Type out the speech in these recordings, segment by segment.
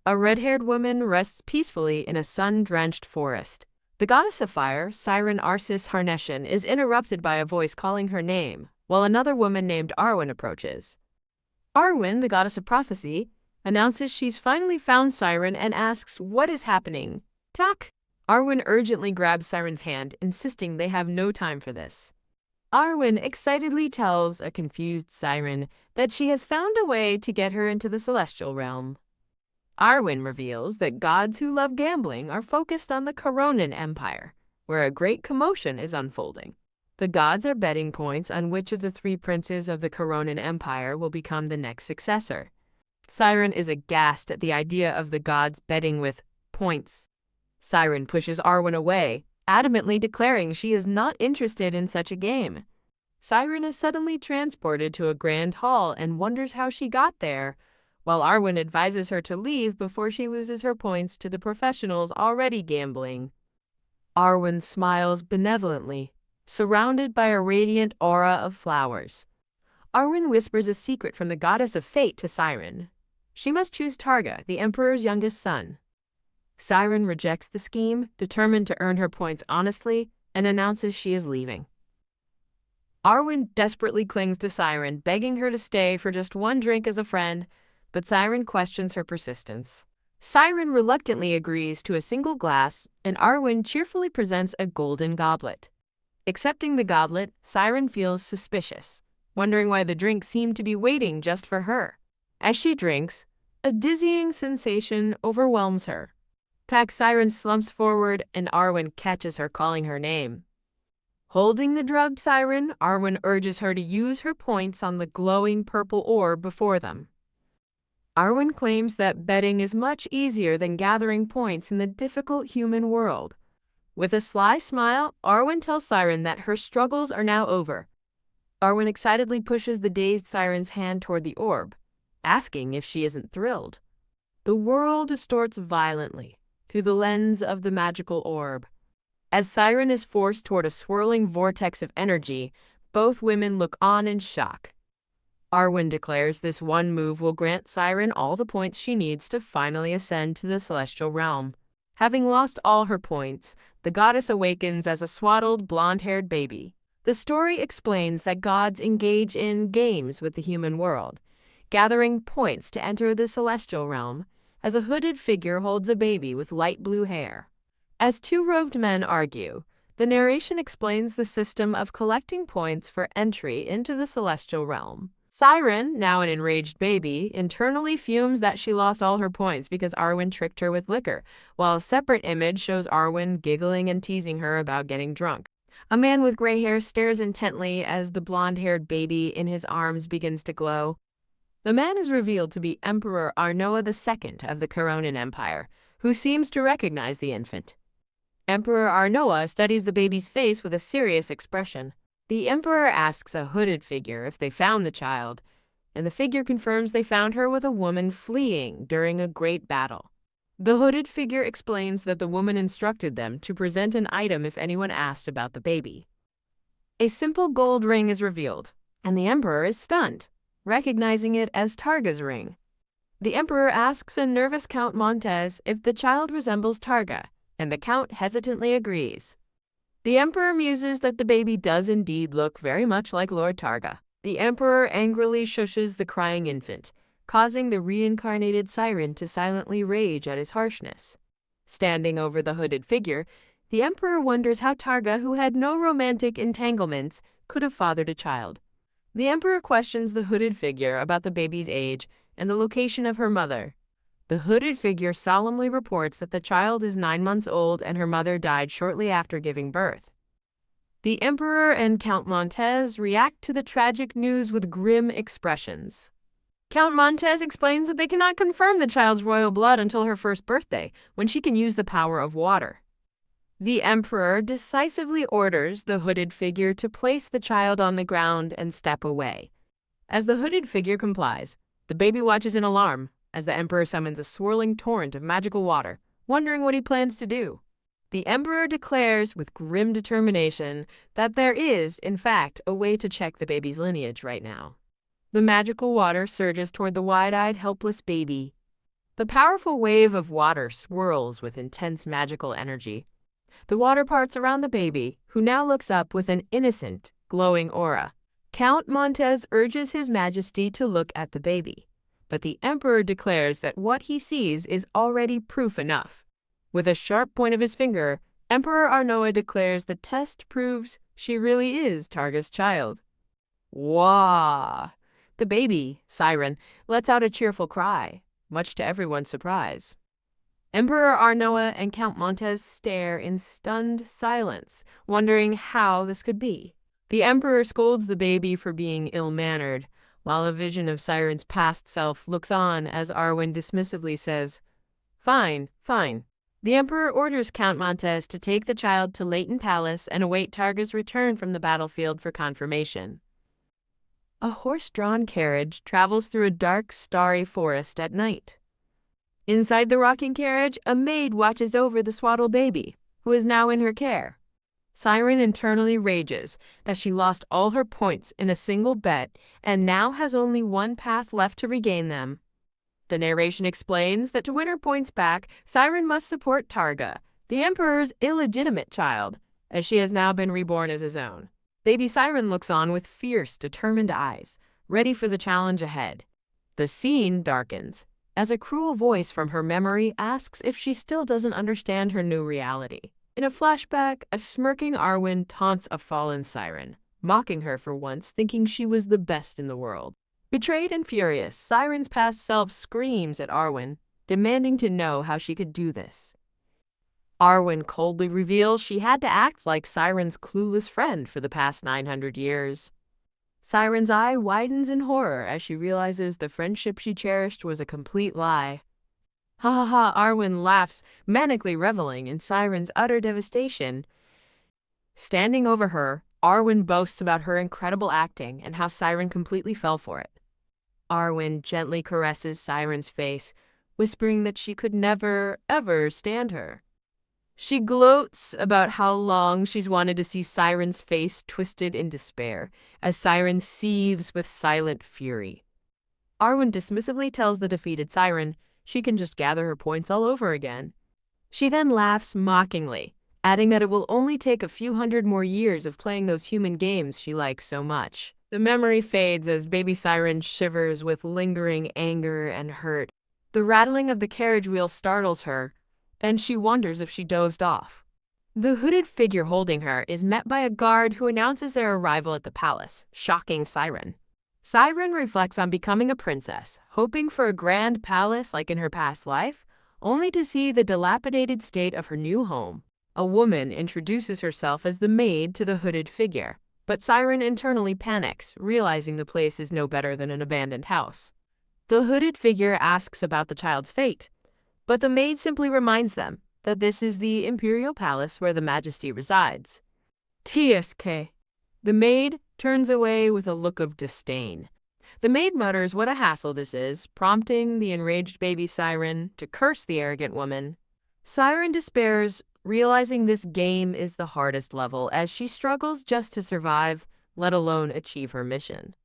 A red-haired woman rests peacefully in a sun-drenched forest. The goddess of fire, Siren Arsis Harneshan, is interrupted by a voice calling her name, while another woman named Arwen approaches. Arwen, the goddess of prophecy, announces she's finally found Siren and asks what is happening. Tak! Arwen urgently grabs Siren's hand, insisting they have no time for this. Arwen excitedly tells a confused Siren that she has found a way to get her into the celestial realm. Arwen reveals that gods who love gambling are focused on the Koronan Empire, where a great commotion is unfolding. The gods are betting points on which of the three princes of the Koronan Empire will become the next successor. Siren is aghast at the idea of the gods betting with points. Siren pushes Arwen away, adamantly declaring she is not interested in such a game. Siren is suddenly transported to a grand hall and wonders how she got there, while Arwen advises her to leave before she loses her points to the professionals already gambling. Arwen smiles benevolently, surrounded by a radiant aura of flowers. Arwen whispers a secret from the goddess of fate to Siren. She must choose Targa, the emperor's youngest son. Siren rejects the scheme, determined to earn her points honestly, and announces she is leaving. Arwen desperately clings to Siren, begging her to stay for just one drink as a friend, but Siren questions her persistence. Siren reluctantly agrees to a single glass, and Arwen cheerfully presents a golden goblet. Accepting the goblet, Siren feels suspicious, wondering why the drink seemed to be waiting just for her. As she drinks, a dizzying sensation overwhelms her. Siren slumps forward, and Arwen catches her calling her name. Holding the drugged Siren, Arwen urges her to use her points on the glowing purple orb before them. Arwen claims that betting is much easier than gathering points in the difficult human world. With a sly smile, Arwen tells Siren that her struggles are now over. Arwen excitedly pushes the dazed Siren's hand toward the orb, asking if she isn't thrilled. The world distorts violently through the lens of the magical orb. As Siren is forced toward a swirling vortex of energy, both women look on in shock. Arwen declares this one move will grant Siren all the points she needs to finally ascend to the celestial realm. Having lost all her points, the goddess awakens as a swaddled, blonde-haired baby. The story explains that gods engage in games with the human world, gathering points to enter the celestial realm, as a hooded figure holds a baby with light blue hair. As two robed men argue, the narration explains the system of collecting points for entry into the celestial realm. Siren, now an enraged baby, internally fumes that she lost all her points because Arwen tricked her with liquor, while a separate image shows Arwen giggling and teasing her about getting drunk. A man with gray hair stares intently as the blonde-haired baby in his arms begins to glow. The man is revealed to be Emperor Arnoa II of the Koronan Empire, who seems to recognize the infant. Emperor Arnoa studies the baby's face with a serious expression. The Emperor asks a hooded figure if they found the child, and the figure confirms they found her with a woman fleeing during a great battle. The hooded figure explains that the woman instructed them to present an item if anyone asked about the baby. A simple gold ring is revealed, and the Emperor is stunned, recognizing it as Targa's ring. The Emperor asks a nervous Count Montez if the child resembles Targa, and the Count hesitantly agrees. The Emperor muses that the baby does indeed look very much like Lord Targa. The Emperor angrily shushes the crying infant, causing the reincarnated Siren to silently rage at his harshness. Standing over the hooded figure, the Emperor wonders how Targa, who had no romantic entanglements, could have fathered a child. The Emperor questions the hooded figure about the baby's age and the location of her mother. The hooded figure solemnly reports that the child is 9 months old and her mother died shortly after giving birth. The Emperor and Count Montez react to the tragic news with grim expressions. Count Montez explains that they cannot confirm the child's royal blood until her first birthday, when she can use the power of water. The Emperor decisively orders the hooded figure to place the child on the ground and step away. As the hooded figure complies, the baby watches in alarm, as the Emperor summons a swirling torrent of magical water, wondering what he plans to do. The Emperor declares with grim determination that there is, in fact, a way to check the baby's lineage right now. The magical water surges toward the wide-eyed, helpless baby. The powerful wave of water swirls with intense magical energy. The water parts around the baby, who now looks up with an innocent, glowing aura. Count Montez urges His Majesty to look at the baby, but the Emperor declares that what he sees is already proof enough. With a sharp point of his finger, Emperor Arnoa declares the test proves she really is Targa's child. Wah! The baby, Siren, lets out a cheerful cry, much to everyone's surprise. Emperor Arnoa and Count Montez stare in stunned silence, wondering how this could be. The Emperor scolds the baby for being ill-mannered, while a vision of Siren's past self looks on as Arwen dismissively says, "Fine, fine." The Emperor orders Count Montez to take the child to Leighton Palace and await Targa's return from the battlefield for confirmation. A horse-drawn carriage travels through a dark, starry forest at night. Inside the rocking carriage, a maid watches over the swaddled baby, who is now in her care. Siren internally rages that she lost all her points in a single bet and now has only one path left to regain them. The narration explains that to win her points back, Siren must support Targa, the Emperor's illegitimate child, as she has now been reborn as his own. Baby Siren looks on with fierce, determined eyes, ready for the challenge ahead. The scene darkens, as a cruel voice from her memory asks if she still doesn't understand her new reality. In a flashback, a smirking Arwen taunts a fallen Siren, mocking her for once thinking she was the best in the world. Betrayed and furious, Siren's past self screams at Arwen, demanding to know how she could do this. Arwen coldly reveals she had to act like Siren's clueless friend for the past 900 years. Siren's eye widens in horror as she realizes the friendship she cherished was a complete lie. Ha ha ha, Arwen laughs, manically reveling in Siren's utter devastation. Standing over her, Arwen boasts about her incredible acting and how Siren completely fell for it. Arwen gently caresses Siren's face, whispering that she could never, ever stand her. She gloats about how long she's wanted to see Siren's face twisted in despair, as Siren seethes with silent fury. Arwen dismissively tells the defeated Siren she can just gather her points all over again. She then laughs mockingly, adding that it will only take a few hundred more years of playing those human games she likes so much. The memory fades as baby Siren shivers with lingering anger and hurt. The rattling of the carriage wheel startles her, and she wonders if she dozed off. The hooded figure holding her is met by a guard who announces their arrival at the palace, shocking Siren. Siren reflects on becoming a princess, hoping for a grand palace like in her past life, only to see the dilapidated state of her new home. A woman introduces herself as the maid to the hooded figure, but Siren internally panics, realizing the place is no better than an abandoned house. The hooded figure asks about the child's fate, but the maid simply reminds them that this is the imperial palace where the Majesty resides. TSK. The maid turns away with a look of disdain. The maid mutters what a hassle this is, prompting the enraged baby Siren to curse the arrogant woman. Siren despairs, realizing this game is the hardest level as she struggles just to survive, let alone achieve her mission.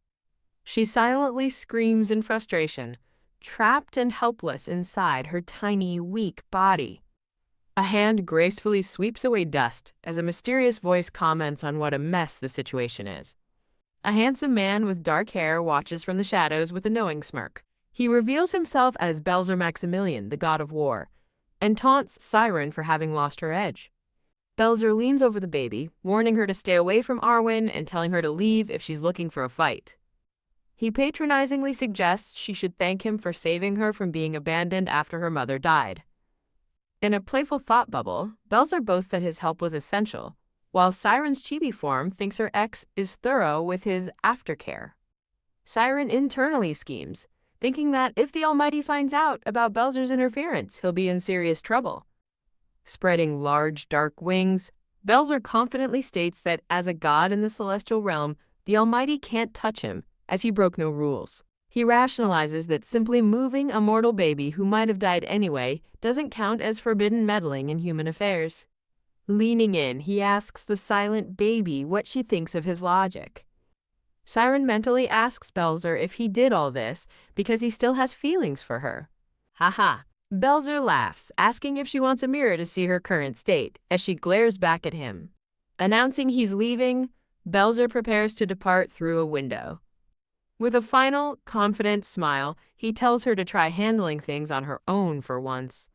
She silently screams in frustration, trapped and helpless inside her tiny, weak body. A hand gracefully sweeps away dust as a mysterious voice comments on what a mess the situation is. A handsome man with dark hair watches from the shadows with a knowing smirk. He reveals himself as Belzer Maximilian, the god of war, and taunts Siren for having lost her edge. Belzer leans over the baby, warning her to stay away from Arwen and telling her to leave if she's looking for a fight. He patronizingly suggests she should thank him for saving her from being abandoned after her mother died. In a playful thought bubble, Belzer boasts that his help was essential, while Siren's chibi form thinks her ex is thorough with his aftercare. Siren internally schemes, thinking that if the Almighty finds out about Belzer's interference, he'll be in serious trouble. Spreading large dark wings, Belzer confidently states that as a god in the celestial realm, the Almighty can't touch him, as he broke no rules. He rationalizes that simply moving a mortal baby who might have died anyway doesn't count as forbidden meddling in human affairs. Leaning in, he asks the silent baby what she thinks of his logic. Siren mentally asks Belzer if he did all this because he still has feelings for her. Haha. Belzer laughs, asking if she wants a mirror to see her current state, as she glares back at him. Announcing he's leaving, Belzer prepares to depart through a window. With a final, confident smile, he tells her to try handling things on her own for once.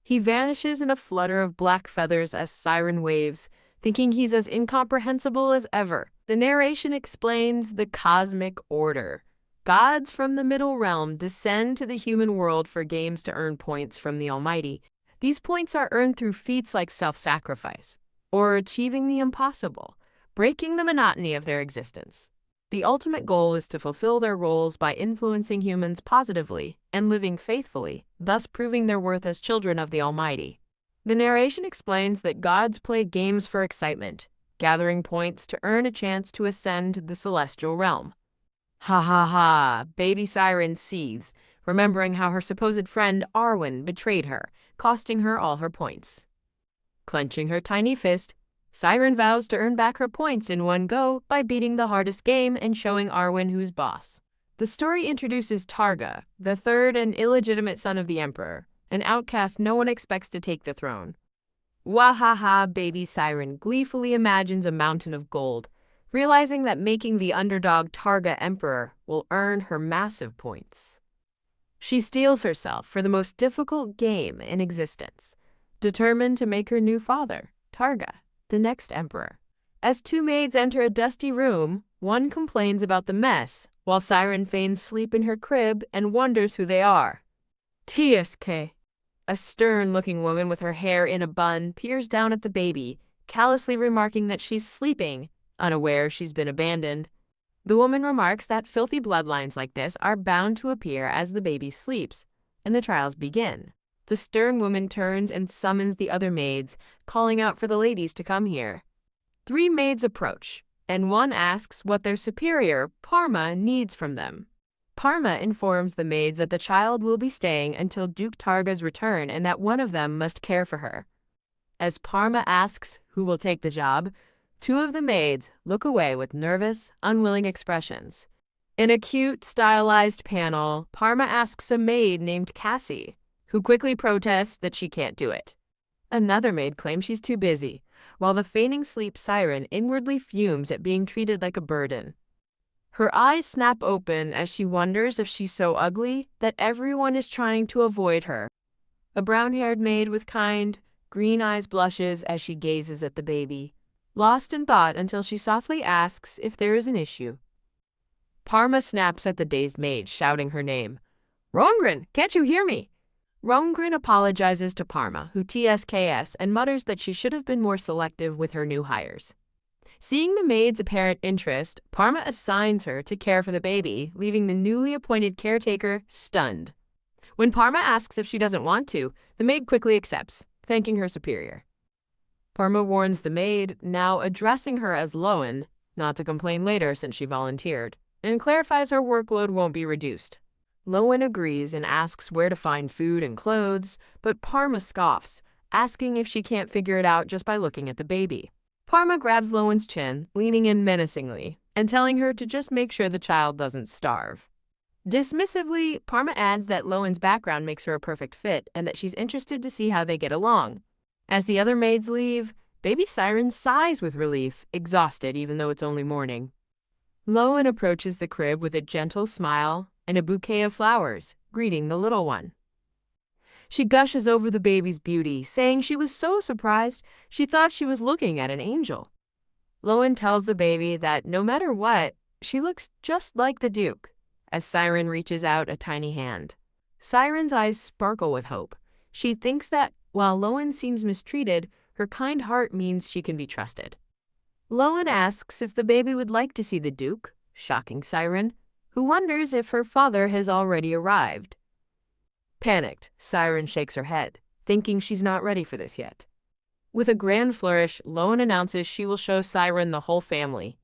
He vanishes in a flutter of black feathers as Siren waves, thinking he's as incomprehensible as ever. The narration explains the cosmic order. Gods from the middle realm descend to the human world for games to earn points from the Almighty. These points are earned through feats like self-sacrifice, or achieving the impossible, breaking the monotony of their existence. The ultimate goal is to fulfill their roles by influencing humans positively and living faithfully, thus proving their worth as children of the Almighty. The narration explains that gods play games for excitement, gathering points to earn a chance to ascend to the celestial realm. Ha ha ha, baby Siren seethes, remembering how her supposed friend Arwen betrayed her, costing her all her points. Clenching her tiny fist, Siren vows to earn back her points in one go by beating the hardest game and showing Arwen who's boss. The story introduces Targa, the third and illegitimate son of the Emperor, an outcast no one expects to take the throne. Wahaha, baby Siren gleefully imagines a mountain of gold, realizing that making the underdog Targa Emperor will earn her massive points. She steels herself for the most difficult game in existence, determined to make her new father, Targa, the next emperor. As two maids enter a dusty room, one complains about the mess, while Siren feigns sleep in her crib and wonders who they are. TSK. A stern-looking woman with her hair in a bun peers down at the baby, callously remarking that she's sleeping, unaware she's been abandoned. The woman remarks that filthy bloodlines like this are bound to appear as the baby sleeps, and the trials begin. The stern woman turns and summons the other maids, calling out for the ladies to come here. 3 maids approach, and one asks what their superior, Parma, needs from them. Parma informs the maids that the child will be staying until Duke Targa's return and that one of them must care for her. As Parma asks who will take the job, 2 of the maids look away with nervous, unwilling expressions. In a cute, stylized panel, Parma asks a maid named Cassie, who quickly protests that she can't do it. Another maid claims she's too busy, while the feigning sleep Siren inwardly fumes at being treated like a burden. Her eyes snap open as she wonders if she's so ugly that everyone is trying to avoid her. A brown-haired maid with kind, green eyes blushes as she gazes at the baby, lost in thought until she softly asks if there is an issue. Parma snaps at the dazed maid, shouting her name. "Rongren, can't you hear me?" Rongren apologizes to Parma, who TSKS, and mutters that she should have been more selective with her new hires. Seeing the maid's apparent interest, Parma assigns her to care for the baby, leaving the newly appointed caretaker stunned. When Parma asks if she doesn't want to, the maid quickly accepts, thanking her superior. Parma warns the maid, now addressing her as Lowen, not to complain later since she volunteered, and clarifies her workload won't be reduced. Lowen agrees and asks where to find food and clothes, but Parma scoffs, asking if she can't figure it out just by looking at the baby. Parma grabs Lowen's chin, leaning in menacingly, and telling her to just make sure the child doesn't starve. Dismissively, Parma adds that Lowen's background makes her a perfect fit and that she's interested to see how they get along. As the other maids leave, baby Siren sighs with relief, exhausted even though it's only morning. Lowen approaches the crib with a gentle smile and a bouquet of flowers, greeting the little one. She gushes over the baby's beauty, saying she was so surprised she thought she was looking at an angel. Lowen tells the baby that no matter what, she looks just like the Duke, as Siren reaches out a tiny hand. Siren's eyes sparkle with hope. She thinks that while Lowen seems mistreated, her kind heart means she can be trusted. Lowen asks if the baby would like to see the Duke, shocking Siren, who wonders if her father has already arrived. Panicked, Siren shakes her head, thinking she's not ready for this yet. With a grand flourish, Lowen announces she will show Siren the whole family.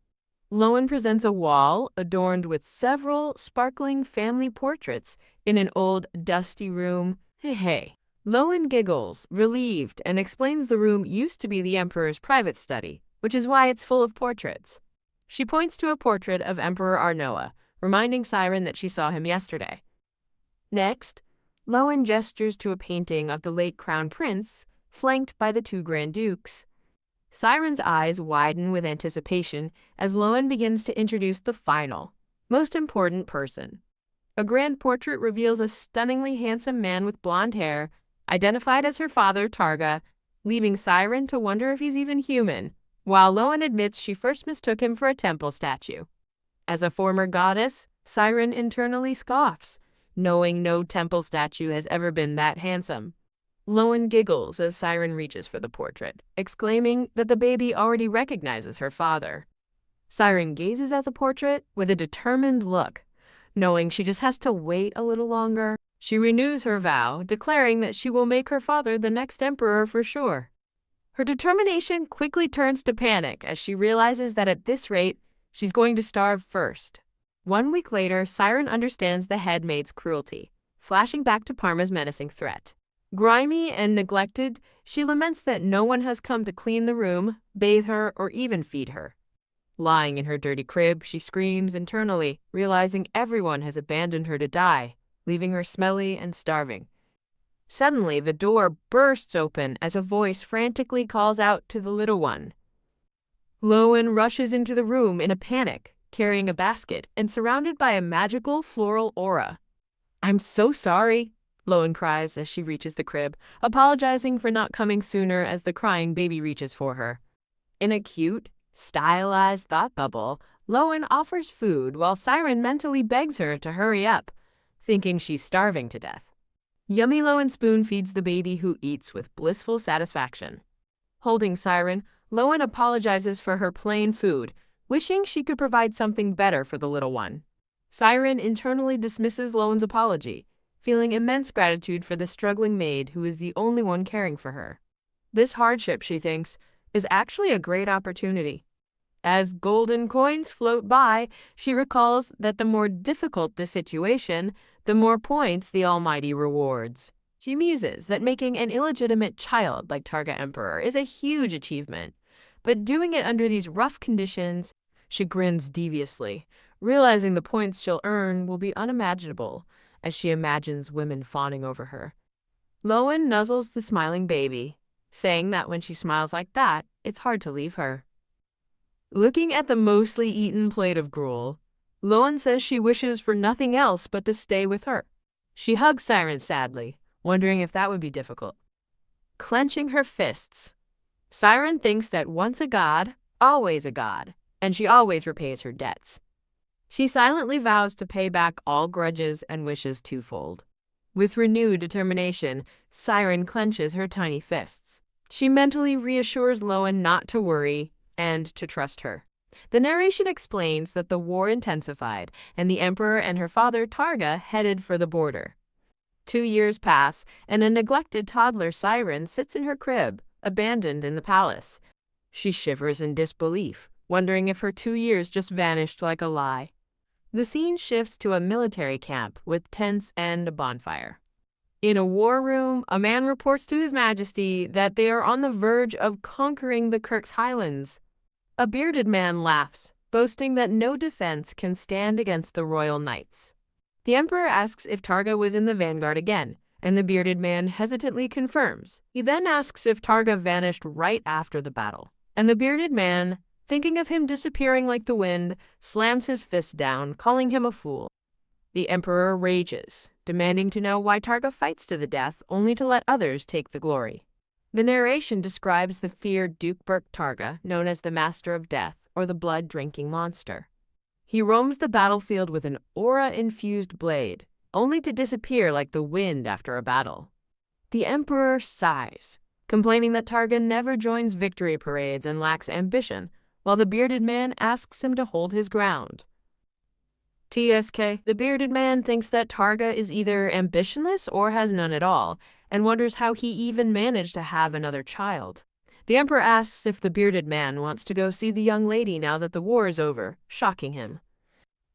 Lowen presents a wall adorned with several sparkling family portraits in an old, dusty room. Hey. Lowen giggles, relieved, and explains the room used to be the Emperor's private study, which is why it's full of portraits. She points to a portrait of Emperor Arnoa, reminding Siren that she saw him yesterday. Next, Lowen gestures to a painting of the late crown prince, flanked by the two grand dukes. Siren's eyes widen with anticipation as Lowen begins to introduce the final, most important person. A grand portrait reveals a stunningly handsome man with blonde hair, identified as her father, Targa, leaving Siren to wonder if he's even human, while Lowen admits she first mistook him for a temple statue. As a former goddess, Siren internally scoffs, knowing no temple statue has ever been that handsome. Lowen giggles as Siren reaches for the portrait, exclaiming that the baby already recognizes her father. Siren gazes at the portrait with a determined look, knowing she just has to wait a little longer. She renews her vow, declaring that she will make her father the next emperor for sure. Her determination quickly turns to panic as she realizes that at this rate, she's going to starve first. 1 week later, Siren understands the headmaid's cruelty, flashing back to Parma's menacing threat. Grimy and neglected, she laments that no one has come to clean the room, bathe her, or even feed her. Lying in her dirty crib, she screams internally, realizing everyone has abandoned her to die, leaving her smelly and starving. Suddenly, the door bursts open as a voice frantically calls out to the little one. Lowen rushes into the room in a panic, carrying a basket and surrounded by a magical floral aura. "I'm so sorry," Lowen cries as she reaches the crib, apologizing for not coming sooner as the crying baby reaches for her. In a cute, stylized thought bubble, Lowen offers food while Siren mentally begs her to hurry up, thinking she's starving to death. Yummy Lowen spoon feeds the baby, who eats with blissful satisfaction. Holding Siren, Lowen apologizes for her plain food, wishing she could provide something better for the little one. Siren internally dismisses Lowen's apology, feeling immense gratitude for the struggling maid who is the only one caring for her. This hardship, she thinks, is actually a great opportunity. As golden coins float by, she recalls that the more difficult the situation, the more points the Almighty rewards. She muses that making an illegitimate child like Targa Emperor is a huge achievement, but doing it under these rough conditions, she grins deviously, realizing the points she'll earn will be unimaginable as she imagines women fawning over her. Lowen nuzzles the smiling baby, saying that when she smiles like that, it's hard to leave her. Looking at the mostly eaten plate of gruel, Lowen says she wishes for nothing else but to stay with her. She hugs Siren sadly, wondering if that would be difficult. Clenching her fists, Siren thinks that once a god, always a god, and she always repays her debts. She silently vows to pay back all grudges and wishes twofold. With renewed determination, Siren clenches her tiny fists. She mentally reassures Lowen not to worry and to trust her. The narration explains that the war intensified, and the Emperor and her father Targa headed for the border. 2 years pass, and a neglected toddler Siren sits in her crib, abandoned in the palace. She shivers in disbelief, wondering if her 2 years just vanished like a lie. The scene shifts to a military camp with tents and a bonfire. In a war room, a man reports to His Majesty that they are on the verge of conquering the Kirk's Highlands. A bearded man laughs, boasting that no defense can stand against the royal knights. The Emperor asks if Targa was in the vanguard again, and the bearded man hesitantly confirms. He then asks if Targa vanished right after the battle, and the bearded man, thinking of him disappearing like the wind, slams his fist down, calling him a fool. The Emperor rages, demanding to know why Targa fights to the death only to let others take the glory. The narration describes the feared Duke Burke Targa, known as the Master of Death or the blood-drinking monster. He roams the battlefield with an aura-infused blade, only to disappear like the wind after a battle. The Emperor sighs, complaining that Targa never joins victory parades and lacks ambition, while the bearded man asks him to hold his ground. TSK, the bearded man thinks that Targa is either ambitionless or has none at all, and wonders how he even managed to have another child. The Emperor asks if the bearded man wants to go see the young lady now that the war is over, shocking him.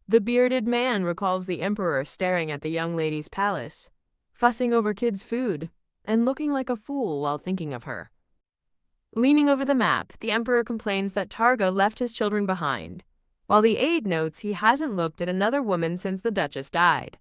The bearded man recalls the Emperor staring at the young lady's palace, fussing over kids' food, and looking like a fool while thinking of her. Leaning over the map, the Emperor complains that Targa left his children behind, while the aide notes he hasn't looked at another woman since the Duchess died.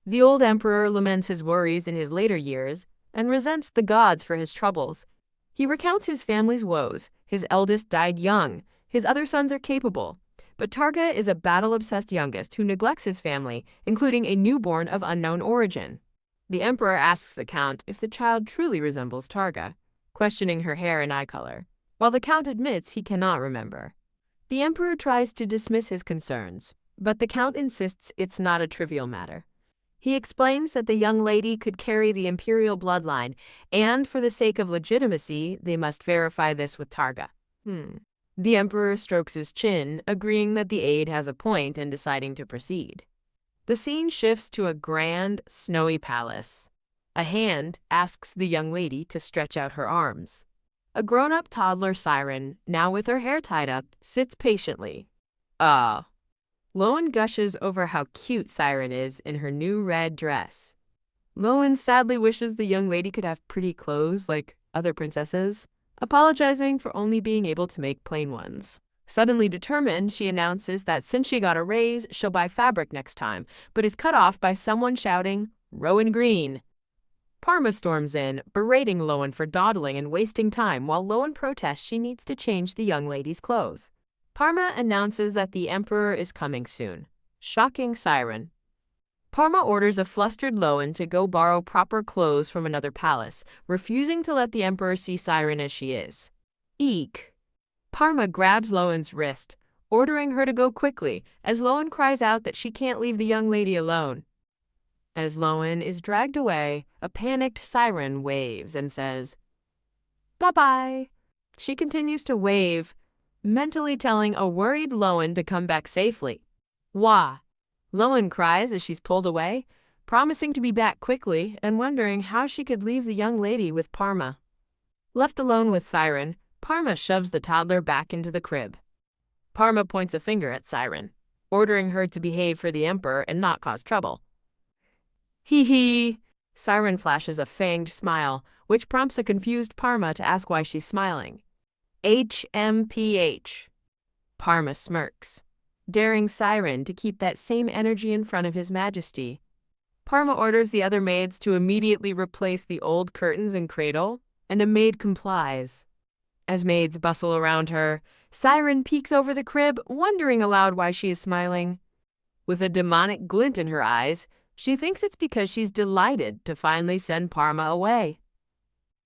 The old emperor laments his worries in his later years and resents the gods for his troubles. He recounts his family's woes. His eldest died young. His other sons are capable. But Targa is a battle-obsessed youngest who neglects his family, including a newborn of unknown origin. The emperor asks the count if the child truly resembles Targa, questioning her hair and eye color, while the count admits he cannot remember. The emperor tries to dismiss his concerns, but the count insists it's not a trivial matter. He explains that the young lady could carry the imperial bloodline, and for the sake of legitimacy, they must verify this with Targa. The emperor strokes his chin, agreeing that the aide has a point and deciding to proceed. The scene shifts to a grand, snowy palace. A hand asks the young lady to stretch out her arms. A grown-up toddler siren, now with her hair tied up, sits patiently. Lowen gushes over how cute Siren is in her new red dress. Lowen sadly wishes the young lady could have pretty clothes like other princesses, apologizing for only being able to make plain ones. Suddenly determined, she announces that since she got a raise, she'll buy fabric next time, but is cut off by someone shouting, "Rowan Green!" Parma storms in, berating Lowen for dawdling and wasting time while Lowen protests she needs to change the young lady's clothes. Parma announces that the emperor is coming soon, shocking Siren. Parma orders a flustered Lowen to go borrow proper clothes from another palace, refusing to let the emperor see Siren as she is. Eek! Parma grabs Lowen's wrist, ordering her to go quickly, as Lowen cries out that she can't leave the young lady alone. As Lowen is dragged away, a panicked Siren waves and says, "Bye-bye." She continues to wave, mentally telling a worried Lowen to come back safely. Wah! Lowen cries as she's pulled away, promising to be back quickly and wondering how she could leave the young lady with Parma. Left alone with Siren, Parma shoves the toddler back into the crib. Parma points a finger at Siren, ordering her to behave for the emperor and not cause trouble. Hee hee! Siren flashes a fanged smile, which prompts a confused Parma to ask why she's smiling. HMPH. Parma smirks, daring Siren to keep that same energy in front of His Majesty. Parma orders the other maids to immediately replace the old curtains and cradle, and a maid complies. As maids bustle around her, Siren peeks over the crib, wondering aloud why she is smiling. With a demonic glint in her eyes, she thinks it's because she's delighted to finally send Parma away.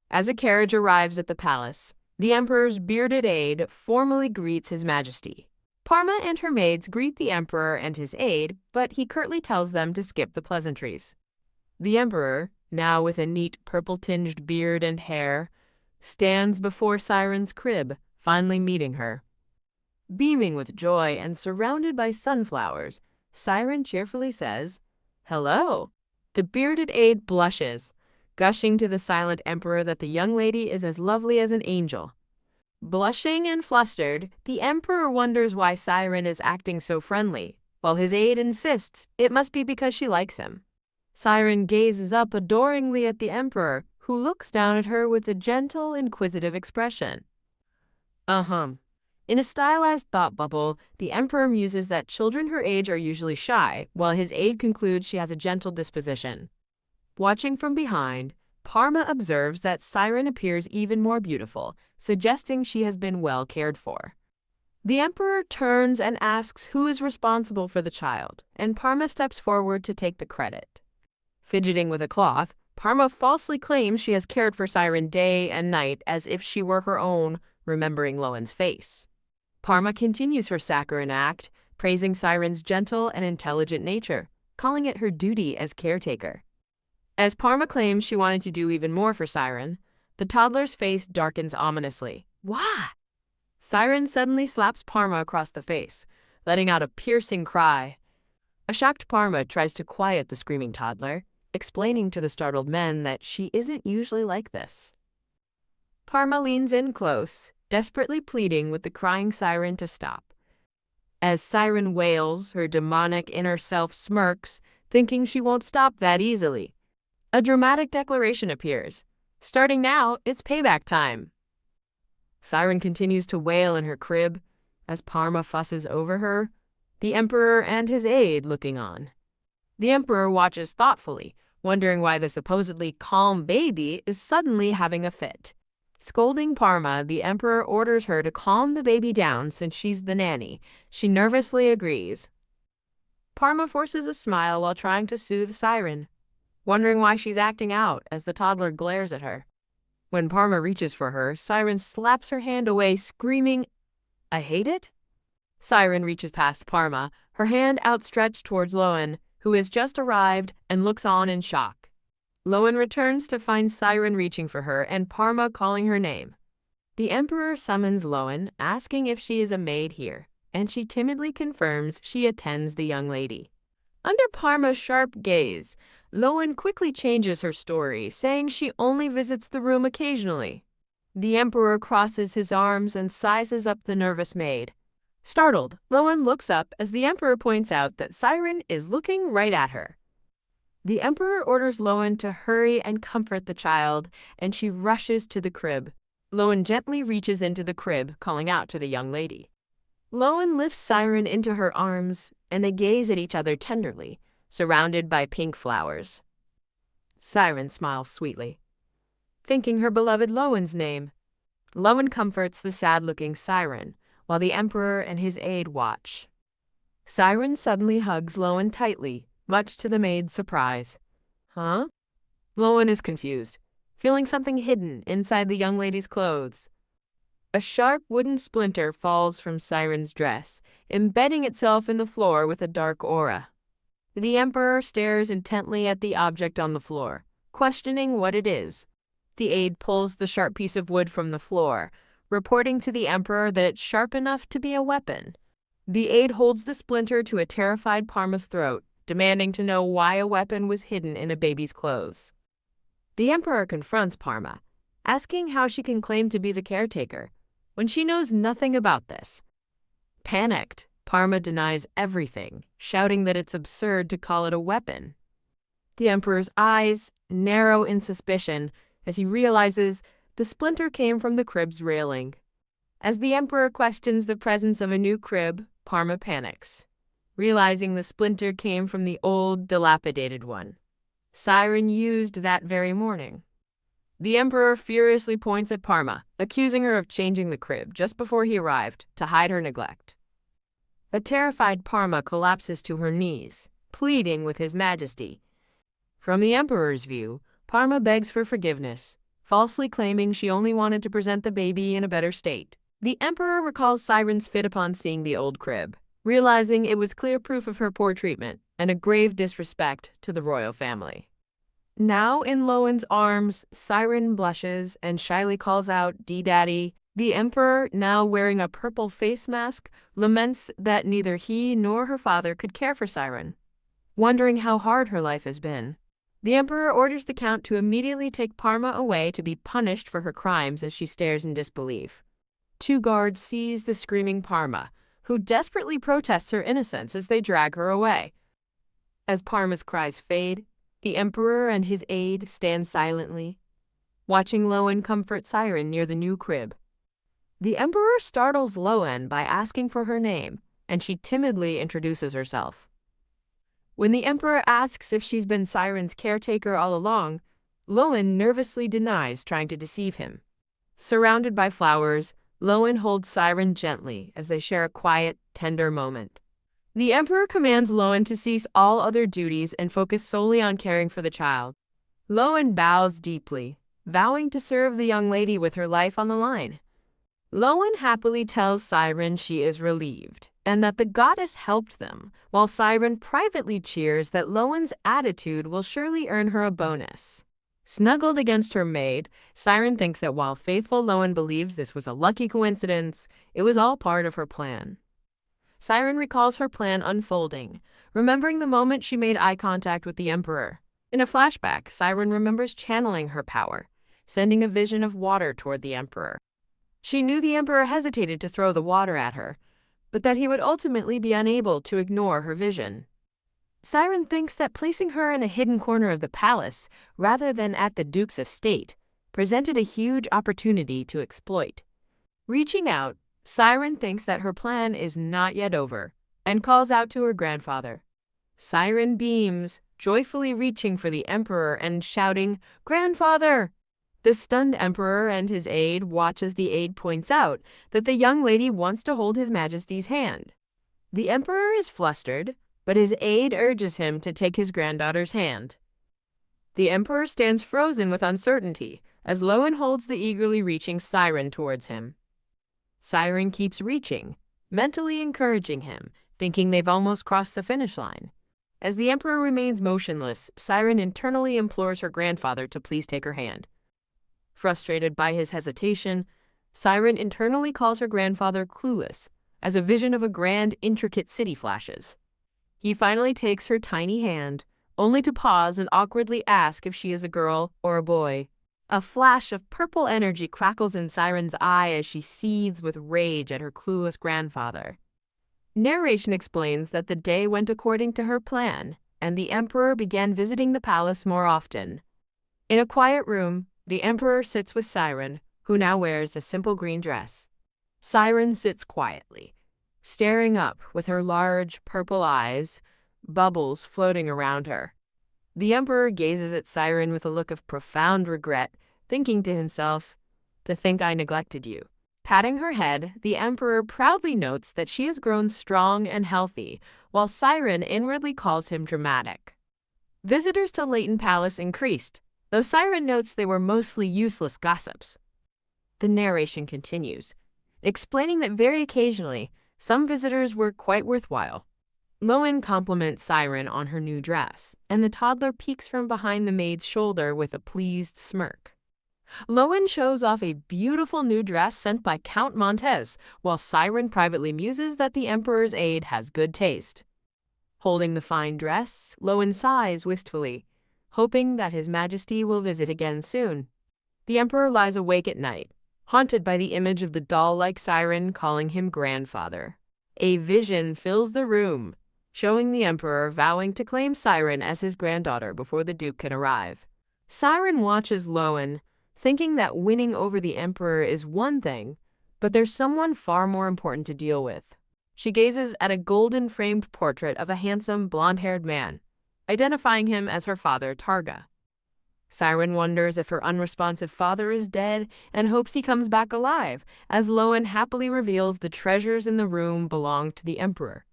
As a carriage arrives at the palace, the emperor's bearded aide formally greets His Majesty. Parma and her maids greet the emperor and his aide, but he curtly tells them to skip the pleasantries. The emperor, now with a neat purple-tinged beard and hair, stands before Siren's crib, finally meeting her. Beaming with joy and surrounded by sunflowers, Siren cheerfully says, "Hello." The bearded aide blushes, gushing to the silent emperor that the young lady is as lovely as an angel. Blushing and flustered, the emperor wonders why Siren is acting so friendly, while his aide insists it must be because she likes him. Siren gazes up adoringly at the emperor, who looks down at her with a gentle, inquisitive expression. In a stylized thought bubble, the emperor muses that children her age are usually shy, while his aide concludes she has a gentle disposition. Watching from behind, Parma observes that Siren appears even more beautiful, suggesting she has been well cared for. The emperor turns and asks who is responsible for the child, and Parma steps forward to take the credit. Fidgeting with a cloth, Parma falsely claims she has cared for Siren day and night as if she were her own, remembering Lowen's face. Parma continues her saccharine act, praising Siren's gentle and intelligent nature, calling it her duty as caretaker. As Parma claims she wanted to do even more for Siren, the toddler's face darkens ominously. Why? Siren suddenly slaps Parma across the face, letting out a piercing cry. A shocked Parma tries to quiet the screaming toddler, explaining to the startled men that she isn't usually like this. Parma leans in close, desperately pleading with the crying Siren to stop. As Siren wails, her demonic inner self smirks, thinking she won't stop that easily. A dramatic declaration appears. Starting now, it's payback time. Siren continues to wail in her crib, as Parma fusses over her, the emperor and his aide looking on. The emperor watches thoughtfully, wondering why the supposedly calm baby is suddenly having a fit. Scolding Parma, the emperor orders her to calm the baby down since she's the nanny. She nervously agrees. Parma forces a smile while trying to soothe Siren, wondering why she's acting out as the toddler glares at her. When Parma reaches for her, Siren slaps her hand away, screaming, "I hate it?" Siren reaches past Parma, her hand outstretched towards Loan, who has just arrived and looks on in shock. Loan returns to find Siren reaching for her and Parma calling her name. The emperor summons Loan, asking if she is a maid here, and she timidly confirms she attends the young lady. Under Parma's sharp gaze, Loan quickly changes her story, saying she only visits the room occasionally. The emperor crosses his arms and sizes up the nervous maid. Startled, Loan looks up as the emperor points out that Siren is looking right at her. The emperor orders Loan to hurry and comfort the child, and she rushes to the crib. Loan gently reaches into the crib, calling out to the young lady. Loan lifts Siren into her arms, and they gaze at each other tenderly, surrounded by pink flowers. Siren smiles sweetly, thinking her beloved Loan's name. Loan comforts the sad-looking Siren, while the emperor and his aide watch. Siren suddenly hugs Loan tightly, much to the maid's surprise. Huh? Loan is confused, feeling something hidden inside the young lady's clothes. A sharp wooden splinter falls from Siren's dress, embedding itself in the floor with a dark aura. The emperor stares intently at the object on the floor, questioning what it is. The aide pulls the sharp piece of wood from the floor, reporting to the emperor that it's sharp enough to be a weapon. The aide holds the splinter to a terrified Parma's throat, demanding to know why a weapon was hidden in a baby's clothes. The emperor confronts Parma, asking how she can claim to be the caretaker when she knows nothing about this. Panicked, Parma denies everything, shouting that it's absurd to call it a weapon. The emperor's eyes narrow in suspicion as he realizes the splinter came from the crib's railing. As the emperor questions the presence of a new crib, Parma panics, realizing the splinter came from the old, dilapidated one Siren used that very morning. The emperor furiously points at Parma, accusing her of changing the crib just before he arrived to hide her neglect. A terrified Parma collapses to her knees, pleading with His Majesty. From the emperor's view, Parma begs for forgiveness, falsely claiming she only wanted to present the baby in a better state. The emperor recalls Siren's fit upon seeing the old crib, realizing it was clear proof of her poor treatment and a grave disrespect to the royal family. Now in Loan's arms, Siren blushes and shyly calls out, "D-Daddy." The emperor, now wearing a purple face mask, laments that neither he nor her father could care for Siren, wondering how hard her life has been. The emperor orders the count to immediately take Parma away to be punished for her crimes as she stares in disbelief. 2 guards seize the screaming Parma, who desperately protests her innocence as they drag her away. As Parma's cries fade, the emperor and his aide stand silently, watching Loan comfort Siren near the new crib. The emperor startles Loan by asking for her name, and she timidly introduces herself. When the emperor asks if she's been Siren's caretaker all along, Loan nervously denies trying to deceive him. Surrounded by flowers, Loan holds Siren gently as they share a quiet, tender moment. The emperor commands Loan to cease all other duties and focus solely on caring for the child. Loan bows deeply, vowing to serve the young lady with her life on the line. Loan happily tells Siren she is relieved and that the goddess helped them, while Siren privately cheers that Loan's attitude will surely earn her a bonus. Snuggled against her maid, Siren thinks that while faithful Loan believes this was a lucky coincidence, it was all part of her plan. Siren recalls her plan unfolding, remembering the moment she made eye contact with the emperor. In a flashback, Siren remembers channeling her power, sending a vision of water toward the emperor. She knew the emperor hesitated to throw the water at her, but that he would ultimately be unable to ignore her vision. Siren thinks that placing her in a hidden corner of the palace, rather than at the Duke's estate, presented a huge opportunity to exploit. Reaching out, Siren thinks that her plan is not yet over, and calls out to her grandfather. Siren beams, joyfully reaching for the emperor and shouting, "Grandfather!" The stunned emperor and his aide watch as the aide points out that the young lady wants to hold His Majesty's hand. The emperor is flustered, but his aide urges him to take his granddaughter's hand. The emperor stands frozen with uncertainty as Lowen holds the eagerly reaching Siren towards him. Siren keeps reaching, mentally encouraging him, thinking they've almost crossed the finish line. As the emperor remains motionless, Siren internally implores her grandfather to please take her hand. Frustrated by his hesitation, Siren internally calls her grandfather clueless, as a vision of a grand, intricate city flashes. He finally takes her tiny hand, only to pause and awkwardly ask if she is a girl or a boy. A flash of purple energy crackles in Siren's eye as she seethes with rage at her clueless grandfather. Narration explains that the day went according to her plan, and the emperor began visiting the palace more often. In a quiet room, the emperor sits with Siren, who now wears a simple green dress. Siren sits quietly, staring up with her large purple eyes, bubbles floating around her. The emperor gazes at Siren with a look of profound regret, thinking to himself, "To think I neglected you." Patting her head, the emperor proudly notes that she has grown strong and healthy, while Siren inwardly calls him dramatic. Visitors to Leighton Palace increased, though Siren notes they were mostly useless gossips. The narration continues, explaining that very occasionally, some visitors were quite worthwhile. Lowen compliments Siren on her new dress, and the toddler peeks from behind the maid's shoulder with a pleased smirk. Lowen shows off a beautiful new dress sent by Count Montez, while Siren privately muses that the emperor's aide has good taste. Holding the fine dress, Lowen sighs wistfully, hoping that His Majesty will visit again soon. The emperor lies awake at night, haunted by the image of the doll-like Siren calling him grandfather. A vision fills the room, showing the emperor vowing to claim Siren as his granddaughter before the duke can arrive. Siren watches Lowen, thinking that winning over the emperor is one thing, but there's someone far more important to deal with. She gazes at a golden-framed portrait of a handsome, blonde-haired man, identifying him as her father, Targa. Siren wonders if her unresponsive father is dead and hopes he comes back alive, as Lowen happily reveals the treasures in the room belong to the emperor.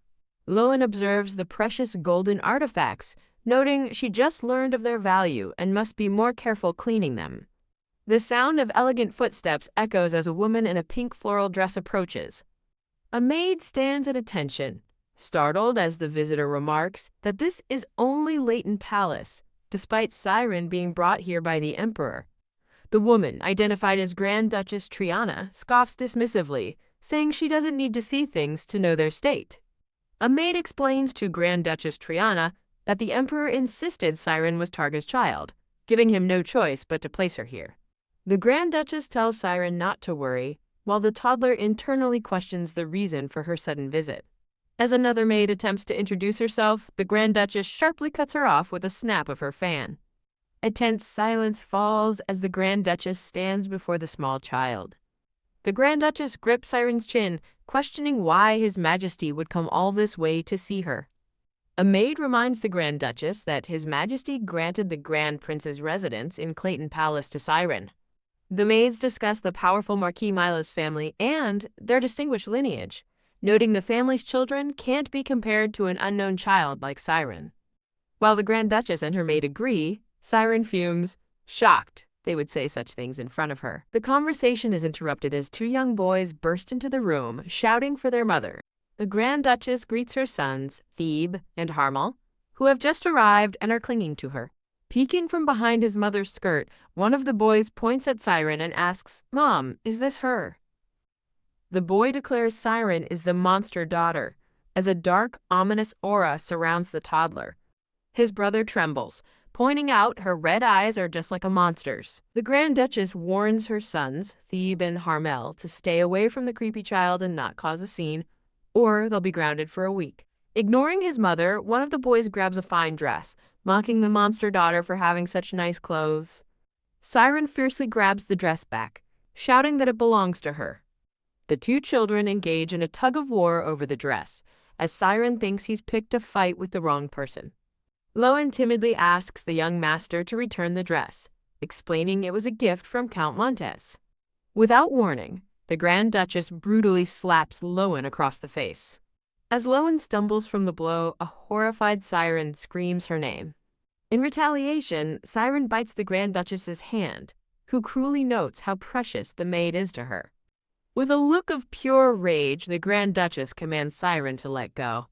Lowen observes the precious golden artifacts, noting she just learned of their value and must be more careful cleaning them. The sound of elegant footsteps echoes as a woman in a pink floral dress approaches. A maid stands at attention, startled as the visitor remarks that this is only Leighton Palace, despite Siren being brought here by the emperor. The woman, identified as Grand Duchess Triana, scoffs dismissively, saying she doesn't need to see things to know their state. A maid explains to Grand Duchess Triana that the emperor insisted Siren was Targa's child, giving him no choice but to place her here. The Grand Duchess tells Siren not to worry, while the toddler internally questions the reason for her sudden visit. As another maid attempts to introduce herself, the Grand Duchess sharply cuts her off with a snap of her fan. A tense silence falls as the Grand Duchess stands before the small child. The Grand Duchess grips Siren's chin, questioning why His Majesty would come all this way to see her. A maid reminds the Grand Duchess that His Majesty granted the Grand Prince's residence in Clayton Palace to Siren. The maids discuss the powerful Marquis Milo's family and their distinguished lineage, noting the family's children can't be compared to an unknown child like Siren. While the Grand Duchess and her maid agree, Siren fumes, shocked they would say such things in front of her. The conversation is interrupted as two young boys burst into the room, shouting for their mother. The Grand Duchess greets her sons, Thebe and Harmal, who have just arrived and are clinging to her. Peeking from behind his mother's skirt, one of the boys points at Siren and asks, "Mom, is this her?" The boy declares Siren is the monster daughter, as a dark, ominous aura surrounds the toddler. His brother trembles, pointing out her red eyes are just like a monster's. The Grand Duchess warns her sons, Thebe and Harmel, to stay away from the creepy child and not cause a scene, or they'll be grounded for a week. Ignoring his mother, one of the boys grabs a fine dress, mocking the monster daughter for having such nice clothes. Siren fiercely grabs the dress back, shouting that it belongs to her. The two children engage in a tug-of-war over the dress, as Siren thinks he's picked a fight with the wrong person. Lowen timidly asks the young master to return the dress, explaining it was a gift from Count Montes. Without warning, the Grand Duchess brutally slaps Lowen across the face. As Lowen stumbles from the blow, a horrified Siren screams her name. In retaliation, Siren bites the Grand Duchess's hand, who cruelly notes how precious the maid is to her. With a look of pure rage, the Grand Duchess commands Siren to let go.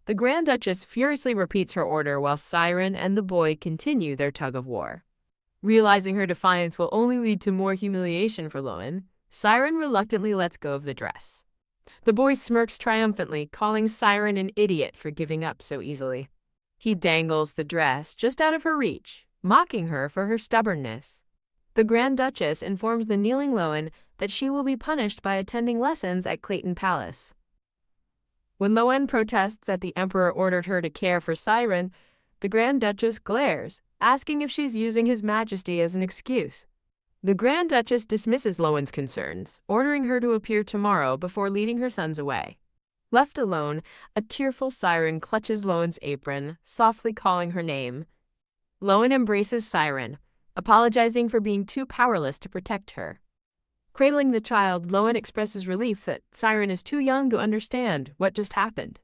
The Grand Duchess furiously repeats her order while Siren and the boy continue their tug-of-war. Realizing her defiance will only lead to more humiliation for Lowen, Siren reluctantly lets go of the dress. The boy smirks triumphantly, calling Siren an idiot for giving up so easily. He dangles the dress just out of her reach, mocking her for her stubbornness. The Grand Duchess informs the kneeling Lowen that she will be punished by attending lessons at Clayton Palace. When Lowen protests that the Emperor ordered her to care for Siren, the Grand Duchess glares, asking if she's using His Majesty as an excuse. The Grand Duchess dismisses Lowen's concerns, ordering her to appear tomorrow before leading her sons away. Left alone, a tearful Siren clutches Lowen's apron, softly calling her name. Lowen embraces Siren, apologizing for being too powerless to protect her. Cradling the child, Lowen expresses relief that Siren is too young to understand what just happened.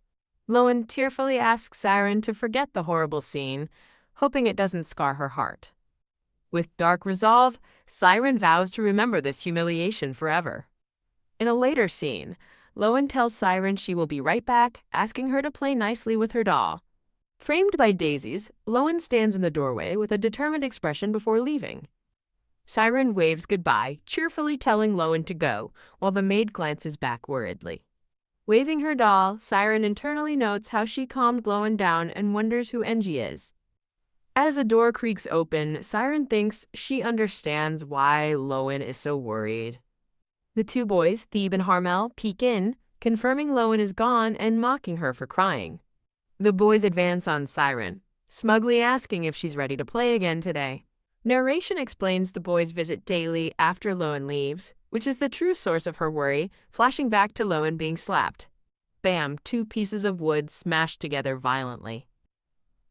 Lowen tearfully asks Siren to forget the horrible scene, hoping it doesn't scar her heart. With dark resolve, Siren vows to remember this humiliation forever. In a later scene, Lowen tells Siren she will be right back, asking her to play nicely with her doll. Framed by daisies, Lowen stands in the doorway with a determined expression before leaving. Siren waves goodbye, cheerfully telling Lowen to go, while the maid glances back worriedly. Waving her doll, Siren internally notes how she calmed Lowen down and wonders who Engie is. As a door creaks open, Siren thinks she understands why Lowen is so worried. The two boys, Thebe and Harmel, peek in, confirming Lowen is gone and mocking her for crying. The boys advance on Siren, smugly asking if she's ready to play again today. Narration explains the boys visit daily after Lowen leaves, which is the true source of her worry, flashing back to Lowen being slapped. Bam, two pieces of wood smashed together violently.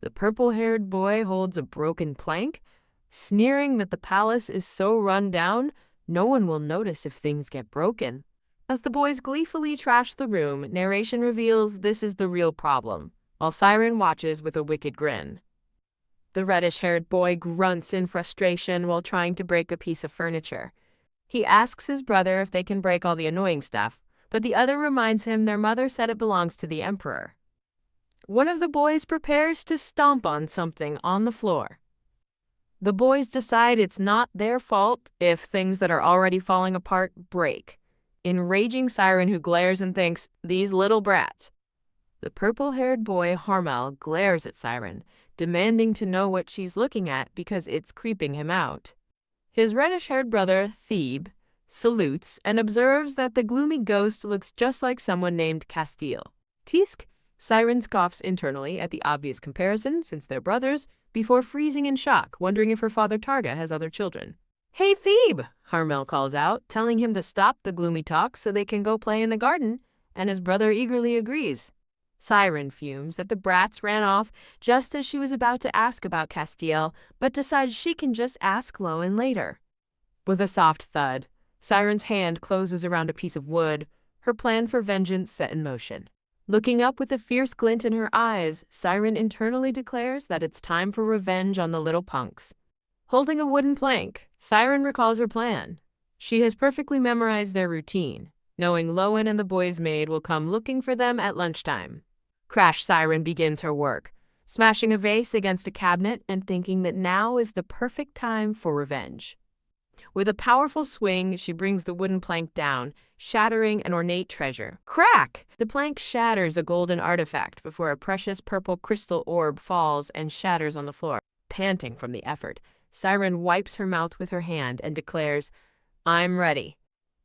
The purple-haired boy holds a broken plank, sneering that the palace is so run down, no one will notice if things get broken. As the boys gleefully trash the room, narration reveals this is the real problem, while Siren watches with a wicked grin. The reddish-haired boy grunts in frustration while trying to break a piece of furniture. He asks his brother if they can break all the annoying stuff, but the other reminds him their mother said it belongs to the Emperor. One of the boys prepares to stomp on something on the floor. The boys decide it's not their fault if things that are already falling apart break, enraging Siren, who glares and thinks, "These little brats." The purple-haired boy, Harmel, glares at Siren, demanding to know what she's looking at because it's creeping him out. His reddish-haired brother, Thebe, salutes and observes that the gloomy ghost looks just like someone named Castile. Tisk, Siren scoffs internally at the obvious comparison since they're brothers, before freezing in shock, wondering if her father Targa has other children. "Hey, Thebe!" Harmel calls out, telling him to stop the gloomy talk so they can go play in the garden, and his brother eagerly agrees. Siren fumes that the brats ran off just as she was about to ask about Castile, but decides she can just ask Lowen later. With a soft thud, Siren's hand closes around a piece of wood, her plan for vengeance set in motion. Looking up with a fierce glint in her eyes, Siren internally declares that it's time for revenge on the little punks. Holding a wooden plank, Siren recalls her plan. She has perfectly memorized their routine, knowing Lowen and the boy's maid will come looking for them at lunchtime. Crash Siren begins her work, smashing a vase against a cabinet and thinking that now is the perfect time for revenge. With a powerful swing, she brings the wooden plank down, shattering an ornate treasure. Crack! The plank shatters a golden artifact before a precious purple crystal orb falls and shatters on the floor. Panting from the effort, Siren wipes her mouth with her hand and declares, "I'm ready."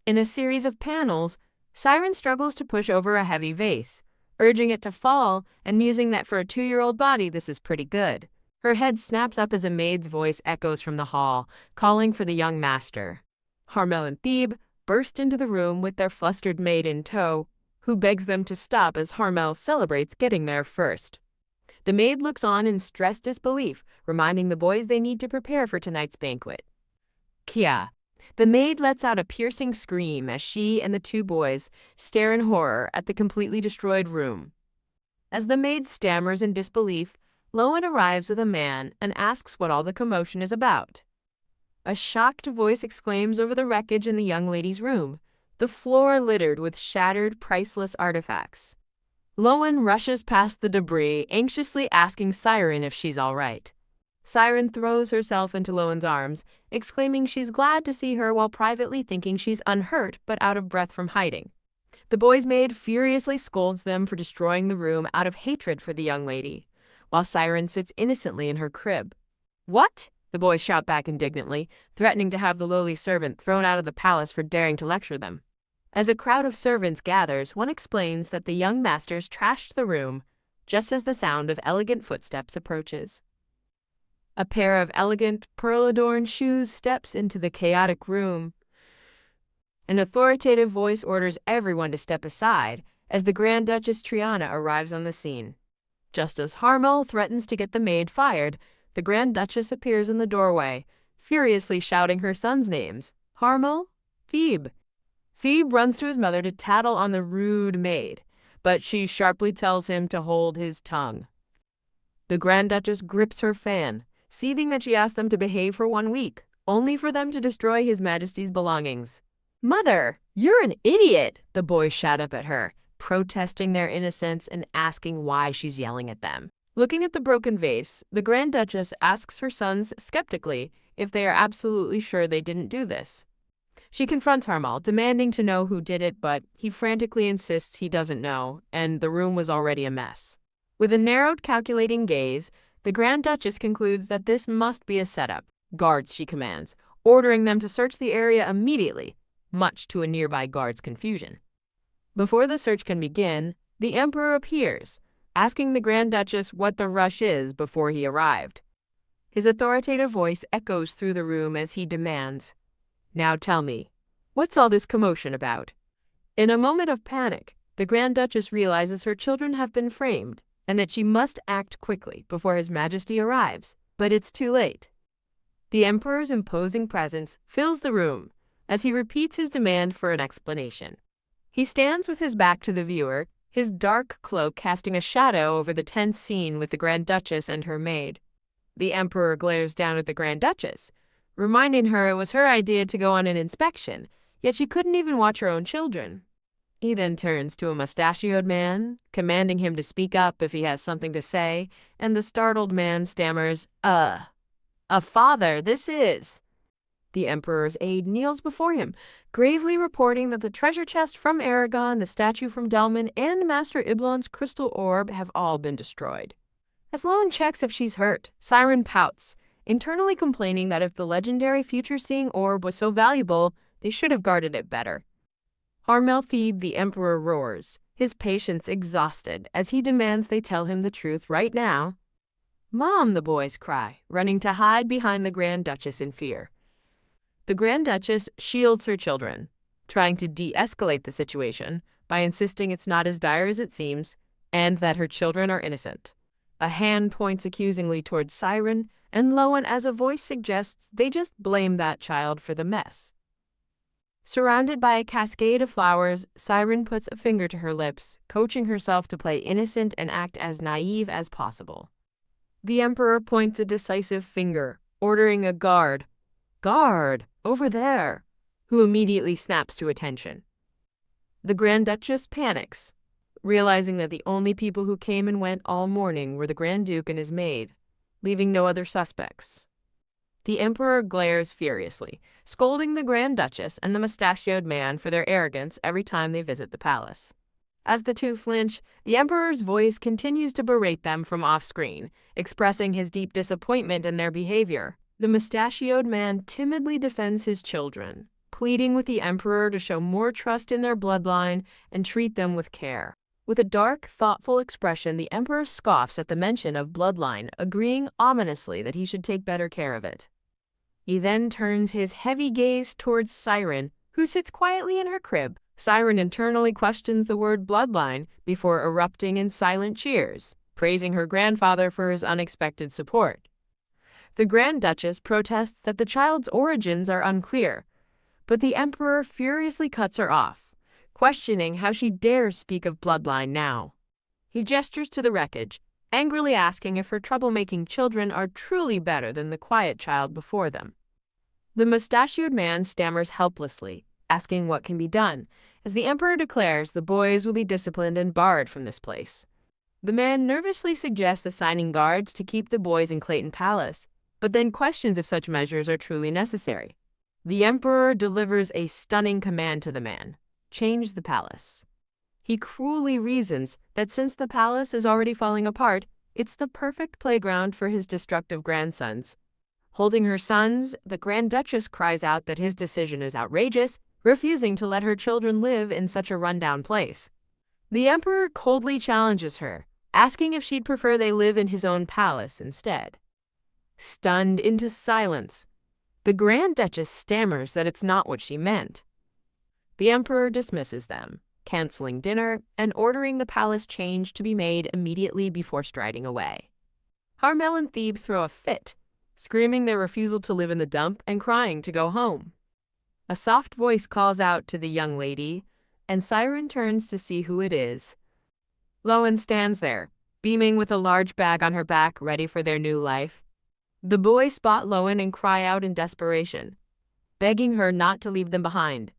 In a series of panels, Siren struggles to push over a heavy vase, urging it to fall and musing that for a 2-year-old body this is pretty good. Her head snaps up as a maid's voice echoes from the hall, calling for the young master. Harmel and Thebe burst into the room with their flustered maid in tow, who begs them to stop as Harmel celebrates getting there first. The maid looks on in stressed disbelief, reminding the boys they need to prepare for tonight's banquet. Kia. The maid lets out a piercing scream as she and the two boys stare in horror at the completely destroyed room. As the maid stammers in disbelief, Lowen arrives with a man and asks what all the commotion is about. A shocked voice exclaims over the wreckage in the young lady's room, the floor littered with shattered, priceless artifacts. Lowen rushes past the debris, anxiously asking Siren if she's all right. Siren throws herself into Lowen's arms, exclaiming she's glad to see her while privately thinking she's unhurt but out of breath from hiding. The boy's maid furiously scolds them for destroying the room out of hatred for the young lady, while Siren sits innocently in her crib. "What?" the boys shout back indignantly, threatening to have the lowly servant thrown out of the palace for daring to lecture them. As a crowd of servants gathers, one explains that the young masters trashed the room just as the sound of elegant footsteps approaches. A pair of elegant, pearl-adorned shoes steps into the chaotic room. An authoritative voice orders everyone to step aside as the Grand Duchess Triana arrives on the scene. Just as Harmel threatens to get the maid fired, the Grand Duchess appears in the doorway, furiously shouting her sons' names. Harmel, Thebe. Thebe runs to his mother to tattle on the rude maid, but she sharply tells him to hold his tongue. The Grand Duchess grips her fan, seething that she asked them to behave for 1 week, only for them to destroy His Majesty's belongings. "Mother, you're an idiot!" the boys shout up at her, protesting their innocence and asking why she's yelling at them. Looking at the broken vase, the Grand Duchess asks her sons skeptically if they are absolutely sure they didn't do this. She confronts Harmel, demanding to know who did it, but he frantically insists he doesn't know, and the room was already a mess. With a narrowed, calculating gaze, the Grand Duchess concludes that this must be a setup. "Guards," she commands, ordering them to search the area immediately, much to a nearby guard's confusion. Before the search can begin, the Emperor appears, asking the Grand Duchess what the rush is before he arrived. His authoritative voice echoes through the room as he demands, "Now tell me, what's all this commotion about?" In a moment of panic, the Grand Duchess realizes her children have been framed and that she must act quickly before His Majesty arrives, but it's too late. The Emperor's imposing presence fills the room as he repeats his demand for an explanation. He stands with his back to the viewer, his dark cloak casting a shadow over the tense scene with the Grand Duchess and her maid. The Emperor glares down at the Grand Duchess, reminding her it was her idea to go on an inspection, yet she couldn't even watch her own children. He then turns to a mustachioed man, commanding him to speak up if he has something to say, and the startled man stammers, a father, this is." The Emperor's aide kneels before him, gravely reporting that the treasure chest from Aragon, the statue from Delman, and Master Iblon's crystal orb have all been destroyed. As Lowen checks if she's hurt, Siren pouts, internally complaining that if the legendary future-seeing orb was so valuable, they should have guarded it better. Harmel Thebe, the Emperor, roars, his patience exhausted, as he demands they tell him the truth right now. "Mom," the boys cry, running to hide behind the Grand Duchess in fear. The Grand Duchess shields her children, trying to de-escalate the situation by insisting it's not as dire as it seems and that her children are innocent. A hand points accusingly towards Siren, and Lowen, as a voice suggests, they just blame that child for the mess. Surrounded by a cascade of flowers, Siren puts a finger to her lips, coaching herself to play innocent and act as naive as possible. The Emperor points a decisive finger, ordering a guard, over there, who immediately snaps to attention. The Grand Duchess panics, realizing that the only people who came and went all morning were the Grand Duke and his maid, leaving no other suspects. The Emperor glares furiously, scolding the Grand Duchess and the mustachioed man for their arrogance every time they visit the palace. As the two flinch, the Emperor's voice continues to berate them from off-screen, expressing his deep disappointment in their behavior. The mustachioed man timidly defends his children, pleading with the Emperor to show more trust in their bloodline and treat them with care. With a dark, thoughtful expression, the Emperor scoffs at the mention of bloodline, agreeing ominously that he should take better care of it. He then turns his heavy gaze towards Siren, who sits quietly in her crib, Siren internally questions the word bloodline before erupting in silent cheers, praising her grandfather for his unexpected support. The Grand Duchess protests that the child's origins are unclear, but the Emperor furiously cuts her off, questioning how she dares speak of bloodline now. He gestures to the wreckage, angrily asking if her troublemaking children are truly better than the quiet child before them. The mustachioed man stammers helplessly, asking what can be done, as the Emperor declares the boys will be disciplined and barred from this place. The man nervously suggests assigning guards to keep the boys in Clayton Palace, but then questions if such measures are truly necessary. The Emperor delivers a stunning command to the man: change the palace. He cruelly reasons that since the palace is already falling apart, it's the perfect playground for his destructive grandsons. Holding her sons, the Grand Duchess cries out that his decision is outrageous, refusing to let her children live in such a rundown place. The Emperor coldly challenges her, asking if she'd prefer they live in his own palace instead. Stunned into silence, the Grand Duchess stammers that it's not what she meant. The Emperor dismisses them, canceling dinner and ordering the palace change to be made immediately before striding away. Harmel and Thebe throw a fit, screaming their refusal to live in the dump and crying to go home. A soft voice calls out to the young lady, and Siren turns to see who it is. Lowen stands there, beaming with a large bag on her back, ready for their new life. The boys spot Lowen and cry out in desperation, begging her not to leave them behind.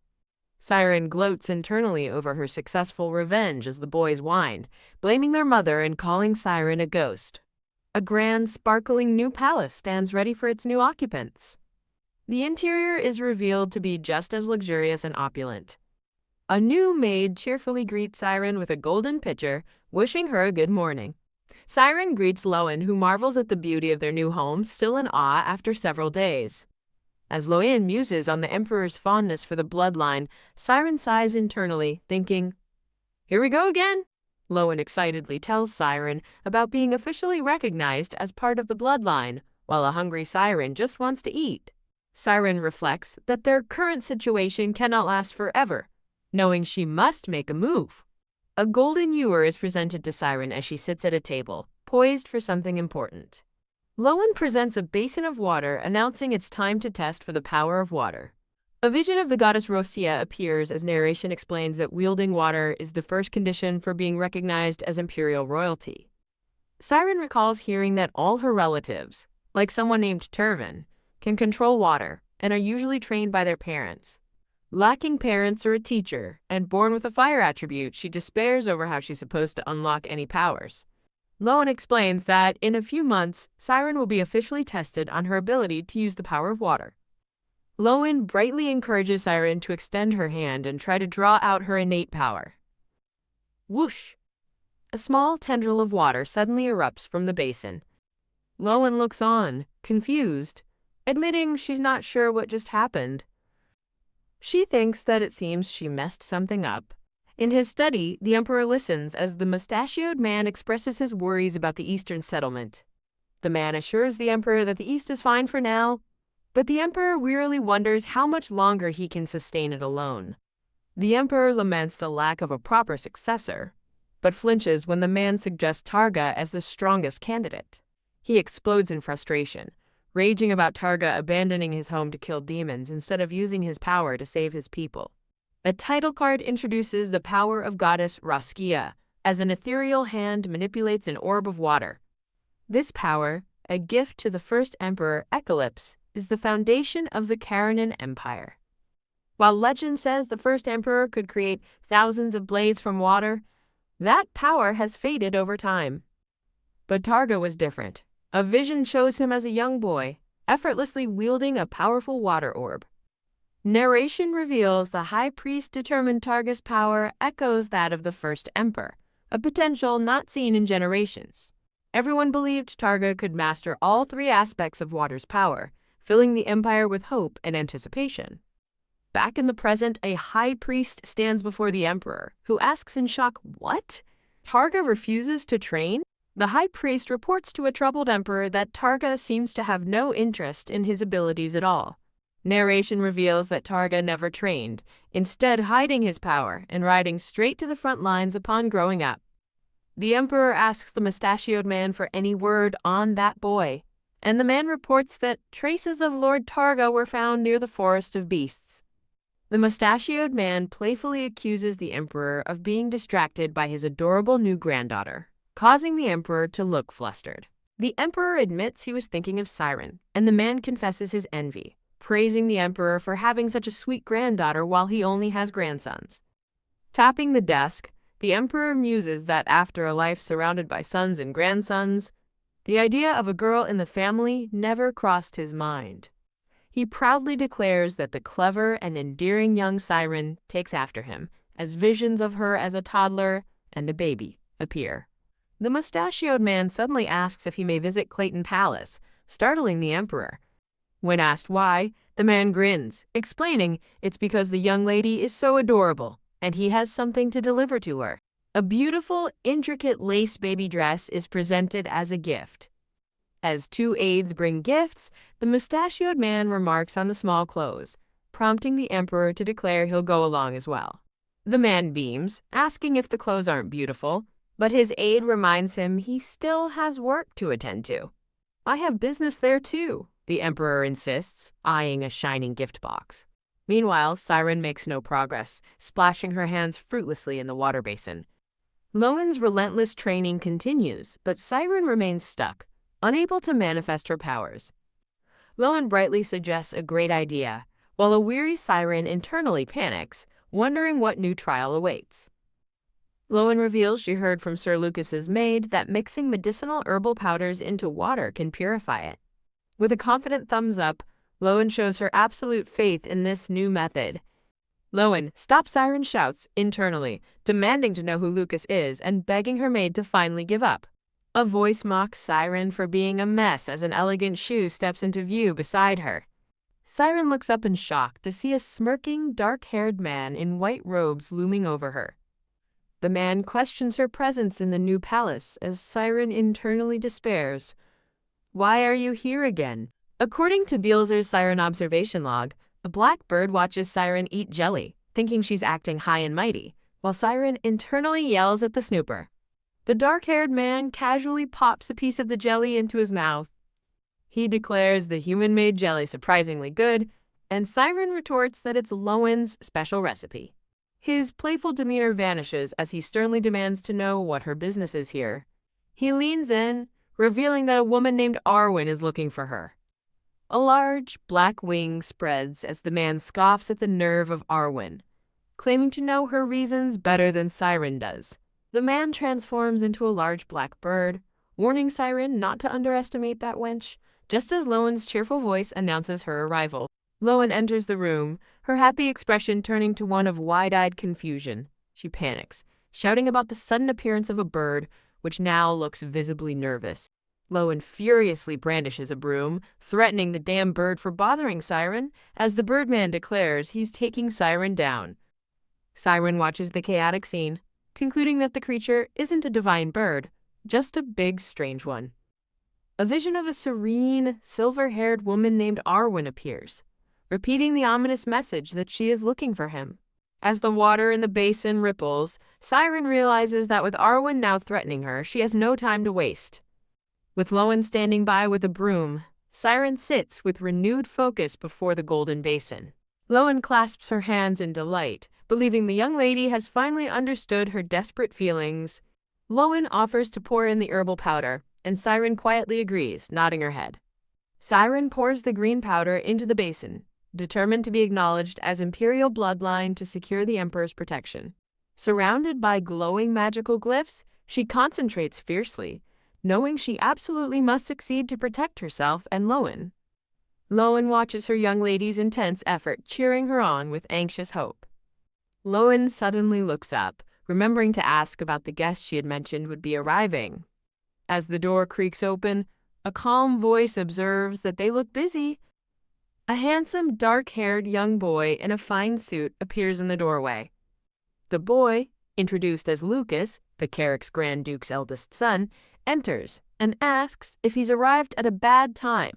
Siren gloats internally over her successful revenge as the boys whine, blaming their mother and calling Siren a ghost. A grand, sparkling new palace stands ready for its new occupants. The interior is revealed to be just as luxurious and opulent. A new maid cheerfully greets Siren with a golden pitcher, wishing her a good morning. Siren greets Lowen, who marvels at the beauty of their new home, still in awe after several days. As Lowen muses on the Emperor's fondness for the bloodline, Siren sighs internally, thinking, "Here we go again." Lowen excitedly tells Siren about being officially recognized as part of the bloodline, while a hungry Siren just wants to eat. Siren reflects that their current situation cannot last forever, knowing she must make a move. A golden ewer is presented to Siren as she sits at a table, poised for something important. Lowen presents a basin of water, announcing it's time to test for the power of water. A vision of the goddess Rosia appears as narration explains that wielding water is the first condition for being recognized as imperial royalty. Siren recalls hearing that all her relatives, like someone named Turvin, can control water and are usually trained by their parents. Lacking parents or a teacher, and born with a fire attribute, she despairs over how she's supposed to unlock any powers. Lowen explains that in a few months, Siren will be officially tested on her ability to use the power of water. Lowen brightly encourages Siren to extend her hand and try to draw out her innate power. Whoosh! A small tendril of water suddenly erupts from the basin. Lowen looks on, confused, admitting she's not sure what just happened. She thinks that it seems she messed something up. In his study, the Emperor listens as the mustachioed man expresses his worries about the Eastern settlement. The man assures the Emperor that the East is fine for now, but the Emperor wearily wonders how much longer he can sustain it alone. The Emperor laments the lack of a proper successor, but flinches when the man suggests Targa as the strongest candidate. He explodes in frustration, raging about Targa abandoning his home to kill demons instead of using his power to save his people. A title card introduces the power of goddess Roskia, as an ethereal hand manipulates an orb of water. This power, a gift to the first emperor Eclipse, is the foundation of the Karanan Empire. While legend says the first emperor could create thousands of blades from water, that power has faded over time. But Targa was different. A vision shows him as a young boy, effortlessly wielding a powerful water orb. Narration reveals the high priest determined Targa's power echoes that of the first emperor, a potential not seen in generations. Everyone believed Targa could master all three aspects of water's power, filling the empire with hope and anticipation. Back in the present, a high priest stands before the emperor, who asks in shock, "What? Targa refuses to train?" The high priest reports to a troubled emperor that Targa seems to have no interest in his abilities at all. Narration reveals that Targa never trained, instead hiding his power and riding straight to the front lines upon growing up. The emperor asks the mustachioed man for any word on that boy, and the man reports that traces of Lord Targa were found near the forest of beasts. The mustachioed man playfully accuses the emperor of being distracted by his adorable new granddaughter, causing the emperor to look flustered. The emperor admits he was thinking of Siren, and the man confesses his envy, praising the emperor for having such a sweet granddaughter while he only has grandsons. Tapping the desk, the emperor muses that after a life surrounded by sons and grandsons, the idea of a girl in the family never crossed his mind. He proudly declares that the clever and endearing young Siren takes after him, as visions of her as a toddler and a baby appear. The mustachioed man suddenly asks if he may visit Clayton Palace, startling the emperor. When asked why, the man grins, explaining it's because the young lady is so adorable, and he has something to deliver to her. A beautiful, intricate lace baby dress is presented as a gift. As two aides bring gifts, the mustachioed man remarks on the small clothes, prompting the emperor to declare he'll go along as well. The man beams, asking if the clothes aren't beautiful, but his aide reminds him he still has work to attend to. "I have business there too," the emperor insists, eyeing a shining gift box. Meanwhile, Siren makes no progress, splashing her hands fruitlessly in the water basin. Lowen's relentless training continues, but Siren remains stuck, unable to manifest her powers. Lowen brightly suggests a great idea, while a weary Siren internally panics, wondering what new trial awaits. Lowen reveals she heard from Sir Lucas's maid that mixing medicinal herbal powders into water can purify it. With a confident thumbs up, Lowen shows her absolute faith in this new method. "Lowen, stop!" Siren shouts internally, demanding to know who Lucas is and begging her maid to finally give up. A voice mocks Siren for being a mess as an elegant shoe steps into view beside her. Siren looks up in shock to see a smirking, dark-haired man in white robes looming over her. The man questions her presence in the new palace as Siren internally despairs. "Why are you here again?" According to Beelzer's Siren observation log, a black bird watches Siren eat jelly, thinking she's acting high and mighty, while Siren internally yells at the snooper. The dark-haired man casually pops a piece of the jelly into his mouth. He declares the human-made jelly surprisingly good, and Siren retorts that it's Lowen's special recipe. His playful demeanor vanishes as he sternly demands to know what her business is here. He leans in, revealing that a woman named Arwen is looking for her. A large, black wing spreads as the man scoffs at the nerve of Arwen, claiming to know her reasons better than Siren does. The man transforms into a large black bird, warning Siren not to underestimate that wench, just as Lowen's cheerful voice announces her arrival. Lowen enters the room, her happy expression turning to one of wide-eyed confusion. She panics, shouting about the sudden appearance of a bird, which now looks visibly nervous. Lowen furiously brandishes a broom, threatening the damn bird for bothering Siren, as the birdman declares he's taking Siren down. Siren watches the chaotic scene, concluding that the creature isn't a divine bird, just a big, strange one. A vision of a serene, silver-haired woman named Arwen appears, repeating the ominous message that she is looking for him. As the water in the basin ripples, Siren realizes that with Arwen now threatening her, she has no time to waste. With Lowen standing by with a broom, Siren sits with renewed focus before the golden basin. Lowen clasps her hands in delight, believing the young lady has finally understood her desperate feelings. Lowen offers to pour in the herbal powder, and Siren quietly agrees, nodding her head. Siren pours the green powder into the basin, determined to be acknowledged as imperial bloodline to secure the emperor's protection. Surrounded by glowing magical glyphs, she concentrates fiercely, knowing she absolutely must succeed to protect herself and Lowen. Lowen watches her young lady's intense effort, cheering her on with anxious hope. Lowen suddenly looks up, remembering to ask about the guest she had mentioned would be arriving. As the door creaks open, a calm voice observes that they look busy. A handsome, dark-haired young boy in a fine suit appears in the doorway. The boy, introduced as Lucas, the Carrick's Grand Duke's eldest son, enters and asks if he's arrived at a bad time.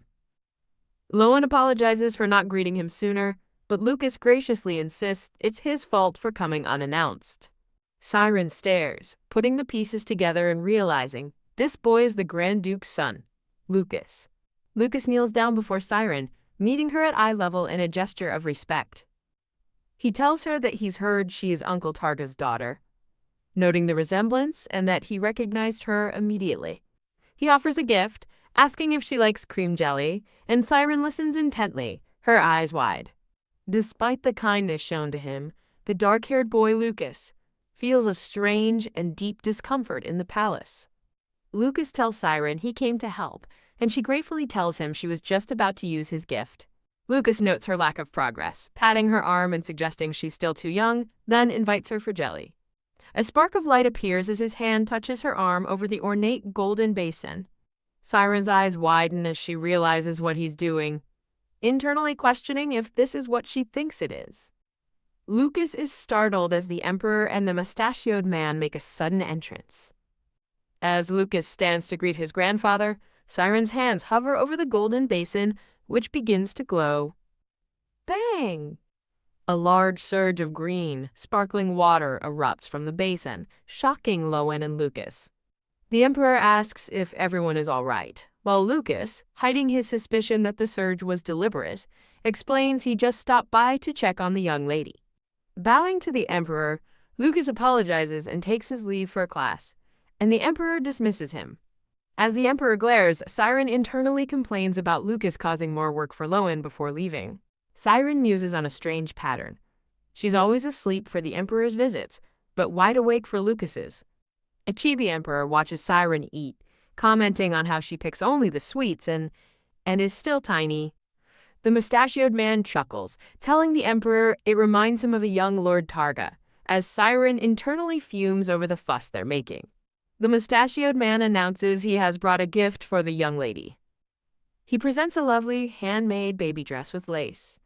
Lowen apologizes for not greeting him sooner, but Lucas graciously insists it's his fault for coming unannounced. Siren stares, putting the pieces together and realizing this boy is the Grand Duke's son, Lucas. Lucas kneels down before Siren, meeting her at eye level in a gesture of respect. He tells her that he's heard she is Uncle Targa's daughter, noting the resemblance and that he recognized her immediately. He offers a gift, asking if she likes cream jelly, and Siren listens intently, her eyes wide. Despite the kindness shown to him, the dark-haired boy Lucas feels a strange and deep discomfort in the palace. Lucas tells Siren he came to help, and she gratefully tells him she was just about to use his gift. Lucas notes her lack of progress, patting her arm and suggesting she's still too young, then invites her for jelly. A spark of light appears as his hand touches her arm over the ornate golden basin. Siren's eyes widen as she realizes what he's doing, internally questioning if this is what she thinks it is. Lucas is startled as the Emperor and the mustachioed man make a sudden entrance. As Lucas stands to greet his grandfather, Siren's hands hover over the golden basin, which begins to glow. Bang! A large surge of green, sparkling water erupts from the basin, shocking Lowen and Lucas. The Emperor asks if everyone is all right, while Lucas, hiding his suspicion that the surge was deliberate, explains he just stopped by to check on the young lady. Bowing to the Emperor, Lucas apologizes and takes his leave for class, and the Emperor dismisses him. As the Emperor glares, Siren internally complains about Lucas causing more work for Lowen before leaving. Siren muses on a strange pattern. She's always asleep for the Emperor's visits, but wide awake for Lucas's. A chibi Emperor watches Siren eat, commenting on how she picks only the sweets and is still tiny. The mustachioed man chuckles, telling the Emperor it reminds him of a young Lord Targa, as Siren internally fumes over the fuss they're making. The mustachioed man announces he has brought a gift for the young lady. He presents a lovely, handmade baby dress with lace,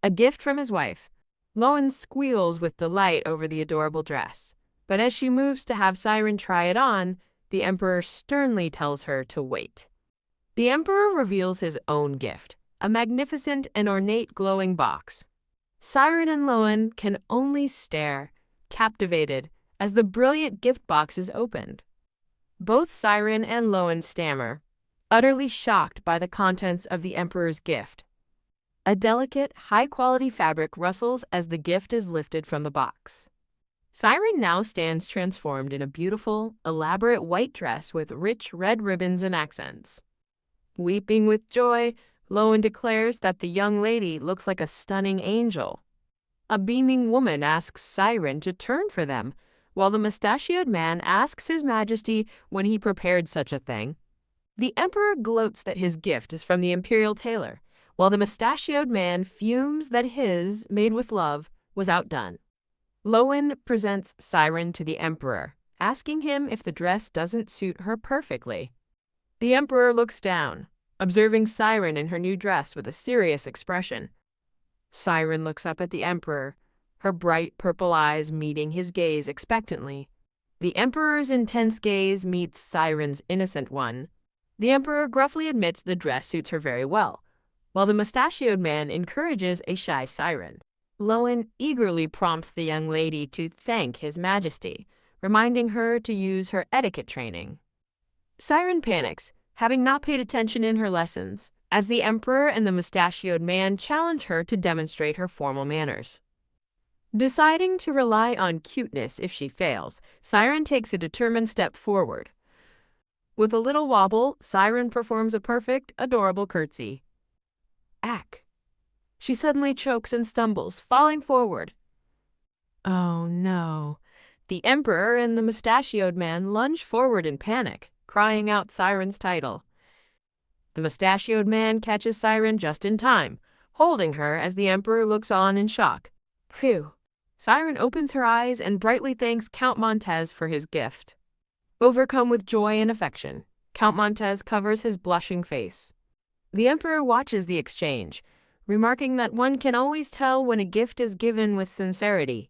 a gift from his wife. Lowen squeals with delight over the adorable dress, but as she moves to have Siren try it on, the Emperor sternly tells her to wait. The Emperor reveals his own gift, a magnificent and ornate glowing box. Siren and Lowen can only stare, captivated, as the brilliant gift box is opened. Both Siren and Lowen stammer, utterly shocked by the contents of the Emperor's gift. A delicate, high-quality fabric rustles as the gift is lifted from the box. Siren now stands transformed in a beautiful, elaborate white dress with rich red ribbons and accents. Weeping with joy, Lowen declares that the young lady looks like a stunning angel. A beaming woman asks Siren to turn for them, while the mustachioed man asks His Majesty when he prepared such a thing. The Emperor gloats that his gift is from the imperial tailor, while the mustachioed man fumes that his, made with love, was outdone. Lowen presents Siren to the Emperor, asking him if the dress doesn't suit her perfectly. The Emperor looks down, observing Siren in her new dress with a serious expression. Siren looks up at the Emperor, her bright purple eyes meeting his gaze expectantly. The Emperor's intense gaze meets Siren's innocent one. The Emperor gruffly admits the dress suits her very well, while the mustachioed man encourages a shy Siren. Lowen eagerly prompts the young lady to thank His Majesty, reminding her to use her etiquette training. Siren panics, having not paid attention in her lessons, as the Emperor and the mustachioed man challenge her to demonstrate her formal manners. Deciding to rely on cuteness if she fails, Siren takes a determined step forward. With a little wobble, Siren performs a perfect, adorable curtsy. Ack! She suddenly chokes and stumbles, falling forward. Oh no! The Emperor and the mustachioed man lunge forward in panic, crying out Siren's title. The mustachioed man catches Siren just in time, holding her as the Emperor looks on in shock. Phew! Siren opens her eyes and brightly thanks Count Montez for his gift. Overcome with joy and affection, Count Montez covers his blushing face. The Emperor watches the exchange, remarking that one can always tell when a gift is given with sincerity.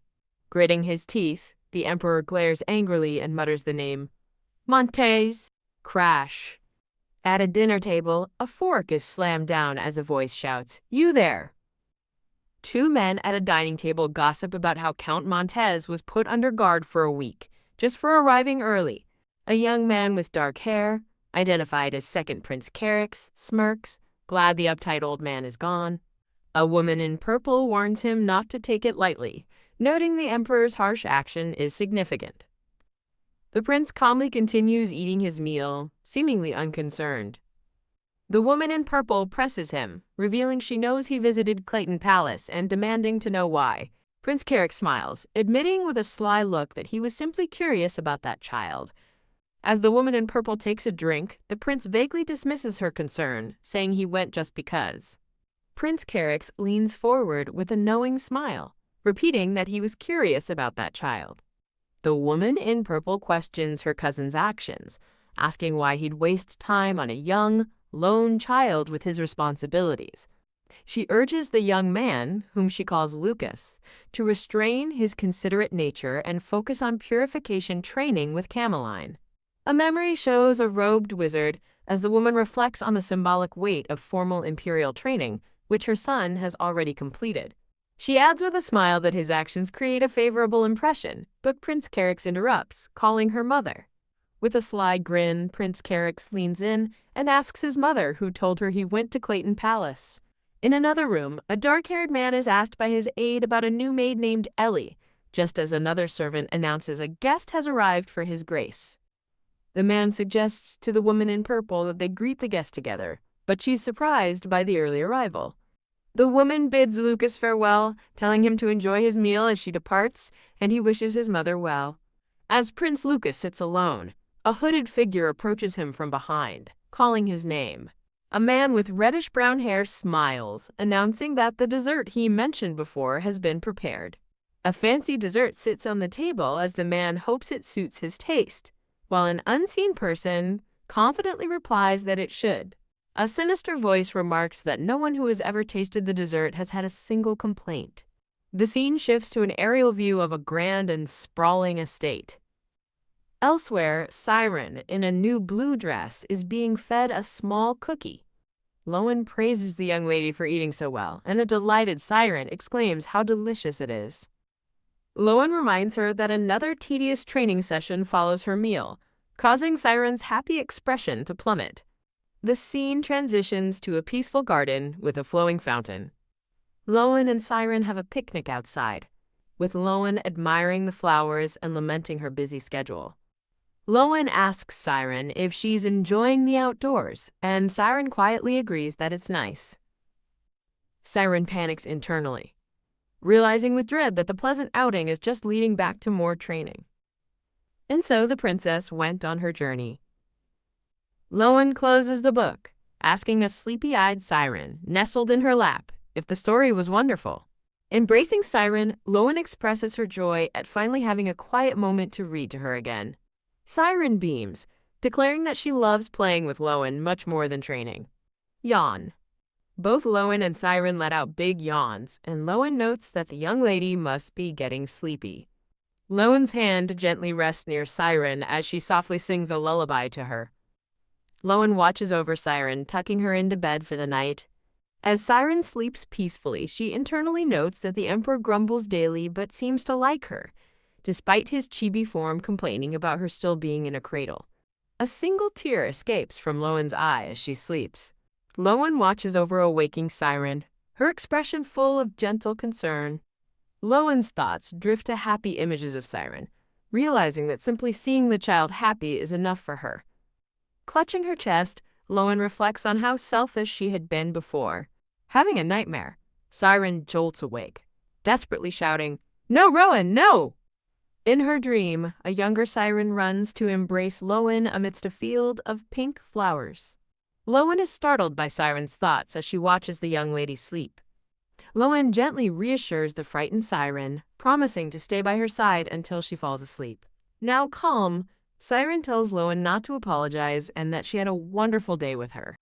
Gritting his teeth, the Emperor glares angrily and mutters the name. Montez! Crash! At a dinner table, a fork is slammed down as a voice shouts, "You there!" Two men at a dining table gossip about how Count Montez was put under guard for a week, just for arriving early. A young man with dark hair, identified as Second Prince Carix, smirks, glad the uptight old man is gone. A woman in purple warns him not to take it lightly, noting the emperor's harsh action is significant. The prince calmly continues eating his meal, seemingly unconcerned. The woman in purple presses him, revealing she knows he visited Clayton Palace and demanding to know why. Prince Carrick smiles, admitting with a sly look that he was simply curious about that child. As the woman in purple takes a drink, the prince vaguely dismisses her concern, saying he went just because. Prince Carrick leans forward with a knowing smile, repeating that he was curious about that child. The woman in purple questions her cousin's actions, asking why he'd waste time on a young, lone child with his responsibilities. She urges the young man, whom she calls Lucas, to restrain his considerate nature and focus on purification training with Cameline. A memory shows a robed wizard as the woman reflects on the symbolic weight of formal imperial training, which her son has already completed. She adds with a smile that his actions create a favorable impression, but Prince Carrick interrupts, calling her mother. With a sly grin, Prince Carrick leans in and asks his mother, who told her he went to Clayton Palace. In another room, a dark-haired man is asked by his aide about a new maid named Ellie, just as another servant announces a guest has arrived for his grace. The man suggests to the woman in purple that they greet the guest together, but she's surprised by the early arrival. The woman bids Lucas farewell, telling him to enjoy his meal as she departs, and he wishes his mother well. As Prince Lucas sits alone, a hooded figure approaches him from behind, calling his name. A man with reddish-brown hair smiles, announcing that the dessert he mentioned before has been prepared. A fancy dessert sits on the table as the man hopes it suits his taste, while an unseen person confidently replies that it should. A sinister voice remarks that no one who has ever tasted the dessert has had a single complaint. The scene shifts to an aerial view of a grand and sprawling estate. Elsewhere, Siren, in a new blue dress, is being fed a small cookie. Lowen praises the young lady for eating so well, and a delighted Siren exclaims how delicious it is. Lowen reminds her that another tedious training session follows her meal, causing Siren's happy expression to plummet. The scene transitions to a peaceful garden with a flowing fountain. Lowen and Siren have a picnic outside, with Lowen admiring the flowers and lamenting her busy schedule. Lowen asks Siren if she's enjoying the outdoors, and Siren quietly agrees that it's nice. Siren panics internally, realizing with dread that the pleasant outing is just leading back to more training. And so the princess went on her journey. Lowen closes the book, asking a sleepy-eyed Siren, nestled in her lap, if the story was wonderful. Embracing Siren, Lowen expresses her joy at finally having a quiet moment to read to her again. Siren beams, declaring that she loves playing with Lowen much more than training. Yawn. Both Lowen and Siren let out big yawns, and Lowen notes that the young lady must be getting sleepy. Lowen's hand gently rests near Siren as she softly sings a lullaby to her. Lowen watches over Siren, tucking her into bed for the night. As Siren sleeps peacefully, she internally notes that the Emperor grumbles daily but seems to like her, despite his chibi form complaining about her still being in a cradle. A single tear escapes from Lowen's eye as she sleeps. Lowen watches over a waking Siren, her expression full of gentle concern. Lowen's thoughts drift to happy images of Siren, realizing that simply seeing the child happy is enough for her. Clutching her chest, Lowen reflects on how selfish she had been before. Having a nightmare, Siren jolts awake, desperately shouting, "No, Rowan, no!" In her dream, a younger Siren runs to embrace Lowen amidst a field of pink flowers. Lowen is startled by Siren's thoughts as she watches the young lady sleep. Lowen gently reassures the frightened Siren, promising to stay by her side until she falls asleep. Now calm, Siren tells Lowen not to apologize and that she had a wonderful day with her.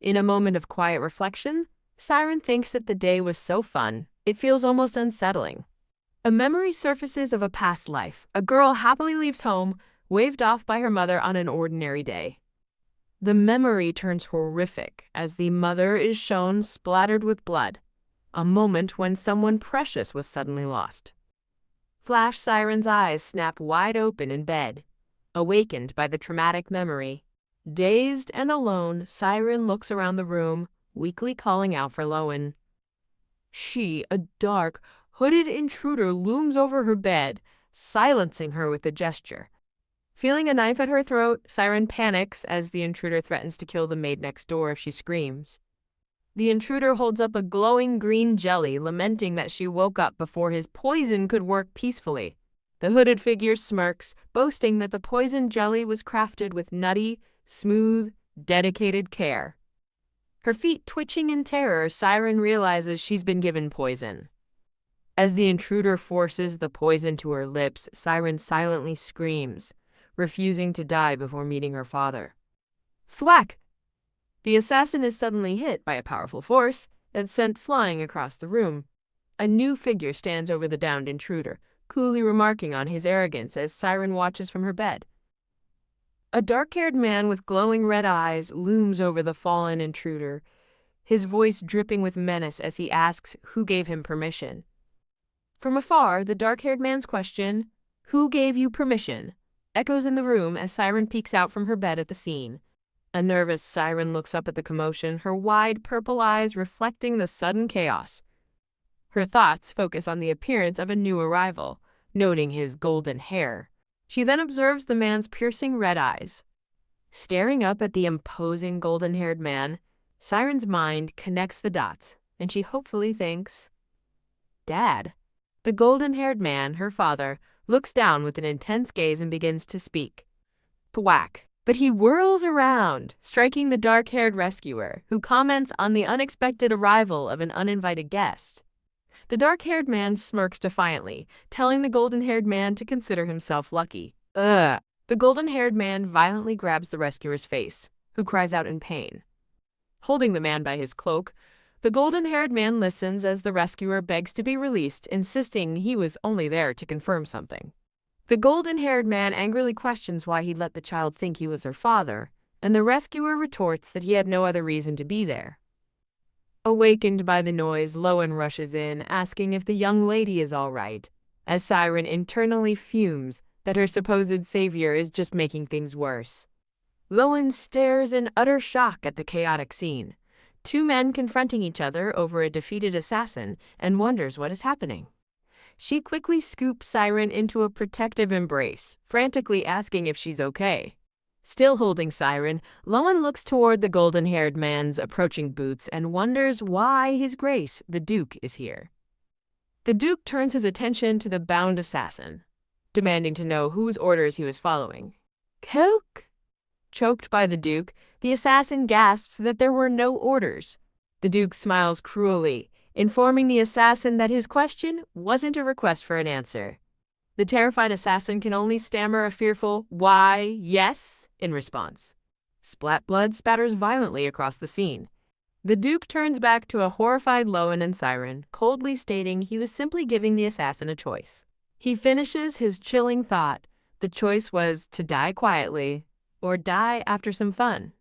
In a moment of quiet reflection, Siren thinks that the day was so fun, it feels almost unsettling. A memory surfaces of a past life. A girl happily leaves home, waved off by her mother on an ordinary day. The memory turns horrific as the mother is shown splattered with blood, a moment when someone precious was suddenly lost. Flash Siren's eyes snap wide open in bed, awakened by the traumatic memory. Dazed and alone, Siren looks around the room, weakly calling out for Lowen. She, a dark, hooded intruder, looms over her bed, silencing her with a gesture. Feeling a knife at her throat, Siren panics as the intruder threatens to kill the maid next door if she screams. The intruder holds up a glowing green jelly, lamenting that she woke up before his poison could work peacefully. The hooded figure smirks, boasting that the poison jelly was crafted with nutty, smooth, dedicated care. Her feet twitching in terror, Siren realizes she's been given poison. As the intruder forces the poison to her lips, Siren silently screams, refusing to die before meeting her father. Thwack! The assassin is suddenly hit by a powerful force and sent flying across the room. A new figure stands over the downed intruder, coolly remarking on his arrogance as Siren watches from her bed. A dark-haired man with glowing red eyes looms over the fallen intruder, his voice dripping with menace as he asks who gave him permission. From afar, the dark-haired man's question, "Who gave you permission?" echoes in the room as Siren peeks out from her bed at the scene. A nervous Siren looks up at the commotion, her wide purple eyes reflecting the sudden chaos. Her thoughts focus on the appearance of a new arrival, noting his golden hair. She then observes the man's piercing red eyes. Staring up at the imposing golden-haired man, Siren's mind connects the dots, and she hopefully thinks, "Dad." The golden-haired man, her father, looks down with an intense gaze and begins to speak. Thwack! But he whirls around, striking the dark-haired rescuer, who comments on the unexpected arrival of an uninvited guest. The dark-haired man smirks defiantly, telling the golden-haired man to consider himself lucky. Ugh! The golden-haired man violently grabs the rescuer's face, who cries out in pain. Holding the man by his cloak, the golden-haired man listens as the rescuer begs to be released, insisting he was only there to confirm something. The golden-haired man angrily questions why he let the child think he was her father, and the rescuer retorts that he had no other reason to be there. Awakened by the noise, Lowen rushes in, asking if the young lady is all right, as Siren internally fumes that her supposed savior is just making things worse. Lowen stares in utter shock at the chaotic scene, two men confronting each other over a defeated assassin, and wonders what is happening. She quickly scoops Siren into a protective embrace, frantically asking if she's okay. Still holding Siren, Lowen looks toward the golden-haired man's approaching boots and wonders why His Grace, the Duke, is here. The Duke turns his attention to the bound assassin, demanding to know whose orders he was following. Coke? Choked by the Duke, the assassin gasps that there were no orders. The Duke smiles cruelly, informing the assassin that his question wasn't a request for an answer. The terrified assassin can only stammer a fearful, "Why, yes," in response. Splat blood spatters violently across the scene. The Duke turns back to a horrified Lowen and Siren, coldly stating he was simply giving the assassin a choice. He finishes his chilling thought. The choice was to die quietly or die after some fun.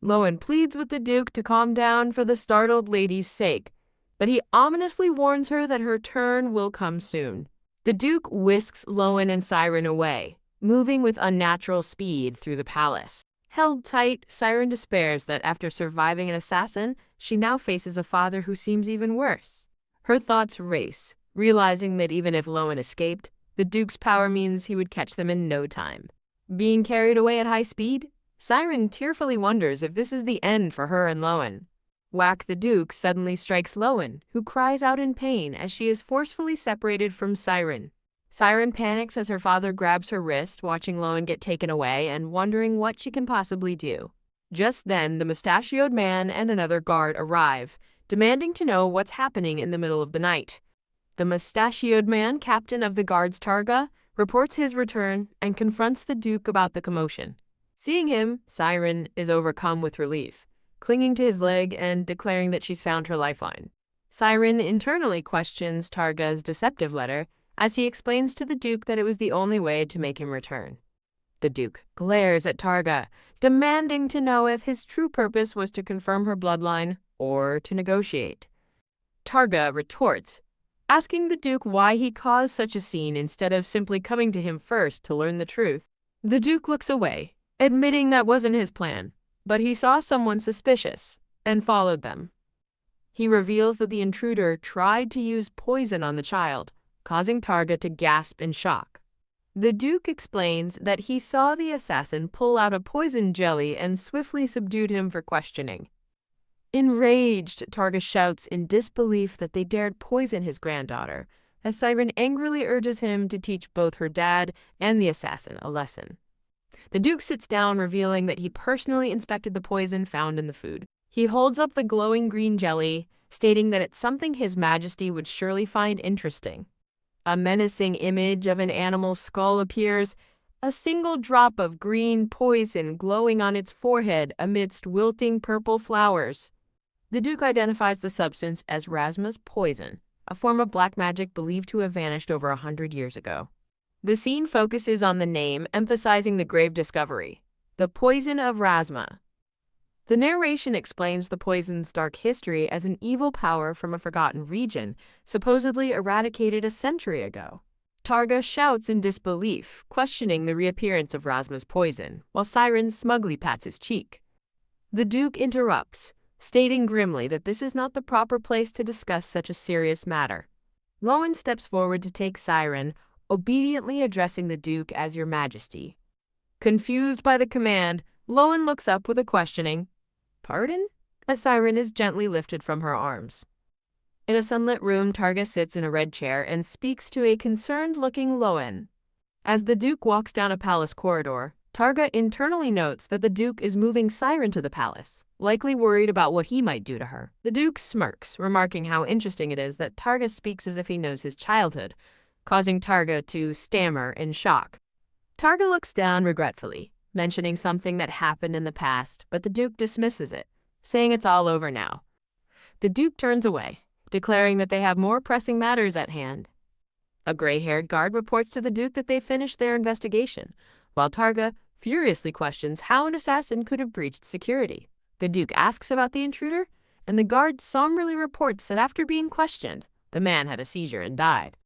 Lowen pleads with the Duke to calm down for the startled lady's sake, but he ominously warns her that her turn will come soon. The Duke whisks Lowen and Siren away, moving with unnatural speed through the palace. Held tight, Siren despairs that after surviving an assassin, she now faces a father who seems even worse. Her thoughts race, realizing that even if Lowen escaped, the Duke's power means he would catch them in no time. Being carried away at high speed, Siren tearfully wonders if this is the end for her and Lowen. Whack the Duke suddenly strikes Lowen, who cries out in pain as she is forcefully separated from Siren. Siren panics as her father grabs her wrist, watching Lowen get taken away and wondering what she can possibly do. Just then, the mustachioed man and another guard arrive, demanding to know what's happening in the middle of the night. The mustachioed man, captain of the guard's Targa, reports his return and confronts the Duke about the commotion. Seeing him, Siren is overcome with relief, clinging to his leg and declaring that she's found her lifeline. Siren internally questions Targa's deceptive letter as he explains to the Duke that it was the only way to make him return. The Duke glares at Targa, demanding to know if his true purpose was to confirm her bloodline or to negotiate. Targa retorts, asking the Duke why he caused such a scene instead of simply coming to him first to learn the truth. The Duke looks away, admitting that wasn't his plan, but he saw someone suspicious and followed them. He reveals that the intruder tried to use poison on the child, causing Targa to gasp in shock. The Duke explains that he saw the assassin pull out a poison jelly and swiftly subdued him for questioning. Enraged, Targa shouts in disbelief that they dared poison his granddaughter, as Siren angrily urges him to teach both her dad and the assassin a lesson. The Duke sits down, revealing that he personally inspected the poison found in the food. He holds up the glowing green jelly, stating that it's something His Majesty would surely find interesting. A menacing image of an animal's skull appears, a single drop of green poison glowing on its forehead amidst wilting purple flowers. The Duke identifies the substance as Rasma's poison, a form of black magic believed to have vanished over 100 years ago. The scene focuses on the name, emphasizing the grave discovery, the poison of Rasma. The narration explains the poison's dark history as an evil power from a forgotten region, supposedly eradicated a century ago. Targa shouts in disbelief, questioning the reappearance of Rasma's poison, while Siren smugly pats his cheek. The Duke interrupts, stating grimly that this is not the proper place to discuss such a serious matter. Lowen steps forward to take Siren, obediently addressing the Duke as Your Majesty. Confused by the command, Lowen looks up with a questioning, "Pardon?" as Siren is gently lifted from her arms. In a sunlit room, Targa sits in a red chair and speaks to a concerned-looking Lowen. As the Duke walks down a palace corridor, Targa internally notes that the Duke is moving Siren to the palace, likely worried about what he might do to her. The Duke smirks, remarking how interesting it is that Targa speaks as if he knows his childhood, causing Targa to stammer in shock. Targa looks down regretfully, mentioning something that happened in the past, but the Duke dismisses it, saying it's all over now. The Duke turns away, declaring that they have more pressing matters at hand. A gray-haired guard reports to the Duke that they finished their investigation, while Targa furiously questions how an assassin could have breached security. The Duke asks about the intruder, and the guard somberly reports that after being questioned, the man had a seizure and died.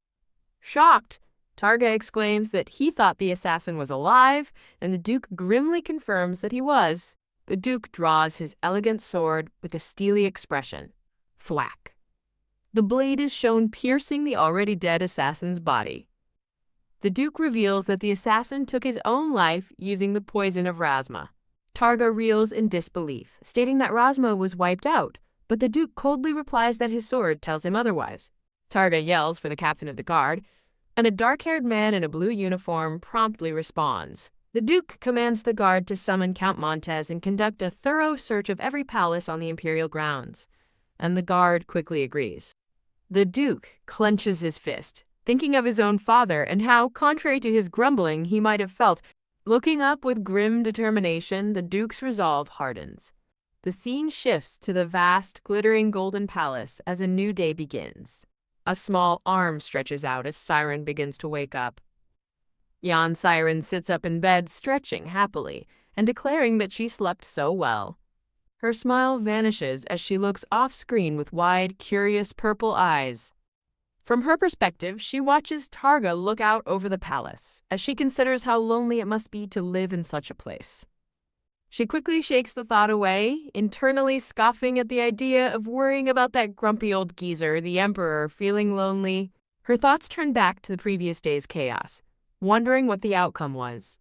Shocked, Targa exclaims that he thought the assassin was alive, and the Duke grimly confirms that he was. The Duke draws his elegant sword with a steely expression. Thwack. The blade is shown piercing the already dead assassin's body. The Duke reveals that the assassin took his own life using the poison of Rasma. Targa reels in disbelief, stating that Rasma was wiped out, but the Duke coldly replies that his sword tells him otherwise. Targa yells for the captain of the guard, and a dark-haired man in a blue uniform promptly responds. The Duke commands the guard to summon Count Montez and conduct a thorough search of every palace on the imperial grounds, and the guard quickly agrees. The Duke clenches his fist, thinking of his own father and how, contrary to his grumbling, he might have felt. Looking up with grim determination, the Duke's resolve hardens. The scene shifts to the vast, glittering golden palace as a new day begins. A small arm stretches out as Siren begins to wake up. Yon Siren sits up in bed, stretching happily and declaring that she slept so well. Her smile vanishes as she looks off-screen with wide, curious purple eyes. From her perspective, she watches Targa look out over the palace, as she considers how lonely it must be to live in such a place. She quickly shakes the thought away, internally scoffing at the idea of worrying about that grumpy old geezer, the Emperor, feeling lonely. Her thoughts turn back to the previous day's chaos, wondering what the outcome was.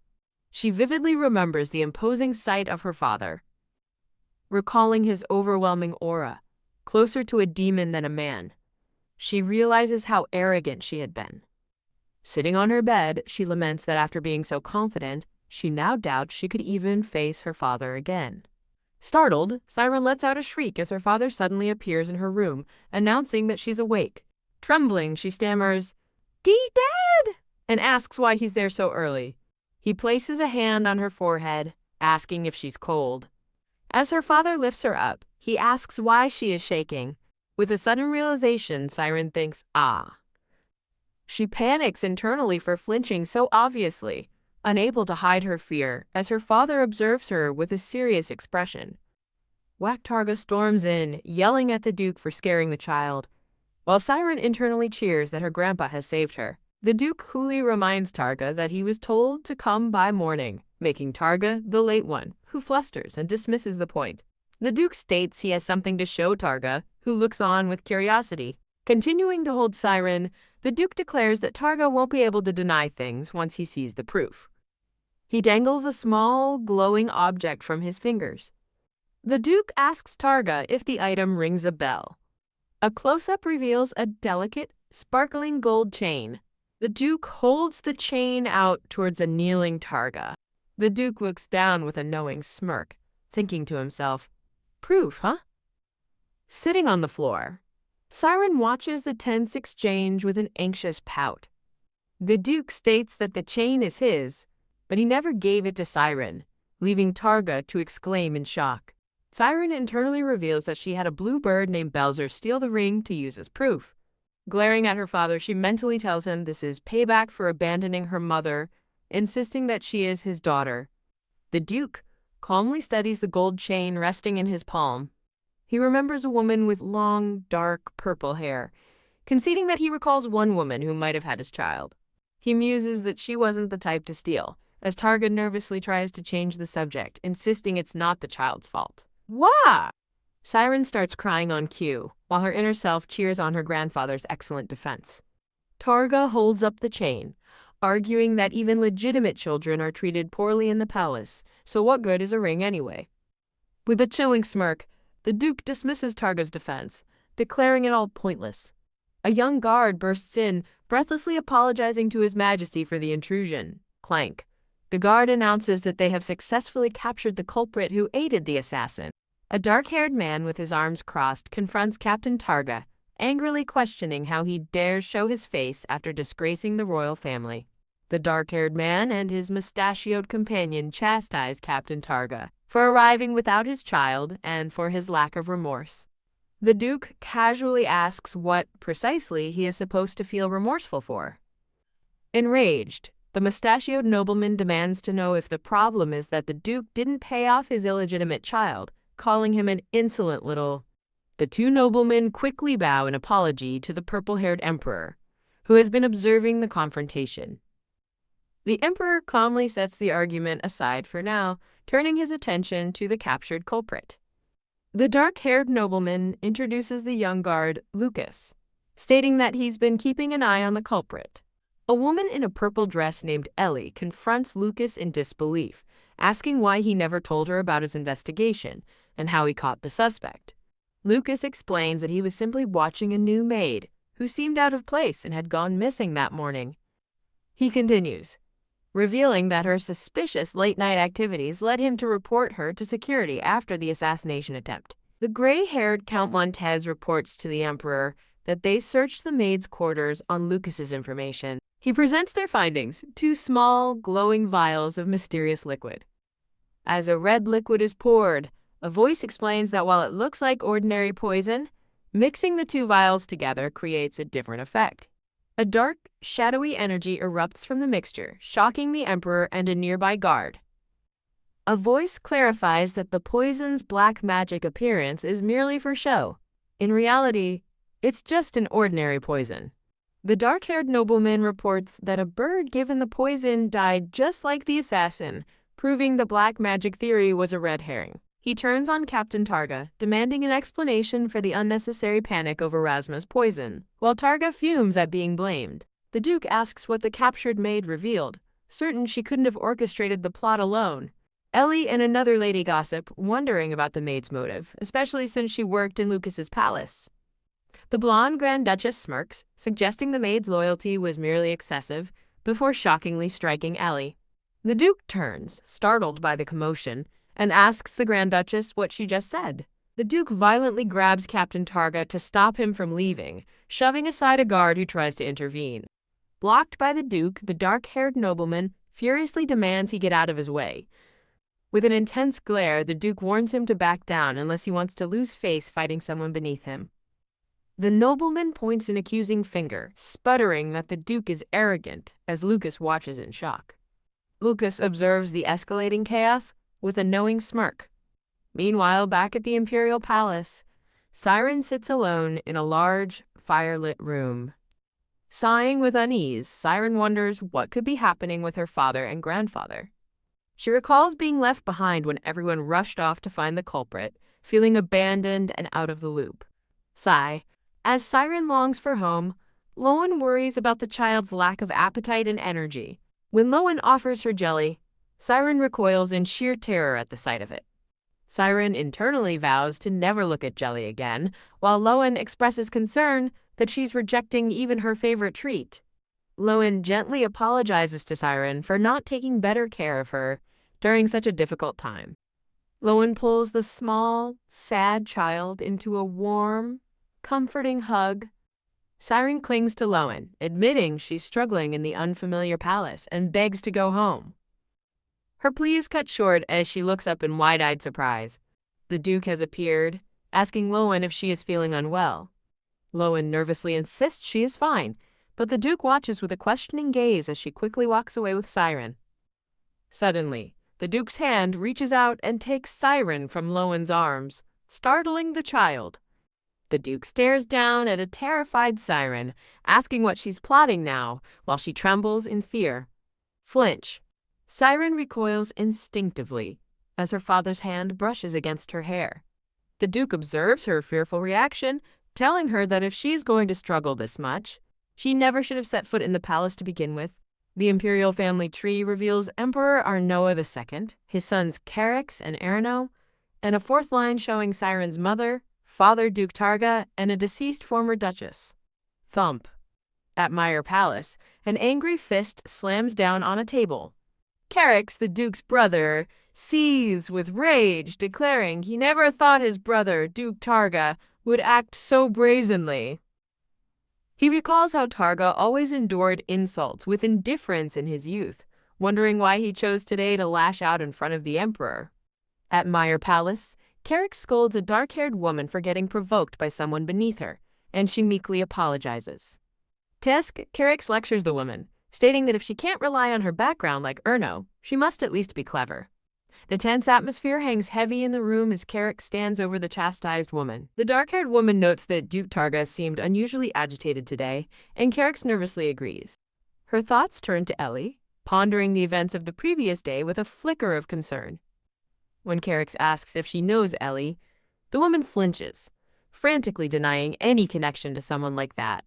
She vividly remembers the imposing sight of her father, recalling his overwhelming aura, closer to a demon than a man. She realizes how arrogant she had been. Sitting on her bed, she laments that after being so confident, she now doubts she could even face her father again. Startled, Siren lets out a shriek as her father suddenly appears in her room, announcing that she's awake. Trembling, she stammers, "Dad!" and asks why he's there so early. He places a hand on her forehead, asking if she's cold. As her father lifts her up, he asks why she is shaking. With a sudden realization, Siren thinks, ah. She panics internally for flinching so obviously, unable to hide her fear as her father observes her with a serious expression. Targa storms in, yelling at the Duke for scaring the child, while Siren internally cheers that her grandpa has saved her. The Duke coolly reminds Targa that he was told to come by morning, making Targa the late one, who flusters and dismisses the point. The Duke states he has something to show Targa, who looks on with curiosity. Continuing to hold Siren, the Duke declares that Targa won't be able to deny things once he sees the proof. He dangles a small, glowing object from his fingers. The Duke asks Targa if the item rings a bell. A close-up reveals a delicate, sparkling gold chain. The Duke holds the chain out towards a kneeling Targa. The Duke looks down with a knowing smirk, thinking to himself, "Proof, huh?" Sitting on the floor, Siren watches the tense exchange with an anxious pout. The Duke states that the chain is his, but he never gave it to Siren, leaving Targa to exclaim in shock. Siren internally reveals that she had a blue bird named Belzer steal the ring to use as proof. Glaring at her father, she mentally tells him this is payback for abandoning her mother, insisting that she is his daughter. The Duke calmly studies the gold chain resting in his palm. He remembers a woman with long, dark, purple hair, conceding that he recalls one woman who might have had his child. He muses that she wasn't the type to steal, as Targa nervously tries to change the subject, insisting it's not the child's fault. Wah! Siren starts crying on cue, while her inner self cheers on her grandfather's excellent defense. Targa holds up the chain, arguing that even legitimate children are treated poorly in the palace, so what good is a ring anyway? With a chilling smirk, the Duke dismisses Targa's defense, declaring it all pointless. A young guard bursts in, breathlessly apologizing to His Majesty for the intrusion. Clank. The guard announces that they have successfully captured the culprit who aided the assassin. A dark-haired man with his arms crossed confronts Captain Targa, angrily questioning how he dares show his face after disgracing the royal family. The dark-haired man and his mustachioed companion chastise Captain Targa for arriving without his child and for his lack of remorse. The Duke casually asks what, precisely, he is supposed to feel remorseful for. Enraged, the mustachioed nobleman demands to know if the problem is that the Duke didn't pay off his illegitimate child, calling him an insolent little. The two noblemen quickly bow in apology to the purple-haired emperor, who has been observing the confrontation. The emperor calmly sets the argument aside for now, turning his attention to the captured culprit. The dark-haired nobleman introduces the young guard, Lucas, stating that he's been keeping an eye on the culprit. A woman in a purple dress named Ellie confronts Lucas in disbelief, asking why he never told her about his investigation and how he caught the suspect. Lucas explains that he was simply watching a new maid, who seemed out of place and had gone missing that morning. He continues, revealing that her suspicious late-night activities led him to report her to security after the assassination attempt. The gray-haired Count Montez reports to the Emperor that they searched the maid's quarters on Lucas's information. He presents their findings, 2 small, glowing vials of mysterious liquid. As a red liquid is poured, a voice explains that while it looks like ordinary poison, mixing the 2 vials together creates a different effect. A dark, shadowy energy erupts from the mixture, shocking the Emperor and a nearby guard. A voice clarifies that the poison's black magic appearance is merely for show. In reality, it's just an ordinary poison. The dark-haired nobleman reports that a bird given the poison died just like the assassin, proving the black magic theory was a red herring. He turns on Captain Targa, demanding an explanation for the unnecessary panic over Rasma's poison, while Targa fumes at being blamed. The Duke asks what the captured maid revealed, certain she couldn't have orchestrated the plot alone. Ellie and another lady gossip, wondering about the maid's motive, especially since she worked in Lucas's palace. The blonde Grand Duchess smirks, suggesting the maid's loyalty was merely excessive, before shockingly striking Ellie. The Duke turns, startled by the commotion, and asks the Grand Duchess what she just said. The Duke violently grabs Captain Targa to stop him from leaving, shoving aside a guard who tries to intervene. Blocked by the Duke, the dark-haired nobleman furiously demands he get out of his way. With an intense glare, the Duke warns him to back down unless he wants to lose face fighting someone beneath him. The nobleman points an accusing finger, sputtering that the Duke is arrogant, as Lucas watches in shock. Lucas observes the escalating chaos with a knowing smirk. Meanwhile, back at the Imperial Palace, Siren sits alone in a large, firelit room. Sighing with unease, Siren wonders what could be happening with her father and grandfather. She recalls being left behind when everyone rushed off to find the culprit, feeling abandoned and out of the loop. Sigh. As Siren longs for home, Lowen worries about the child's lack of appetite and energy. When Lowen offers her jelly, Siren recoils in sheer terror at the sight of it. Siren internally vows to never look at jelly again, while Lowen expresses concern that she's rejecting even her favorite treat. Lowen gently apologizes to Siren for not taking better care of her during such a difficult time. Lowen pulls the small, sad child into a warm, comforting hug. Siren clings to Lowen, admitting she's struggling in the unfamiliar palace and begs to go home. Her plea is cut short as she looks up in wide-eyed surprise. The Duke has appeared, asking Lowen if she is feeling unwell. Lowen nervously insists she is fine, but the Duke watches with a questioning gaze as she quickly walks away with Siren. Suddenly, the Duke's hand reaches out and takes Siren from Lowen's arms, startling the child. The Duke stares down at a terrified Siren, asking what she's plotting now, while she trembles in fear. Flinch. Siren recoils instinctively as her father's hand brushes against her hair. The Duke observes her fearful reaction, telling her that if she's going to struggle this much, she never should have set foot in the palace to begin with. The imperial family tree reveals Emperor Arnoa II, his sons Carix and Erino, and a fourth line showing Siren's mother, Father Duke Targa, and a deceased former duchess. Thump. At Meyer Palace, an angry fist slams down on a table. Carix, the Duke's brother, seethes with rage, declaring he never thought his brother, Duke Targa, would act so brazenly. He recalls how Targa always endured insults with indifference in his youth, wondering why he chose today to lash out in front of the Emperor. At Meyer Palace, Carrick scolds a dark-haired woman for getting provoked by someone beneath her, and she meekly apologizes. Tesk, Carrick lectures the woman, stating that if she can't rely on her background like Erno, she must at least be clever. The tense atmosphere hangs heavy in the room as Carrick stands over the chastised woman. The dark-haired woman notes that Duke Targa seemed unusually agitated today, and Carrick nervously agrees. Her thoughts turn to Ellie, pondering the events of the previous day with a flicker of concern. When Carrick asks if she knows Ellie, the woman flinches, frantically denying any connection to someone like that.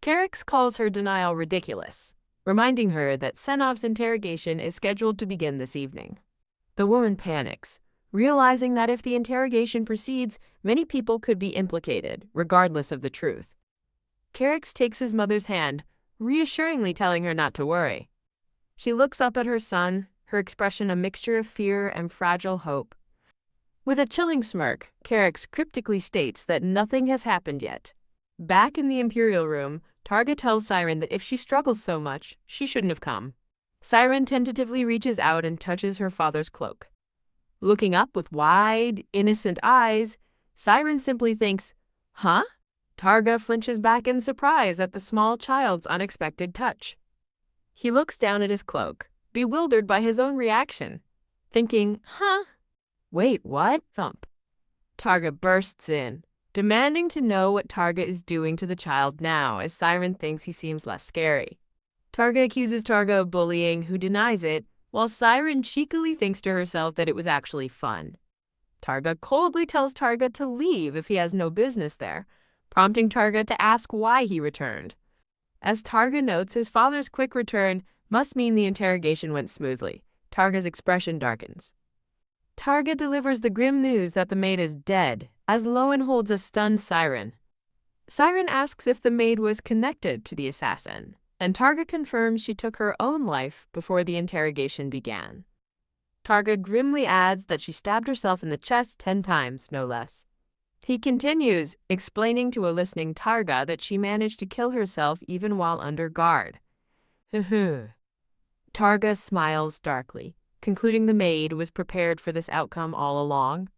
Carrick calls her denial ridiculous, reminding her that Senov's interrogation is scheduled to begin this evening. The woman panics, realizing that if the interrogation proceeds, many people could be implicated, regardless of the truth. Carrick takes his mother's hand, reassuringly telling her not to worry. She looks up at her son, her expression a mixture of fear and fragile hope. With a chilling smirk, Carrick cryptically states that nothing has happened yet. Back in the Imperial room, Targa tells Siren that if she struggles so much, she shouldn't have come. Siren tentatively reaches out and touches her father's cloak. Looking up with wide, innocent eyes, Siren simply thinks, "Huh?" Targa flinches back in surprise at the small child's unexpected touch. He looks down at his cloak, bewildered by his own reaction, thinking, "Huh? Wait, what?" Thump. Targa bursts in, demanding to know what Targa is doing to the child now, as Siren thinks he seems less scary. Targa accuses Targa of bullying, who denies it, while Siren cheekily thinks to herself that it was actually fun. Targa coldly tells Targa to leave if he has no business there, prompting Targa to ask why he returned. As Targa notes, his father's quick return must mean the interrogation went smoothly. Targa's expression darkens. Targa delivers the grim news that the maid is dead, as Lowen holds a stunned Siren. Siren asks if the maid was connected to the assassin, and Targa confirms she took her own life before the interrogation began. Targa grimly adds that she stabbed herself in the chest 10 times, no less. He continues, explaining to a listening Targa that she managed to kill herself even while under guard. Targa smiles darkly, concluding the maid was prepared for this outcome all along.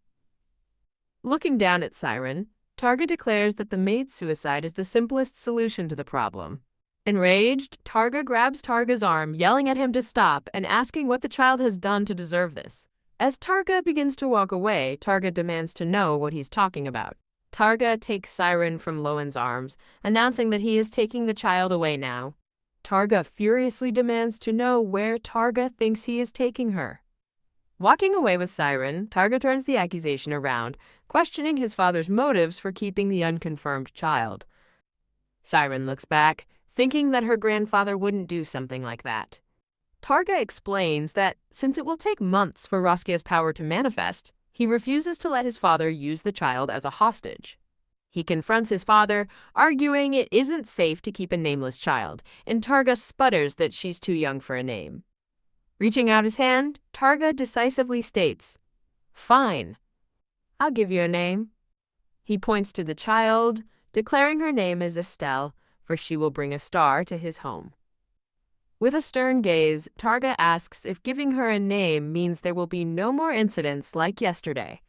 Looking down at Siren, Targa declares that the maid's suicide is the simplest solution to the problem. Enraged, Targa grabs Targa's arm, yelling at him to stop and asking what the child has done to deserve this. As Targa begins to walk away, Targa demands to know what he's talking about. Targa takes Siren from Lowen's arms, announcing that he is taking the child away now. Targa furiously demands to know where Targa thinks he is taking her. Walking away with Siren, Targa turns the accusation around, questioning his father's motives for keeping the unconfirmed child. Siren looks back, thinking that her grandfather wouldn't do something like that. Targa explains that since it will take months for Roskia's power to manifest, he refuses to let his father use the child as a hostage. He confronts his father, arguing it isn't safe to keep a nameless child, and Targa sputters that she's too young for a name. Reaching out his hand, Targa decisively states, "Fine, I'll give you a name." He points to the child, declaring her name is Estelle, for she will bring a star to his home. With a stern gaze, Targa asks if giving her a name means there will be no more incidents like yesterday.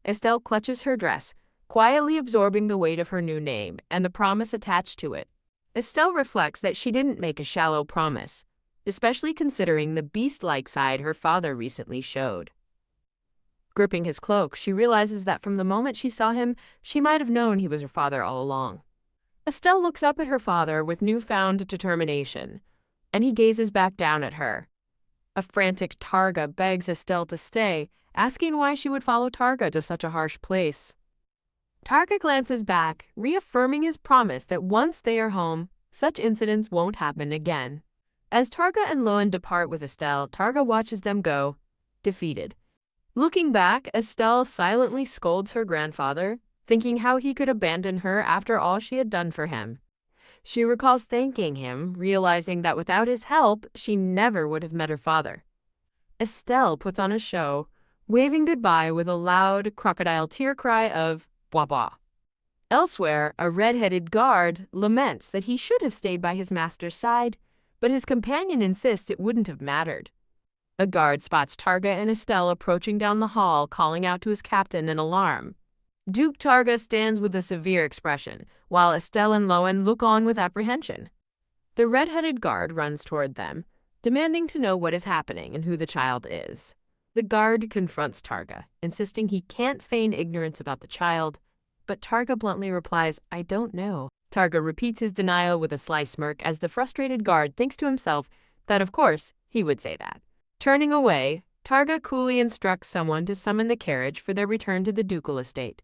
Estelle clutches her dress, quietly absorbing the weight of her new name and the promise attached to it. Estelle reflects that she didn't make a shallow promise, especially considering the beast-like side her father recently showed. Gripping his cloak, she realizes that from the moment she saw him, she might have known he was her father all along. Estelle looks up at her father with newfound determination, and he gazes back down at her. A frantic Targa begs Estelle to stay, asking why she would follow Targa to such a harsh place. Targa glances back, reaffirming his promise that once they are home, such incidents won't happen again. As Targa and Lowen depart with Estelle, Targa watches them go, defeated. Looking back, Estelle silently scolds her grandfather, thinking how he could abandon her after all she had done for him. She recalls thanking him, realizing that without his help, she never would have met her father. Estelle puts on a show, waving goodbye with a loud crocodile tear cry of "Blah blah." Elsewhere, a red-headed guard laments that he should have stayed by his master's side, but his companion insists it wouldn't have mattered. A guard spots Targa and Estelle approaching down the hall, calling out to his captain in alarm. Duke Targa stands with a severe expression, while Estelle and Lowen look on with apprehension. The red-headed guard runs toward them, demanding to know what is happening and who the child is. The guard confronts Targa, insisting he can't feign ignorance about the child, but Targa bluntly replies, "I don't know." Targa repeats his denial with a sly smirk as the frustrated guard thinks to himself that, of course, he would say that. Turning away, Targa coolly instructs someone to summon the carriage for their return to the ducal estate.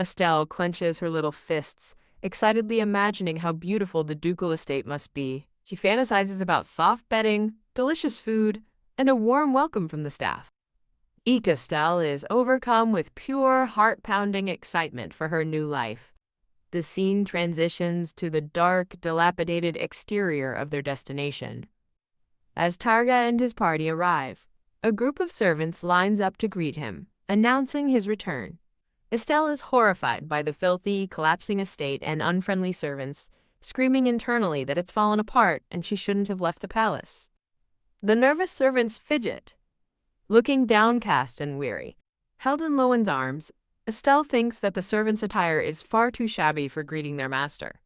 Estelle clenches her little fists, excitedly imagining how beautiful the ducal estate must be. She fantasizes about soft bedding, delicious food, and a warm welcome from the staff. Estelle is overcome with pure, heart-pounding excitement for her new life. The scene transitions to the dark, dilapidated exterior of their destination. As Targa and his party arrive, a group of servants lines up to greet him, announcing his return. Estelle is horrified by the filthy, collapsing estate and unfriendly servants, screaming internally that it's fallen apart and she shouldn't have left the palace. The nervous servants fidget, looking downcast and weary. Held in Lowen's arms, Estelle thinks that the servants' attire is far too shabby for greeting their master.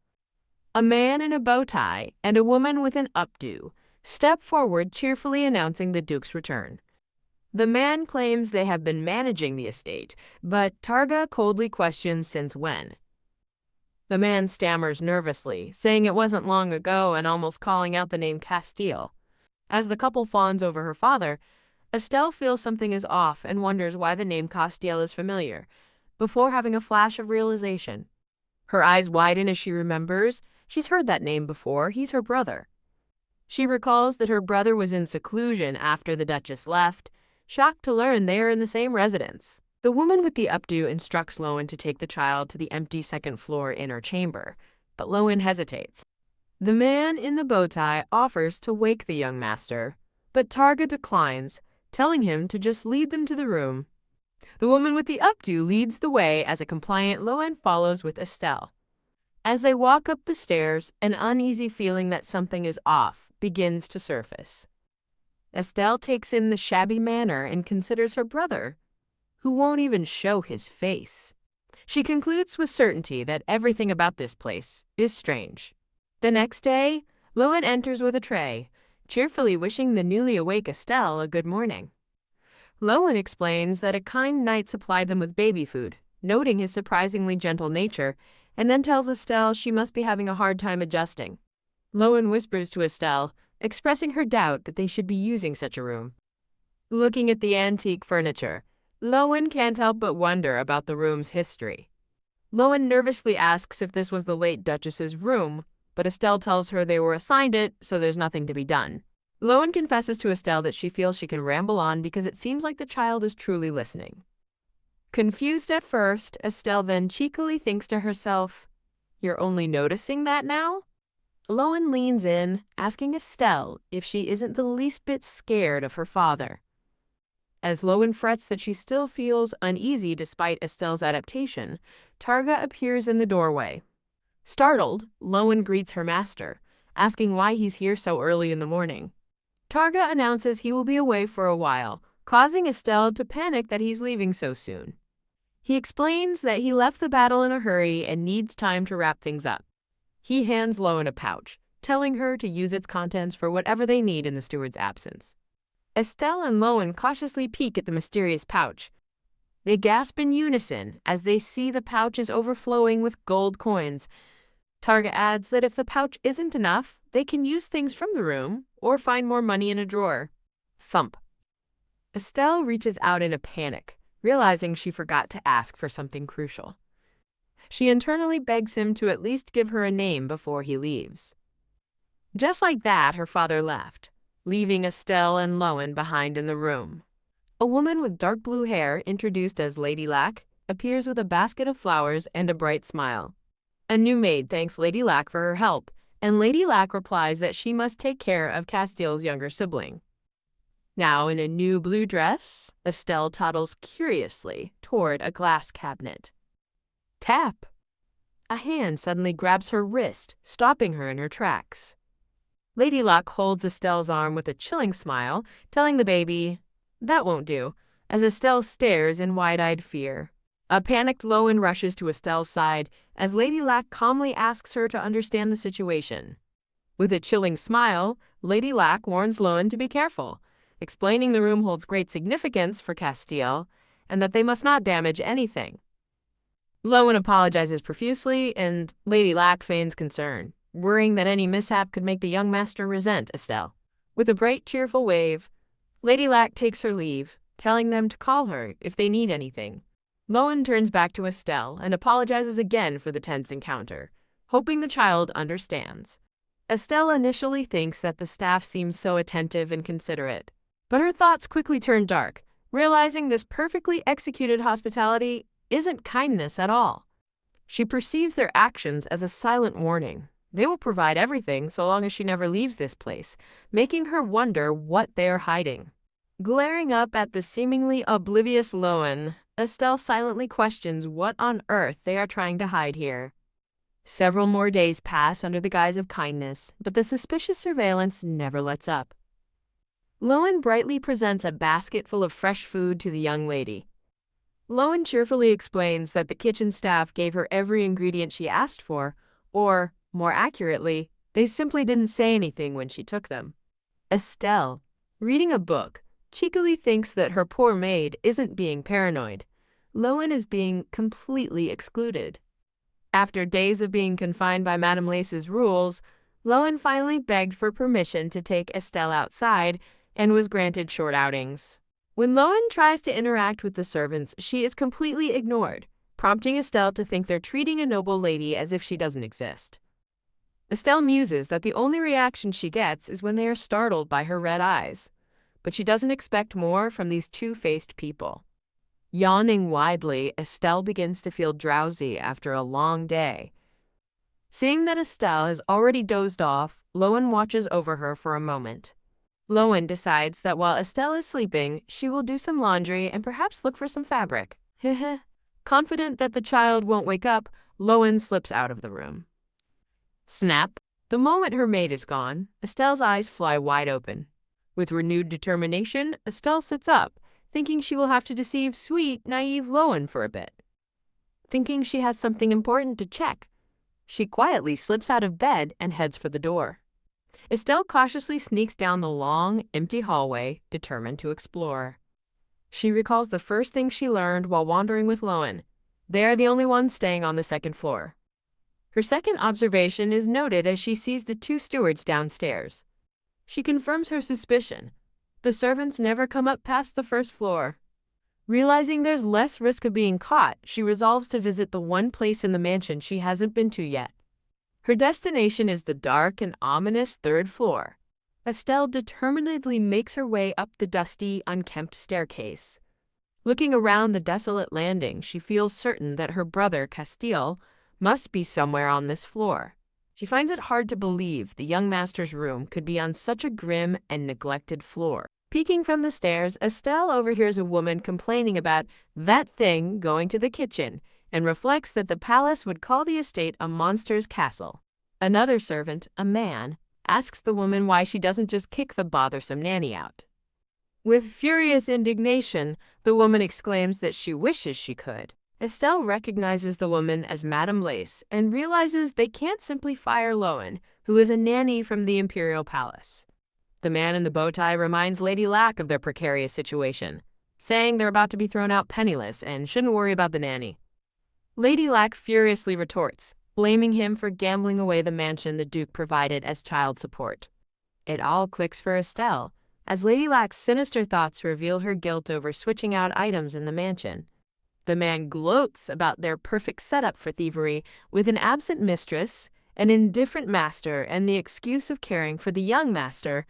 A man in a bow tie and a woman with an updo step forward, cheerfully announcing the Duke's return. The man claims they have been managing the estate, but Targa coldly questions since when. The man stammers nervously, saying it wasn't long ago and almost calling out the name Castile. As the couple fawns over her father, Estelle feels something is off and wonders why the name Castile is familiar, before having a flash of realization. Her eyes widen as she remembers she's heard that name before. He's her brother. She recalls that her brother was in seclusion after the Duchess left, shocked to learn they are in the same residence. The woman with the updo instructs Lowen to take the child to the empty second-floor inner chamber, but Lowen hesitates. The man in the bow tie offers to wake the young master, but Targa declines, telling him to just lead them to the room. The woman with the updo leads the way as a compliant Lowen follows with Estelle. As they walk up the stairs, an uneasy feeling that something is off begins to surface. Estelle takes in the shabby manner and considers her brother, who won't even show his face. She concludes with certainty that everything about this place is strange. The next day, Lowen enters with a tray, cheerfully wishing the newly awake Estelle a good morning. Lowen explains that a kind knight supplied them with baby food, noting his surprisingly gentle nature, and then tells Estelle she must be having a hard time adjusting. Lowen whispers to Estelle, expressing her doubt that they should be using such a room. Looking at the antique furniture, Lowen can't help but wonder about the room's history. Lowen nervously asks if this was the late Duchess's room, but Estelle tells her they were assigned it, so there's nothing to be done. Lowen confesses to Estelle that she feels she can ramble on because it seems like the child is truly listening. Confused at first, Estelle then cheekily thinks to herself, "You're only noticing that now?" Lowen leans in, asking Estelle if she isn't the least bit scared of her father. As Lowen frets that she still feels uneasy despite Estelle's adaptation, Targa appears in the doorway. Startled, Lowen greets her master, asking why he's here so early in the morning. Targa announces he will be away for a while, causing Estelle to panic that he's leaving so soon. He explains that he left the battle in a hurry and needs time to wrap things up. He hands Lowen a pouch, telling her to use its contents for whatever they need in the steward's absence. Estelle and Lowen cautiously peek at the mysterious pouch. They gasp in unison as they see the pouch is overflowing with gold coins. Targa adds that if the pouch isn't enough, they can use things from the room or find more money in a drawer. Thump. Estelle reaches out in a panic, realizing she forgot to ask for something crucial. She internally begs him to at least give her a name before he leaves. Just like that, her father left, leaving Estelle and Lowen behind in the room. A woman with dark blue hair, introduced as Lady Lac, appears with a basket of flowers and a bright smile. A new maid thanks Lady Lac for her help, and Lady Lac replies that she must take care of Castiel's younger sibling. Now in a new blue dress, Estelle toddles curiously toward a glass cabinet. Tap! A hand suddenly grabs her wrist, stopping her in her tracks. Lady Lac holds Estelle's arm with a chilling smile, telling the baby, "That won't do," as Estelle stares in wide-eyed fear. A panicked Lowen rushes to Estelle's side as Lady Lac calmly asks her to understand the situation. With a chilling smile, Lady Lac warns Lowen to be careful, explaining the room holds great significance for Castiel and that they must not damage anything. Lowen apologizes profusely and Lady Lac feigns concern, worrying that any mishap could make the young master resent Estelle. With a bright, cheerful wave, Lady Lac takes her leave, telling them to call her if they need anything. Lowen turns back to Estelle and apologizes again for the tense encounter, hoping the child understands. Estelle initially thinks that the staff seems so attentive and considerate, but her thoughts quickly turn dark, realizing this perfectly executed hospitality isn't kindness at all. She perceives their actions as a silent warning. They will provide everything so long as she never leaves this place, making her wonder what they are hiding. Glaring up at the seemingly oblivious Lowen, Estelle silently questions what on earth they are trying to hide here. Several more days pass under the guise of kindness, but the suspicious surveillance never lets up. Lowen brightly presents a basket full of fresh food to the young lady. Lowen cheerfully explains that the kitchen staff gave her every ingredient she asked for, or, more accurately, they simply didn't say anything when she took them. Estelle, reading a book, cheekily thinks that her poor maid isn't being paranoid. Lowen is being completely excluded. After days of being confined by Madame Lace's rules, Lowen finally begged for permission to take Estelle outside and was granted short outings. When Lowen tries to interact with the servants, she is completely ignored, prompting Estelle to think they're treating a noble lady as if she doesn't exist. Estelle muses that the only reaction she gets is when they are startled by her red eyes, but she doesn't expect more from these two-faced people. Yawning widely, Estelle begins to feel drowsy after a long day. Seeing that Estelle has already dozed off, Lowen watches over her for a moment. Lowen decides that while Estelle is sleeping, she will do some laundry and perhaps look for some fabric. Confident that the child won't wake up, Lowen slips out of the room. Snap! The moment her maid is gone, Estelle's eyes fly wide open. With renewed determination, Estelle sits up, thinking she will have to deceive sweet, naive Lowen for a bit. Thinking she has something important to check, she quietly slips out of bed and heads for the door. Estelle cautiously sneaks down the long, empty hallway, determined to explore. She recalls the first thing she learned while wandering with Lowen. They are the only ones staying on the second floor. Her second observation is noted as she sees the two stewards downstairs. She confirms her suspicion. The servants never come up past the first floor. Realizing there's less risk of being caught, she resolves to visit the one place in the mansion she hasn't been to yet. Her destination is the dark and ominous third floor. Estelle determinedly makes her way up the dusty, unkempt staircase. Looking around the desolate landing, she feels certain that her brother, Castile, must be somewhere on this floor. She finds it hard to believe the young master's room could be on such a grim and neglected floor. Peeking from the stairs, Estelle overhears a woman complaining about that thing going to the kitchen and reflects that the palace would call the estate a monster's castle. Another servant, a man, asks the woman why she doesn't just kick the bothersome nanny out. With furious indignation, the woman exclaims that she wishes she could. Estelle recognizes the woman as Madame Lace and realizes they can't simply fire Lowen, who is a nanny from the imperial palace. The man in the bow tie reminds Lady Lack of their precarious situation, saying they're about to be thrown out penniless and shouldn't worry about the nanny. Lady Lack furiously retorts, blaming him for gambling away the mansion the Duke provided as child support. It all clicks for Estelle, as Lady Lack's sinister thoughts reveal her guilt over switching out items in the mansion. The man gloats about their perfect setup for thievery with an absent mistress, an indifferent master, and the excuse of caring for the young master,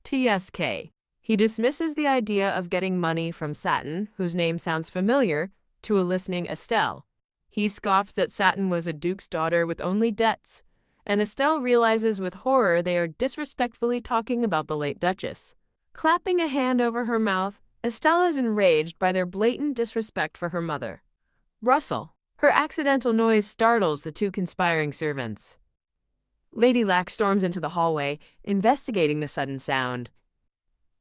TSK. He dismisses the idea of getting money from Satin, whose name sounds familiar, to a listening Estelle. He scoffs that Satin was a duke's daughter with only debts, and Estelle realizes with horror they are disrespectfully talking about the late Duchess. Clapping a hand over her mouth, Estelle is enraged by their blatant disrespect for her mother. Rustle. Her accidental noise startles the two conspiring servants. Lady Lack storms into the hallway, investigating the sudden sound.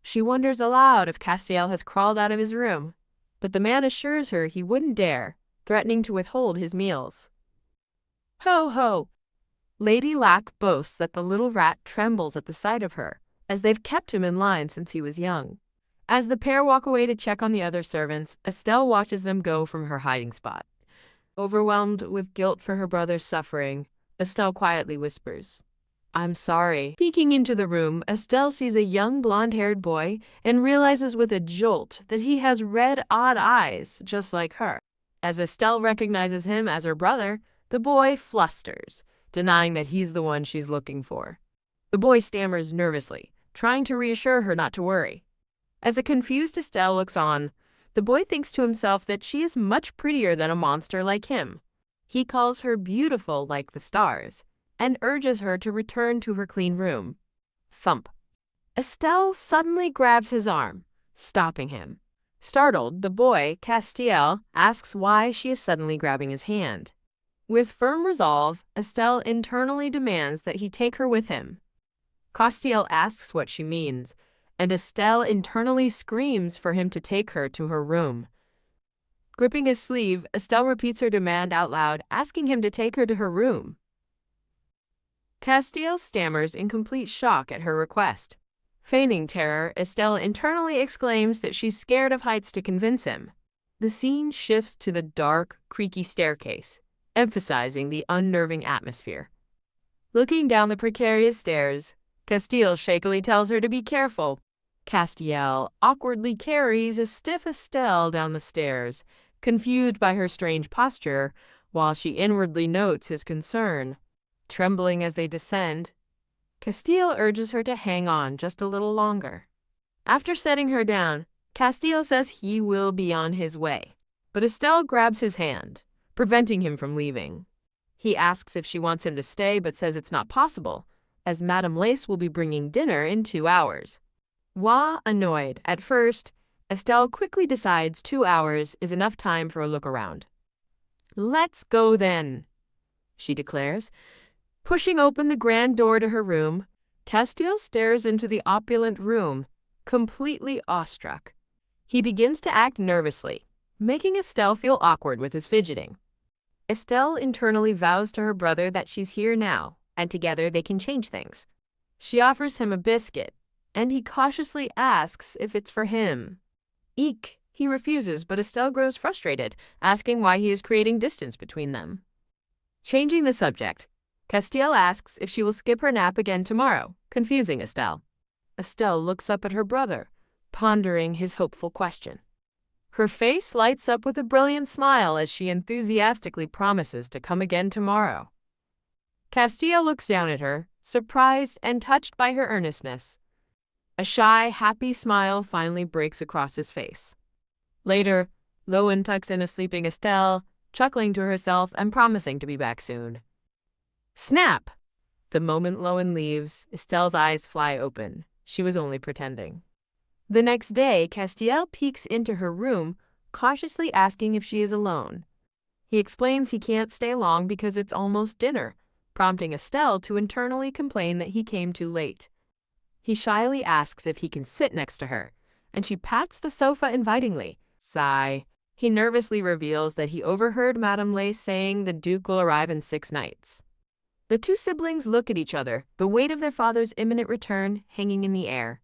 She wonders aloud if Castiel has crawled out of his room, but the man assures her he wouldn't dare, threatening to withhold his meals. Ho ho! Lady Lack boasts that the little rat trembles at the sight of her, as they've kept him in line since he was young. As the pair walk away to check on the other servants, Estelle watches them go from her hiding spot. Overwhelmed with guilt for her brother's suffering, Estelle quietly whispers, "I'm sorry." Peeking into the room, Estelle sees a young blonde-haired boy and realizes with a jolt that he has red, odd eyes, just like her. As Estelle recognizes him as her brother, the boy flusters, denying that he's the one she's looking for. The boy stammers nervously, trying to reassure her not to worry. As a confused Estelle looks on, the boy thinks to himself that she is much prettier than a monster like him. He calls her beautiful like the stars, and urges her to return to her clean room. Thump. Estelle suddenly grabs his arm, stopping him. Startled, the boy, Castiel, asks why she is suddenly grabbing his hand. With firm resolve, Estelle internally demands that he take her with him. Castiel asks what she means, and Estelle internally screams for him to take her to her room. Gripping his sleeve, Estelle repeats her demand out loud, asking him to take her to her room. Castiel stammers in complete shock at her request. Feigning terror, Estelle internally exclaims that she's scared of heights to convince him. The scene shifts to the dark, creaky staircase, emphasizing the unnerving atmosphere. Looking down the precarious stairs, Castile shakily tells her to be careful. Castiel awkwardly carries a stiff Estelle down the stairs, confused by her strange posture, while she inwardly notes his concern. Trembling as they descend, Castile urges her to hang on just a little longer. After setting her down, Castile says he will be on his way, but Estelle grabs his hand, preventing him from leaving. He asks if she wants him to stay, but says it's not possible, as Madame Lace will be bringing dinner in 2 hours. Annoyed at first, Estelle quickly decides 2 hours is enough time for a look around. "Let's go then," she declares. Pushing open the grand door to her room, Castile stares into the opulent room, completely awestruck. He begins to act nervously, making Estelle feel awkward with his fidgeting. Estelle internally vows to her brother that she's here now, and together they can change things. She offers him a biscuit, and he cautiously asks if it's for him. Eek! He refuses, but Estelle grows frustrated, asking why he is creating distance between them. Changing the subject, Castiel asks if she will skip her nap again tomorrow, confusing Estelle. Estelle looks up at her brother, pondering his hopeful question. Her face lights up with a brilliant smile as she enthusiastically promises to come again tomorrow. Castiel looks down at her, surprised and touched by her earnestness. A shy, happy smile finally breaks across his face. Later, Lowen tucks in a sleeping Estelle, chuckling to herself and promising to be back soon. Snap! The moment Lowen leaves, Estelle's eyes fly open. She was only pretending. The next day, Castiel peeks into her room, cautiously asking if she is alone. He explains he can't stay long because it's almost dinner, prompting Estelle to internally complain that he came too late. He shyly asks if he can sit next to her, and she pats the sofa invitingly. Sigh. He nervously reveals that he overheard Madame Lay saying the Duke will arrive in 6 nights. The two siblings look at each other, the weight of their father's imminent return hanging in the air.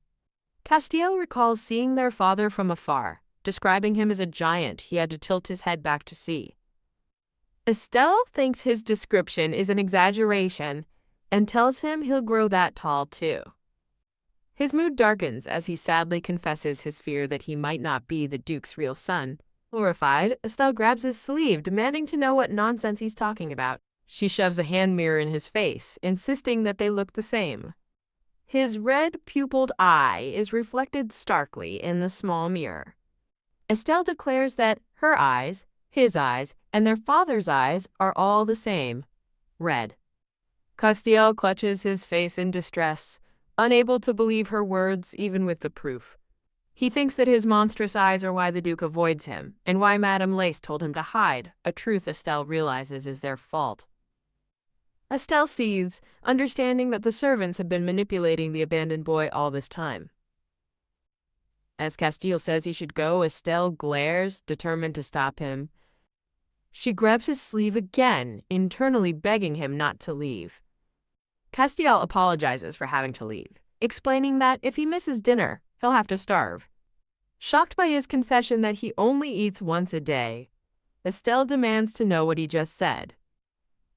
Castiel recalls seeing their father from afar, describing him as a giant he had to tilt his head back to see. Estelle thinks his description is an exaggeration and tells him he'll grow that tall too. His mood darkens as he sadly confesses his fear that he might not be the Duke's real son. Horrified, Estelle grabs his sleeve, demanding to know what nonsense he's talking about. She shoves a hand mirror in his face, insisting that they look the same. His red-pupilled eye is reflected starkly in the small mirror. Estelle declares that her eyes, his eyes, and their father's eyes are all the same, red. Castiel clutches his face in distress, unable to believe her words even with the proof. He thinks that his monstrous eyes are why the Duke avoids him, and why Madame Lace told him to hide, a truth Estelle realizes is their fault. Estelle seethes, understanding that the servants have been manipulating the abandoned boy all this time. As Castiel says he should go, Estelle glares, determined to stop him. She grabs his sleeve again, internally begging him not to leave. Castiel apologizes for having to leave, explaining that if he misses dinner, he'll have to starve. Shocked by his confession that he only eats once a day, Estelle demands to know what he just said.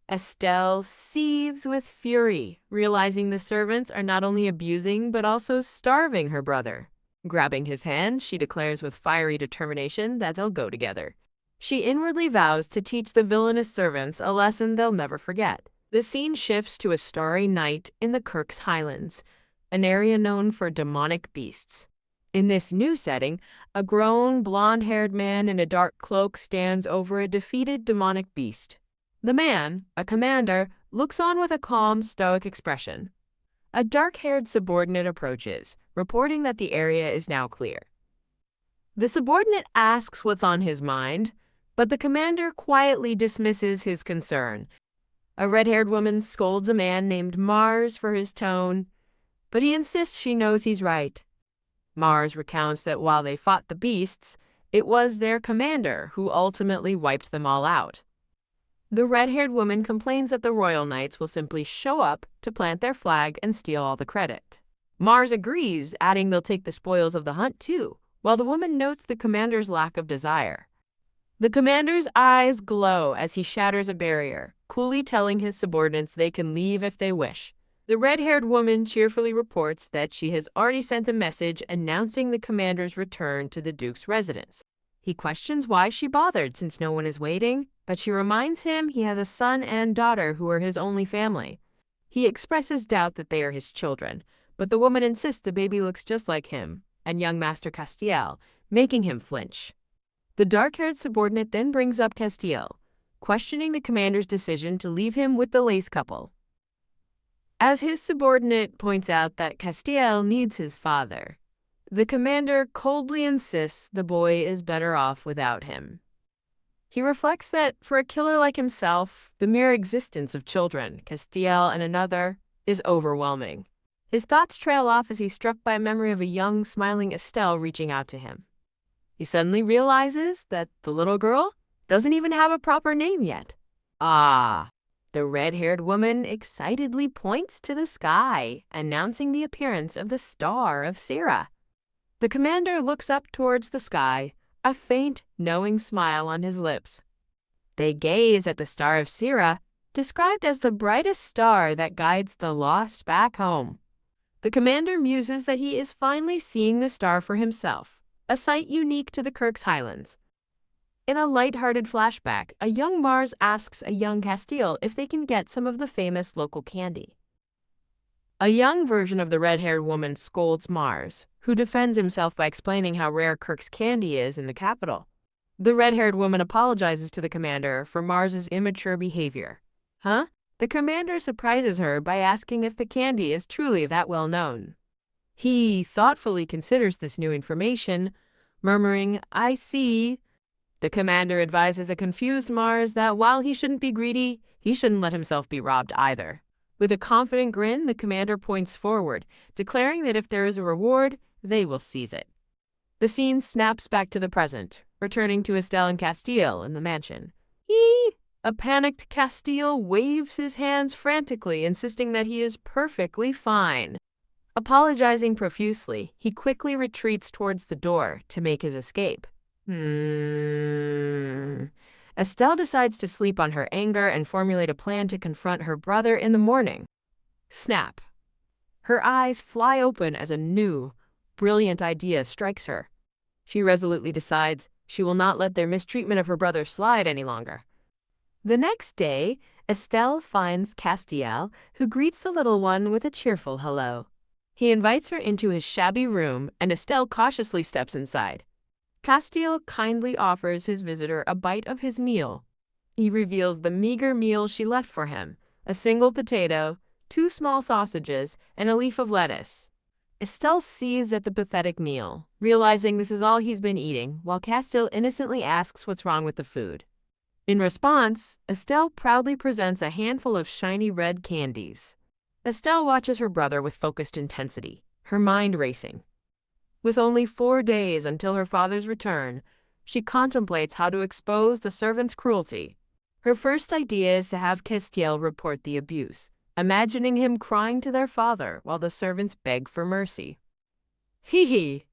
Estelle seethes with fury, realizing the servants are not only abusing but also starving her brother. Grabbing his hand, she declares with fiery determination that they'll go together. She inwardly vows to teach the villainous servants a lesson they'll never forget. The scene shifts to a starry night in the Kirk's Highlands, an area known for demonic beasts. In this new setting, a grown, blonde-haired man in a dark cloak stands over a defeated demonic beast. The man, a commander, looks on with a calm, stoic expression. A dark-haired subordinate approaches, reporting that the area is now clear. The subordinate asks what's on his mind, but the commander quietly dismisses his concern. A red-haired woman scolds a man named Mars for his tone, but he insists she knows he's right. Mars recounts that while they fought the beasts, it was their commander who ultimately wiped them all out. The red-haired woman complains that the Royal Knights will simply show up to plant their flag and steal all the credit. Mars agrees, adding they'll take the spoils of the hunt too, while the woman notes the commander's lack of desire. The commander's eyes glow as he shatters a barrier, coolly telling his subordinates they can leave if they wish. The red-haired woman cheerfully reports that she has already sent a message announcing the commander's return to the Duke's residence. He questions why she bothered since no one is waiting, but she reminds him he has a son and daughter who are his only family. He expresses doubt that they are his children, but the woman insists the baby looks just like him and young Master Castiel, making him flinch. The dark-haired subordinate then brings up Castiel, questioning the commander's decision to leave him with the Lace couple. As his subordinate points out that Castiel needs his father, the commander coldly insists the boy is better off without him. He reflects that, for a killer like himself, the mere existence of children, Castiel and another, is overwhelming. His thoughts trail off as he's struck by a memory of a young, smiling Estelle reaching out to him. He suddenly realizes that the little girl doesn't even have a proper name yet. Ah! The red-haired woman excitedly points to the sky, announcing the appearance of the Star of Sira. The commander looks up towards the sky, a faint, knowing smile on his lips. They gaze at the Star of Sira, described as the brightest star that guides the lost back home. The commander muses that he is finally seeing the star for himself, a sight unique to the Kirk's Highlands. In a light-hearted flashback, a young Mars asks a young Castile if they can get some of the famous local candy. A young version of the red-haired woman scolds Mars, who defends himself by explaining how rare Kirk's candy is in the capital. The red-haired woman apologizes to the commander for Mars's immature behavior. Huh? The commander surprises her by asking if the candy is truly that well known. He thoughtfully considers this new information, murmuring, "I see." The commander advises a confused Mars that while he shouldn't be greedy, he shouldn't let himself be robbed either. With a confident grin, the commander points forward, declaring that if there is a reward, they will seize it. The scene snaps back to the present, returning to Estelle and Castile in the mansion. A panicked Castile waves his hands frantically, insisting that he is perfectly fine. Apologizing profusely, he quickly retreats towards the door to make his escape. Estelle decides to sleep on her anger and formulate a plan to confront her brother in the morning. Snap. Her eyes fly open as a new, brilliant idea strikes her. She resolutely decides she will not let their mistreatment of her brother slide any longer. The next day, Estelle finds Castiel, who greets the little one with a cheerful hello. He invites her into his shabby room, and Estelle cautiously steps inside. Castiel kindly offers his visitor a bite of his meal. He reveals the meager meal she left for him: a single potato, 2 small sausages, and a leaf of lettuce. Estelle seethes at the pathetic meal, realizing this is all he's been eating, while Castiel innocently asks what's wrong with the food. In response, Estelle proudly presents a handful of shiny red candies. Estelle watches her brother with focused intensity, her mind racing. With only 4 days until her father's return, she contemplates how to expose the servant's cruelty. Her first idea is to have Castiel report the abuse, imagining him crying to their father while the servants beg for mercy. Hee.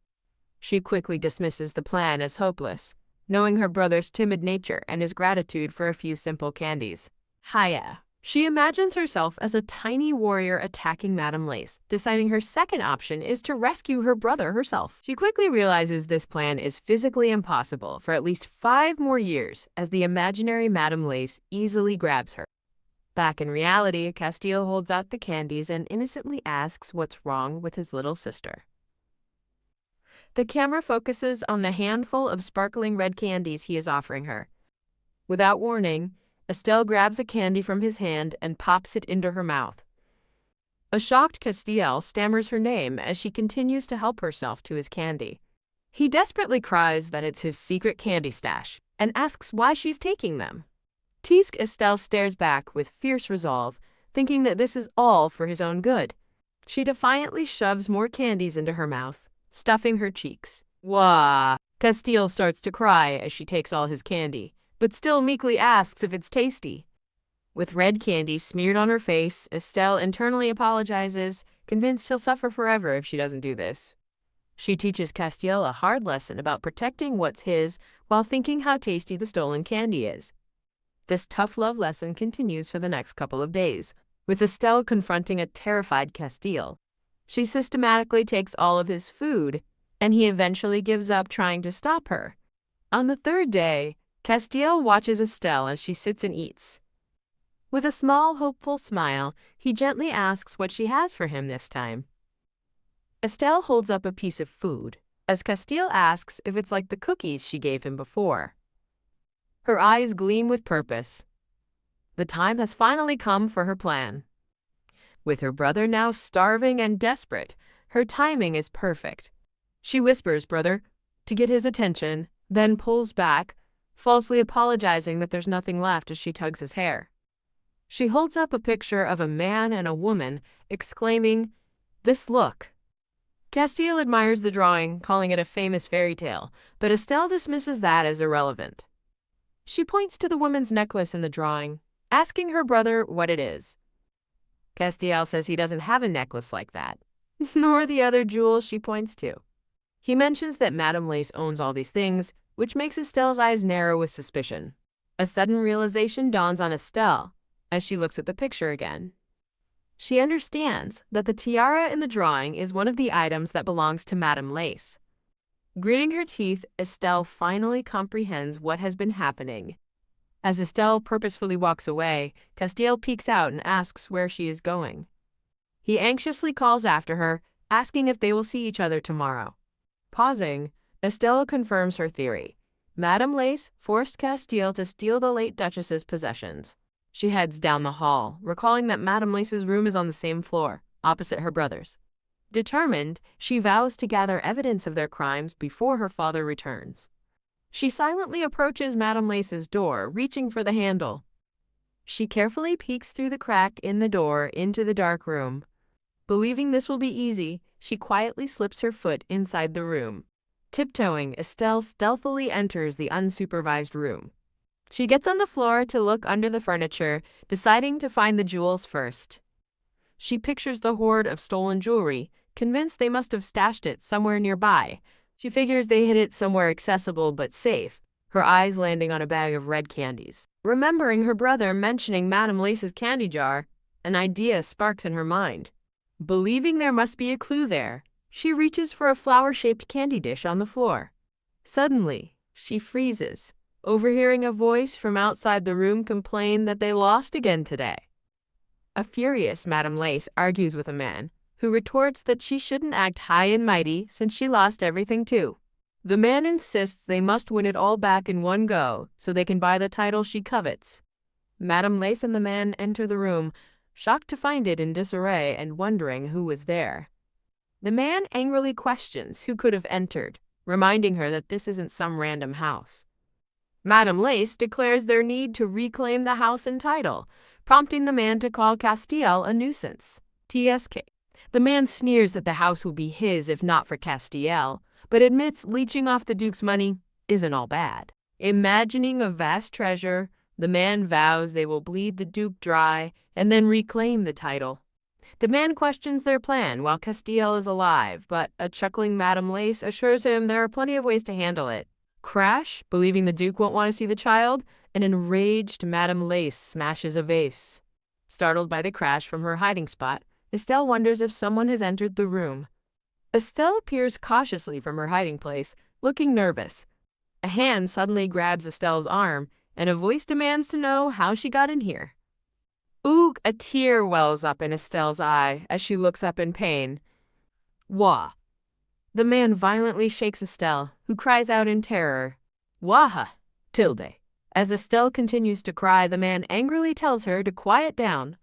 She quickly dismisses the plan as hopeless, knowing her brother's timid nature and his gratitude for a few simple candies. Haya. She imagines herself as a tiny warrior attacking Madame Lace, deciding her second option is to rescue her brother herself. She quickly realizes this plan is physically impossible for at least 5 more years, as the imaginary Madame Lace easily grabs her. Back in reality, Castile holds out the candies and innocently asks what's wrong with his little sister. The camera focuses on the handful of sparkling red candies he is offering her. Without warning, Estelle grabs a candy from his hand and pops it into her mouth. A shocked Castiel stammers her name as she continues to help herself to his candy. He desperately cries that it's his secret candy stash and asks why she's taking them. Teased Estelle stares back with fierce resolve, thinking that this is all for his own good. She defiantly shoves more candies into her mouth, stuffing her cheeks. Wah! Castile starts to cry as she takes all his candy, but still meekly asks if it's tasty. With red candy smeared on her face, Estelle internally apologizes, convinced he'll suffer forever if she doesn't do this. She teaches Castiel a hard lesson about protecting what's his while thinking how tasty the stolen candy is. This tough love lesson continues for the next couple of days, with Estelle confronting a terrified Castiel. She systematically takes all of his food, and he eventually gives up trying to stop her. On the 3rd day, Castiel watches Estelle as she sits and eats. With a small, hopeful smile, he gently asks what she has for him this time. Estelle holds up a piece of food, as Castiel asks if it's like the cookies she gave him before. Her eyes gleam with purpose. The time has finally come for her plan. With her brother now starving and desperate, her timing is perfect. She whispers, "Brother," to get his attention, then pulls back, falsely apologizing that there's nothing left as she tugs his hair. She holds up a picture of a man and a woman, exclaiming, "This look." Castiel admires the drawing, calling it a famous fairy tale, but Estelle dismisses that as irrelevant. She points to the woman's necklace in the drawing, asking her brother what it is. Castiel says he doesn't have a necklace like that, nor the other jewels she points to. He mentions that Madame Lace owns all these things, which makes Estelle's eyes narrow with suspicion. A sudden realization dawns on Estelle as she looks at the picture again. She understands that the tiara in the drawing is one of the items that belongs to Madame Lace. Gritting her teeth, Estelle finally comprehends what has been happening. As Estelle purposefully walks away, Castiel peeks out and asks where she is going. He anxiously calls after her, asking if they will see each other tomorrow. Pausing, Estelle confirms her theory. Madame Lace forced Castiel to steal the late Duchess's possessions. She heads down the hall, recalling that Madame Lace's room is on the same floor, opposite her brother's. Determined, she vows to gather evidence of their crimes before her father returns. She silently approaches Madame Lace's door, reaching for the handle. She carefully peeks through the crack in the door into the dark room. Believing this will be easy, she quietly slips her foot inside the room. Tiptoeing, Estelle stealthily enters the unsupervised room. She gets on the floor to look under the furniture, deciding to find the jewels first. She pictures the hoard of stolen jewelry, convinced they must have stashed it somewhere nearby. She figures they hid it somewhere accessible but safe, her eyes landing on a bag of red candies. Remembering her brother mentioning Madame Lace's candy jar, an idea sparks in her mind. Believing there must be a clue there, she reaches for a flower-shaped candy dish on the floor. Suddenly, she freezes, overhearing a voice from outside the room complain that they lost again today. A furious Madame Lace argues with a man, who retorts that she shouldn't act high and mighty since she lost everything too. The man insists they must win it all back in one go so they can buy the title she covets. Madame Lace and the man enter the room, shocked to find it in disarray and wondering who was there. The man angrily questions who could have entered, reminding her that this isn't some random house. Madame Lace declares their need to reclaim the house and title, prompting the man to call Castiel a nuisance. TSK. The man sneers that the house will be his if not for Castiel, but admits leeching off the Duke's money isn't all bad. Imagining a vast treasure, the man vows they will bleed the Duke dry and then reclaim the title. The man questions their plan while Castiel is alive, but a chuckling Madame Lace assures him there are plenty of ways to handle it. Crash, believing the Duke won't want to see the child, an enraged Madame Lace smashes a vase. Startled by the crash from her hiding spot, Estelle wonders if someone has entered the room. Estelle appears cautiously from her hiding place, looking nervous. A hand suddenly grabs Estelle's arm, and a voice demands to know how she got in here. Oog, a tear wells up in Estelle's eye as she looks up in pain. Wah. The man violently shakes Estelle, who cries out in terror. Waha. Tilde. As Estelle continues to cry, the man angrily tells her to quiet down.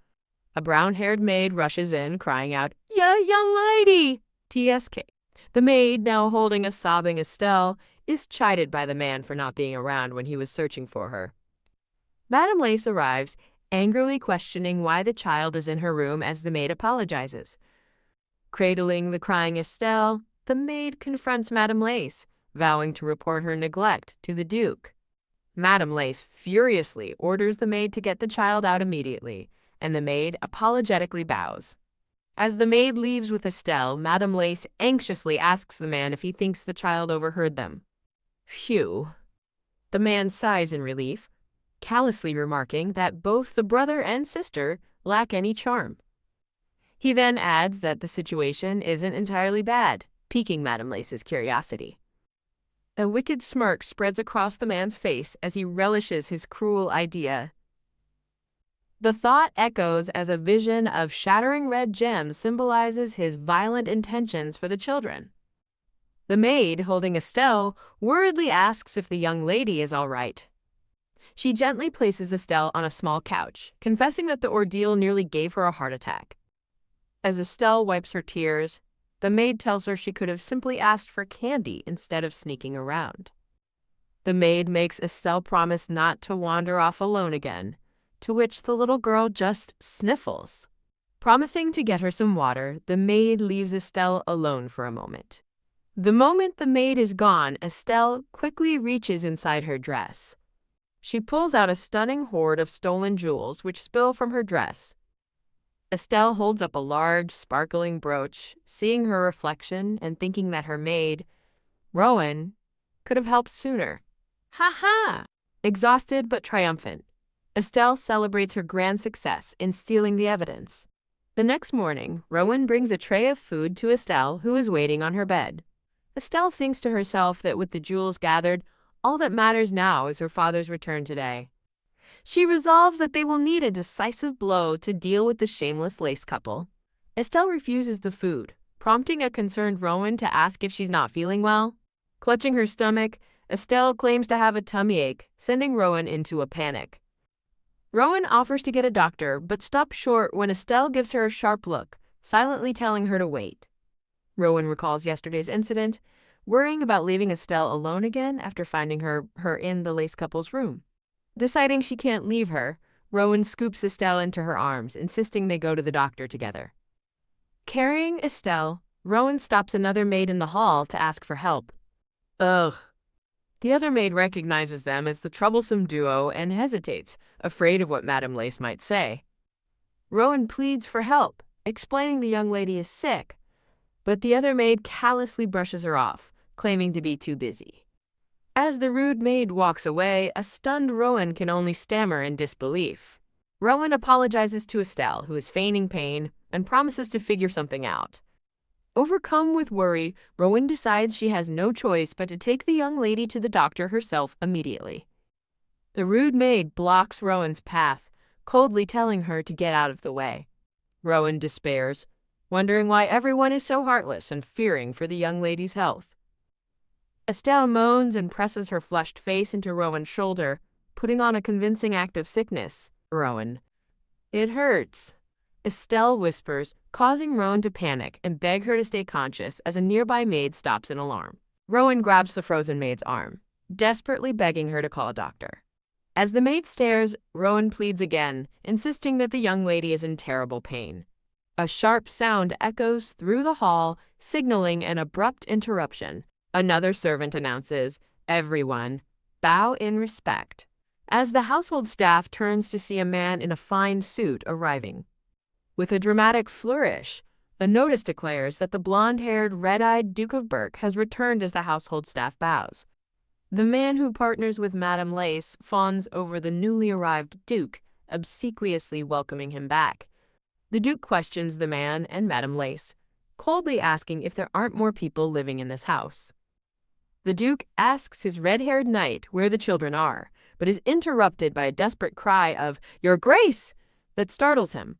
A brown-haired maid rushes in, crying out, "Yeah, young lady!" TSK. The maid, now holding a sobbing Estelle, is chided by the man for not being around when he was searching for her. Madame Lace arrives, angrily questioning why the child is in her room as the maid apologizes. Cradling the crying Estelle, the maid confronts Madame Lace, vowing to report her neglect to the Duke. Madame Lace furiously orders the maid to get the child out immediately, and the maid apologetically bows. As the maid leaves with Estelle, Madame Lace anxiously asks the man if he thinks the child overheard them. Phew. The man sighs in relief, callously remarking that both the brother and sister lack any charm. He then adds that the situation isn't entirely bad, piquing Madame Lace's curiosity. A wicked smirk spreads across the man's face as he relishes his cruel idea. The thought echoes as a vision of shattering red gems symbolizes his violent intentions for the children. The maid, holding Estelle, worriedly asks if the young lady is all right. She gently places Estelle on a small couch, confessing that the ordeal nearly gave her a heart attack. As Estelle wipes her tears, the maid tells her she could have simply asked for candy instead of sneaking around. The maid makes Estelle promise not to wander off alone again, to which the little girl just sniffles. Promising to get her some water, the maid leaves Estelle alone for a moment. The moment the maid is gone, Estelle quickly reaches inside her dress. She pulls out a stunning hoard of stolen jewels which spill from her dress. Estelle holds up a large, sparkling brooch, seeing her reflection and thinking that her maid, Rowan, could have helped sooner. Ha ha! Exhausted but triumphant, Estelle celebrates her grand success in stealing the evidence. The next morning, Rowan brings a tray of food to Estelle, who is waiting on her bed. Estelle thinks to herself that with the jewels gathered, all that matters now is her father's return today. She resolves that they will need a decisive blow to deal with the shameless lace couple. Estelle refuses the food, prompting a concerned Rowan to ask if she's not feeling well. Clutching her stomach, Estelle claims to have a tummy ache, sending Rowan into a panic. Rowan offers to get a doctor, but stops short when Estelle gives her a sharp look, silently telling her to wait. Rowan recalls yesterday's incident, worrying about leaving Estelle alone again after finding her in the lace couple's room. Deciding she can't leave her, Rowan scoops Estelle into her arms, insisting they go to the doctor together. Carrying Estelle, Rowan stops another maid in the hall to ask for help. Ugh. The other maid recognizes them as the troublesome duo and hesitates, afraid of what Madame Lace might say. Rowan pleads for help, explaining the young lady is sick, but the other maid callously brushes her off, claiming to be too busy. As the rude maid walks away, a stunned Rowan can only stammer in disbelief. Rowan apologizes to Estelle, who is feigning pain, and promises to figure something out. Overcome with worry, Rowan decides she has no choice but to take the young lady to the doctor herself immediately. The rude maid blocks Rowan's path, coldly telling her to get out of the way. Rowan despairs, wondering why everyone is so heartless and fearing for the young lady's health. Estelle moans and presses her flushed face into Rowan's shoulder, putting on a convincing act of sickness. Rowan. It hurts, Estelle whispers, causing Rowan to panic and beg her to stay conscious as a nearby maid stops in alarm. Rowan grabs the frozen maid's arm, desperately begging her to call a doctor. As the maid stares, Rowan pleads again, insisting that the young lady is in terrible pain. A sharp sound echoes through the hall, signaling an abrupt interruption. Another servant announces, "Everyone, bow in respect," as the household staff turns to see a man in a fine suit arriving. With a dramatic flourish, the notice declares that the blonde-haired, red-eyed Duke of Berk has returned as the household staff bows. The man who partners with Madame Lace fawns over the newly arrived Duke, obsequiously welcoming him back. The Duke questions the man and Madame Lace, coldly asking if there aren't more people living in this house. The Duke asks his red-haired knight where the children are, but is interrupted by a desperate cry of, "Your Grace!" that startles him.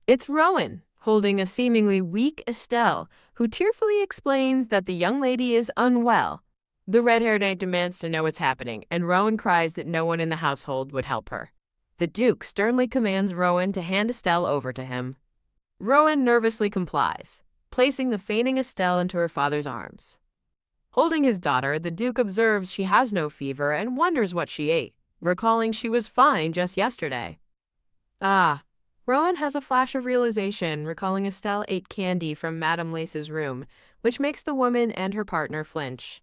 It's Rowan, holding a seemingly weak Estelle, who tearfully explains that the young lady is unwell. The red-haired knight demands to know what's happening, and Rowan cries that no one in the household would help her. The Duke sternly commands Rowan to hand Estelle over to him. Rowan nervously complies, placing the fainting Estelle into her father's arms. Holding his daughter, the Duke observes she has no fever and wonders what she ate, recalling she was fine just yesterday. Rowan has a flash of realization, recalling Estelle ate candy from Madame Lace's room, which makes the woman and her partner flinch.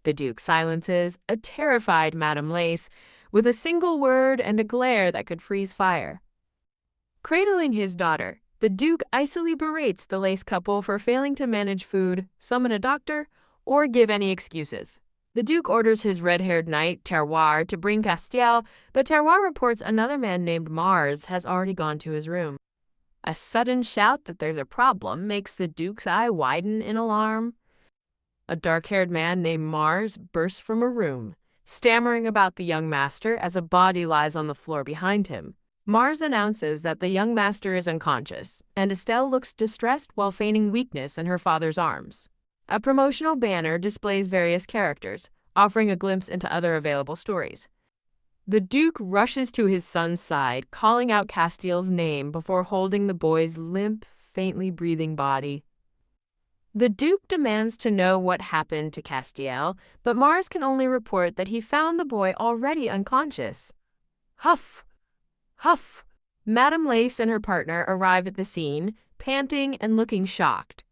The Duke silences a terrified Madame Lace with a single word and a glare that could freeze fire. Cradling his daughter, the Duke icily berates the Lace couple for failing to manage food, summon a doctor, or give any excuses. The Duke orders his red-haired knight, Terroir, to bring Castiel, but Terroir reports another man named Mars has already gone to his room. A sudden shout that there's a problem makes the Duke's eye widen in alarm. A dark-haired man named Mars bursts from a room, stammering about the young master as a body lies on the floor behind him. Mars announces that the young master is unconscious, and Estelle looks distressed while feigning weakness in her father's arms. A promotional banner displays various characters, offering a glimpse into other available stories. The Duke rushes to his son's side, calling out Castiel's name before holding the boy's limp, faintly breathing body. The Duke demands to know what happened to Castiel, but Mars can only report that he found the boy already unconscious. Huff! Huff! Madame Lace and her partner arrive at the scene, panting and looking shocked.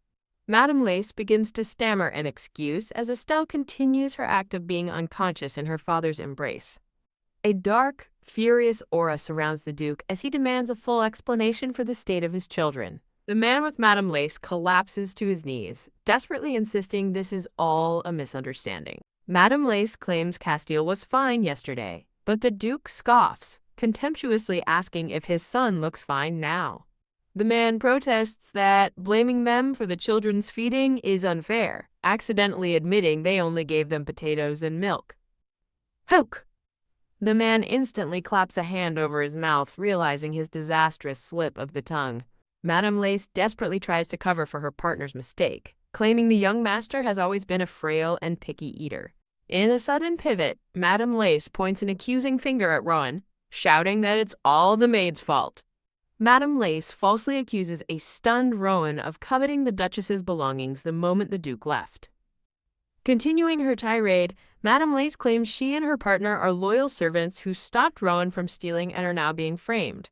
Madame Lace begins to stammer an excuse as Estelle continues her act of being unconscious in her father's embrace. A dark, furious aura surrounds the Duke as he demands a full explanation for the state of his children. The man with Madame Lace collapses to his knees, desperately insisting this is all a misunderstanding. Madame Lace claims Castile was fine yesterday, but the Duke scoffs, contemptuously asking if his son looks fine now. The man protests that blaming them for the children's feeding is unfair, accidentally admitting they only gave them potatoes and milk. Hook! The man instantly claps a hand over his mouth, realizing his disastrous slip of the tongue. Madame Lace desperately tries to cover for her partner's mistake, claiming the young master has always been a frail and picky eater. In a sudden pivot, Madame Lace points an accusing finger at Rowan, shouting that it's all the maid's fault. Madame Lace falsely accuses a stunned Rowan of coveting the Duchess's belongings the moment the Duke left. Continuing her tirade, Madame Lace claims she and her partner are loyal servants who stopped Rowan from stealing and are now being framed.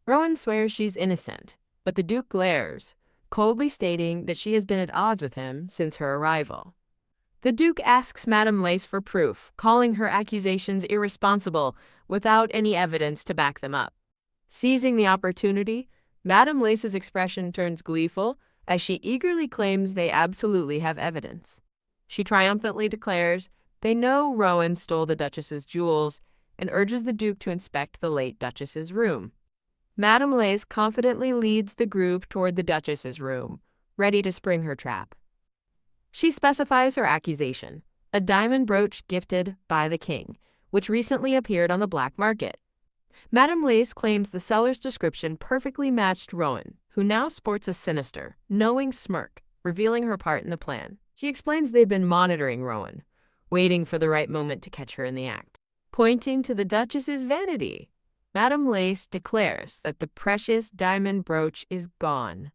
Rowan swears she's innocent, but the Duke glares, coldly stating that she has been at odds with him since her arrival. The Duke asks Madame Lace for proof, calling her accusations irresponsible without any evidence to back them up. Seizing the opportunity, Madame Lace's expression turns gleeful as she eagerly claims they absolutely have evidence. She triumphantly declares they know Rowan stole the Duchess's jewels and urges the Duke to inspect the late Duchess's room. Madame Lace confidently leads the group toward the Duchess's room, ready to spring her trap. She specifies her accusation, a diamond brooch gifted by the king, which recently appeared on the black market. Madame Lace claims the seller's description perfectly matched Rowan, who now sports a sinister, knowing smirk, revealing her part in the plan. She explains they've been monitoring Rowan, waiting for the right moment to catch her in the act. Pointing to the Duchess's vanity, Madame Lace declares that the precious diamond brooch is gone.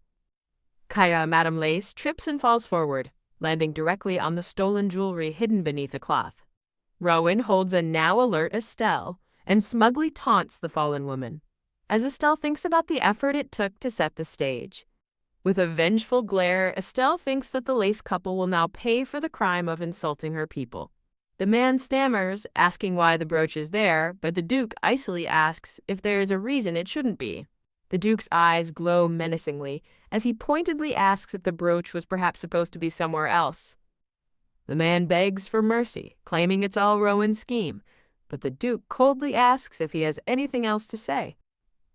Madame Lace trips and falls forward, landing directly on the stolen jewelry hidden beneath a cloth. Rowan holds a now alert Estelle and smugly taunts the fallen woman, as Estelle thinks about the effort it took to set the stage. With a vengeful glare, Estelle thinks that the Lace couple will now pay for the crime of insulting her people. The man stammers, asking why the brooch is there, but the Duke icily asks if there is a reason it shouldn't be. The Duke's eyes glow menacingly as he pointedly asks if the brooch was perhaps supposed to be somewhere else. The man begs for mercy, claiming it's all Rowan's scheme, but the Duke coldly asks if he has anything else to say.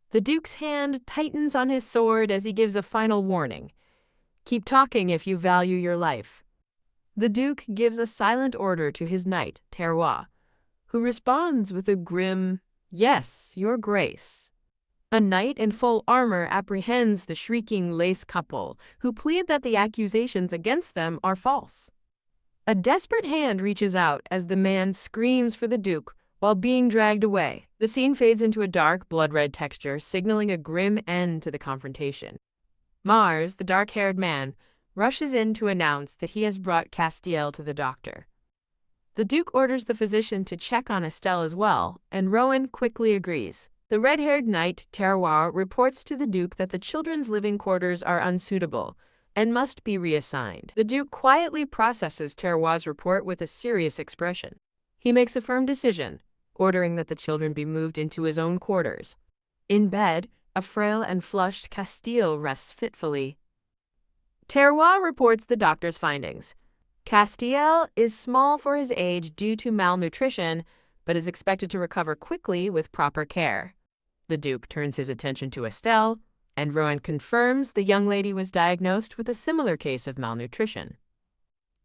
The Duke's hand tightens on his sword as he gives a final warning. Keep talking if you value your life. The Duke gives a silent order to his knight, Terroir, who responds with a grim, "Yes, your grace." A knight in full armor apprehends the shrieking Lace couple, who plead that the accusations against them are false. A desperate hand reaches out as the man screams for the Duke while being dragged away. The scene fades into a dark, blood-red texture, signaling a grim end to the confrontation. Mars, the dark-haired man, rushes in to announce that he has brought Castile to the doctor. The Duke orders the physician to check on Estelle as well, and Rowan quickly agrees. The red-haired knight, Terroir, reports to the Duke that the children's living quarters are unsuitable and must be reassigned. The Duke quietly processes Terroir's report with a serious expression. He makes a firm decision, ordering that the children be moved into his own quarters. In bed, a frail and flushed Castile rests fitfully. Terroir reports the doctor's findings. Castile is small for his age due to malnutrition, but is expected to recover quickly with proper care. The Duke turns his attention to Estelle, and Rowan confirms the young lady was diagnosed with a similar case of malnutrition.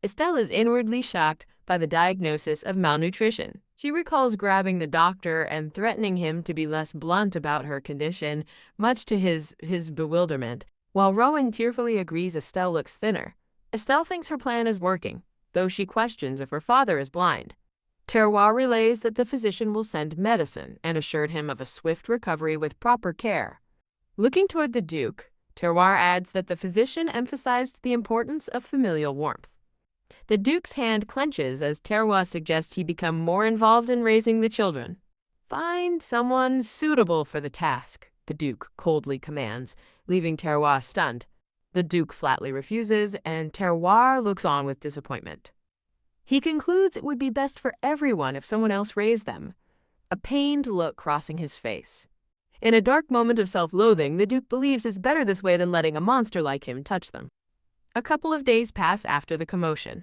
Estelle is inwardly shocked by the diagnosis of malnutrition. She recalls grabbing the doctor and threatening him to be less blunt about her condition, much to his bewilderment. While Rowan tearfully agrees Estelle looks thinner, Estelle thinks her plan is working, though she questions if her father is blind. Terroir relays that the physician will send medicine and assured him of a swift recovery with proper care. Looking toward the Duke, Terroir adds that the physician emphasized the importance of familial warmth. The Duke's hand clenches as Terroir suggests he become more involved in raising the children. "Find someone suitable for the task," the Duke coldly commands, leaving Terroir stunned. The Duke flatly refuses, and Terroir looks on with disappointment. He concludes it would be best for everyone if someone else raised them, a pained look crossing his face. In a dark moment of self-loathing, the Duke believes it's better this way than letting a monster like him touch them. A couple of days pass after the commotion.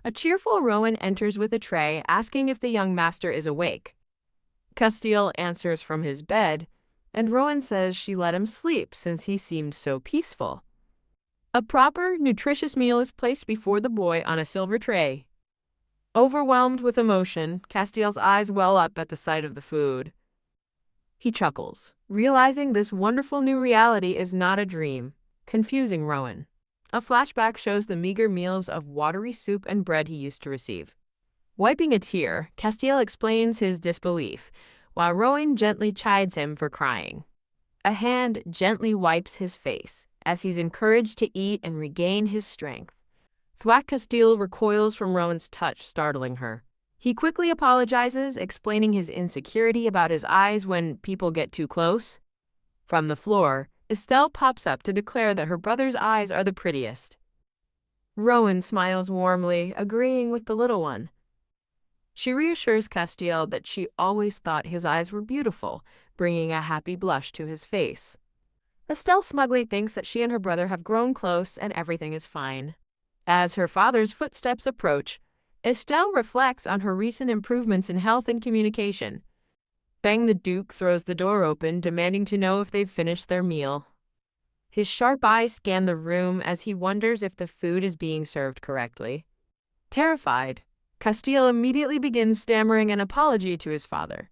A cheerful Rowan enters with a tray, asking if the young master is awake. Castile answers from his bed, and Rowan says she let him sleep since he seemed so peaceful. A proper, nutritious meal is placed before the boy on a silver tray. Overwhelmed with emotion, Castile's eyes well up at the sight of the food. He chuckles, realizing this wonderful new reality is not a dream, confusing Rowan. A flashback shows the meager meals of watery soup and bread he used to receive. Wiping a tear, Castile explains his disbelief, while Rowan gently chides him for crying. A hand gently wipes his face, as he's encouraged to eat and regain his strength. Thwack Castile recoils from Rowan's touch, startling her. He quickly apologizes, explaining his insecurity about his eyes when people get too close. From the floor, Estelle pops up to declare that her brother's eyes are the prettiest. Rowan smiles warmly, agreeing with the little one. She reassures Castile that she always thought his eyes were beautiful, bringing a happy blush to his face. Estelle smugly thinks that she and her brother have grown close and everything is fine. As her father's footsteps approach, Estelle reflects on her recent improvements in health and communication. Bang the Duke throws the door open, demanding to know if they've finished their meal. His sharp eyes scan the room as he wonders if the food is being served correctly. Terrified, Castile immediately begins stammering an apology to his father.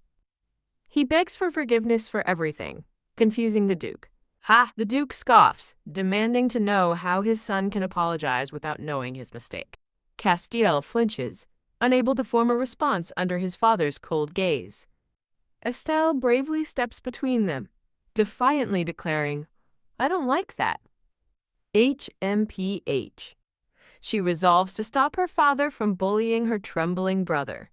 He begs for forgiveness for everything, confusing the Duke. The Duke scoffs, demanding to know how his son can apologize without knowing his mistake. Castile flinches, unable to form a response under his father's cold gaze. Estelle bravely steps between them, defiantly declaring, "I don't like that." HMPH. She resolves to stop her father from bullying her trembling brother.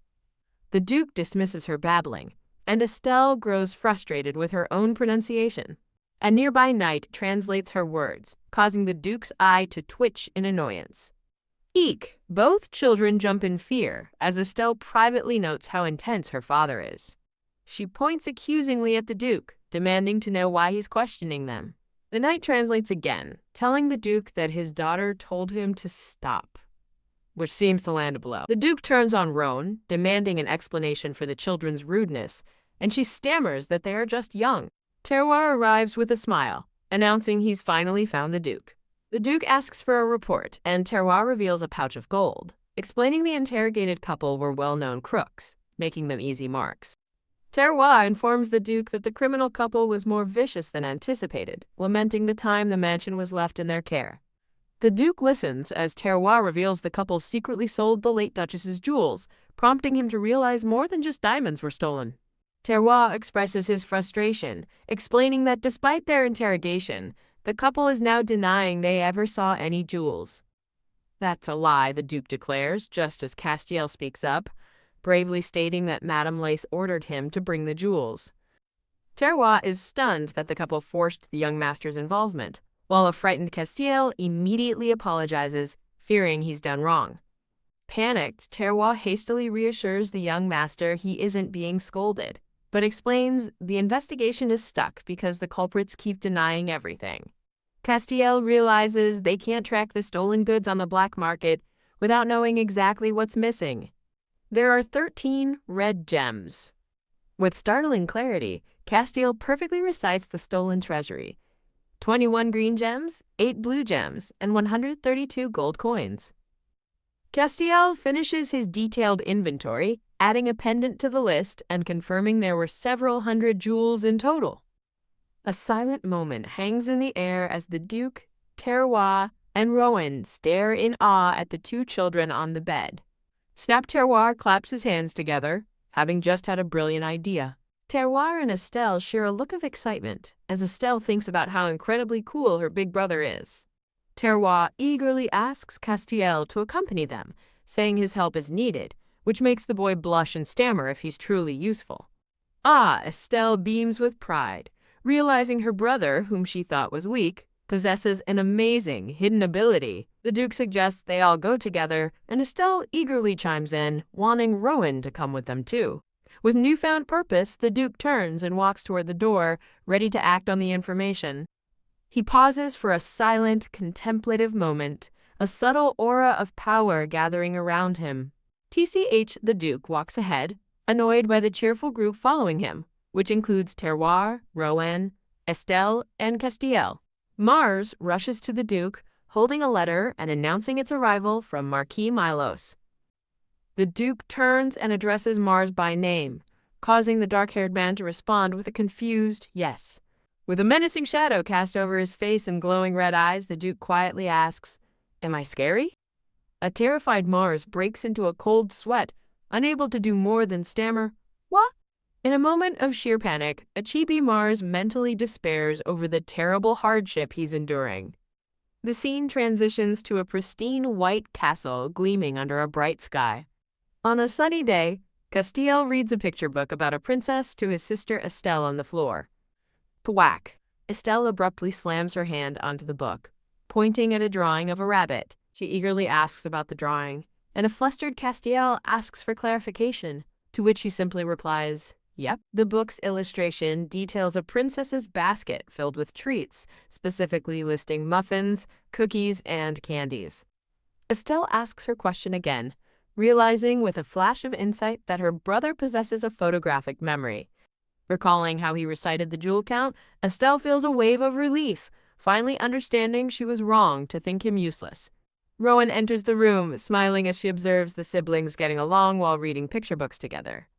The Duke dismisses her babbling, and Estelle grows frustrated with her own pronunciation. A nearby knight translates her words, causing the Duke's eye to twitch in annoyance. Eek! Both children jump in fear, as Estelle privately notes how intense her father is. She points accusingly at the Duke, demanding to know why he's questioning them. The knight translates again, telling the Duke that his daughter told him to stop, which seems to land a blow. The Duke turns on Rowan, demanding an explanation for the children's rudeness, and she stammers that they are just young. Terroir arrives with a smile, announcing he's finally found the Duke. The Duke asks for a report, and Terroir reveals a pouch of gold, explaining the interrogated couple were well-known crooks, making them easy marks. Terroir informs the Duke that the criminal couple was more vicious than anticipated, lamenting the time the mansion was left in their care. The Duke listens as Terroir reveals the couple secretly sold the late Duchess's jewels, prompting him to realize more than just diamonds were stolen. Terroir expresses his frustration, explaining that despite their interrogation, the couple is now denying they ever saw any jewels. "That's a lie," the Duke declares, just as Castile speaks up, bravely stating that Madame Lace ordered him to bring the jewels. Terroir is stunned that the couple forced the young master's involvement, while a frightened Castile immediately apologizes, fearing he's done wrong. Panicked, Terroir hastily reassures the young master he isn't being scolded, but explains the investigation is stuck because the culprits keep denying everything. Castile realizes they can't track the stolen goods on the black market without knowing exactly what's missing. There are 13 red gems. With startling clarity, Castile perfectly recites the stolen treasury: 21 green gems, 8 blue gems, and 132 gold coins. Castile finishes his detailed inventory, adding a pendant to the list and confirming there were several hundred jewels in total. A silent moment hangs in the air as the Duke, Terroir, and Rowan stare in awe at the two children on the bed. Snap Terroir claps his hands together, having just had a brilliant idea. Terroir and Estelle share a look of excitement, as Estelle thinks about how incredibly cool her big brother is. Terroir eagerly asks Castile to accompany them, saying his help is needed, which makes the boy blush and stammer if he's truly useful. Estelle beams with pride, realizing her brother, whom she thought was weak, possesses an amazing hidden ability. The Duke suggests they all go together, and Estelle eagerly chimes in, wanting Rowan to come with them too. With newfound purpose, the Duke turns and walks toward the door, ready to act on the information. He pauses for a silent, contemplative moment, a subtle aura of power gathering around him. The Duke walks ahead, annoyed by the cheerful group following him, which includes Terroir, Rowan, Estelle, and Castiel. Mars rushes to the Duke, holding a letter and announcing its arrival from Marquis Milos. The Duke turns and addresses Mars by name, causing the dark-haired man to respond with a confused yes. With a menacing shadow cast over his face and glowing red eyes, the Duke quietly asks, "Am I scary?" A terrified Mars breaks into a cold sweat, unable to do more than stammer, "What?" In a moment of sheer panic, a chibi Mars mentally despairs over the terrible hardship he's enduring. The scene transitions to a pristine white castle gleaming under a bright sky. On a sunny day, Castiel reads a picture book about a princess to his sister Estelle on the floor. Thwack! Estelle abruptly slams her hand onto the book, pointing at a drawing of a rabbit. She eagerly asks about the drawing, and a flustered Castiel asks for clarification, to which he simply replies, "Yep." The book's illustration details a princess's basket filled with treats, specifically listing muffins, cookies, and candies. Estelle asks her question again, realizing with a flash of insight that her brother possesses a photographic memory. Recalling how he recited the jewel count, Estelle feels a wave of relief, finally understanding she was wrong to think him useless. Rowan enters the room, smiling as she observes the siblings getting along while reading picture books together.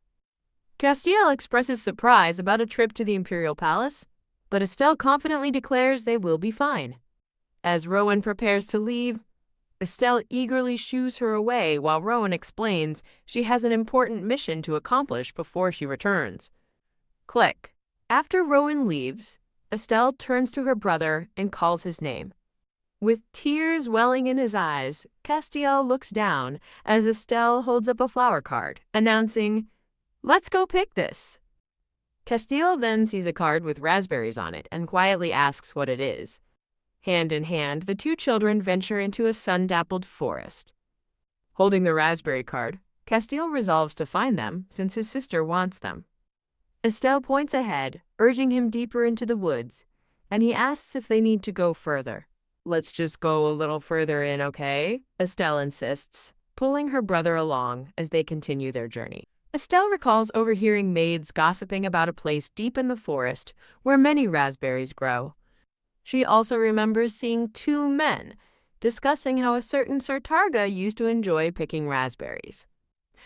Castiel expresses surprise about a trip to the Imperial Palace, but Estelle confidently declares they will be fine. As Rowan prepares to leave, Estelle eagerly shoos her away while Rowan explains she has an important mission to accomplish before she returns. Click. After Rowan leaves, Estelle turns to her brother and calls his name. With tears welling in his eyes, Castiel looks down as Estelle holds up a flower card, announcing, "Let's go pick this." Castiel then sees a card with raspberries on it and quietly asks what it is. Hand in hand, the two children venture into a sun-dappled forest. Holding the raspberry card, Castiel resolves to find them since his sister wants them. Estelle points ahead, urging him deeper into the woods, and he asks if they need to go further. "Let's just go a little further in, okay?" Estelle insists, pulling her brother along as they continue their journey. Estelle recalls overhearing maids gossiping about a place deep in the forest where many raspberries grow. She also remembers seeing two men discussing how a certain Sir Targa used to enjoy picking raspberries.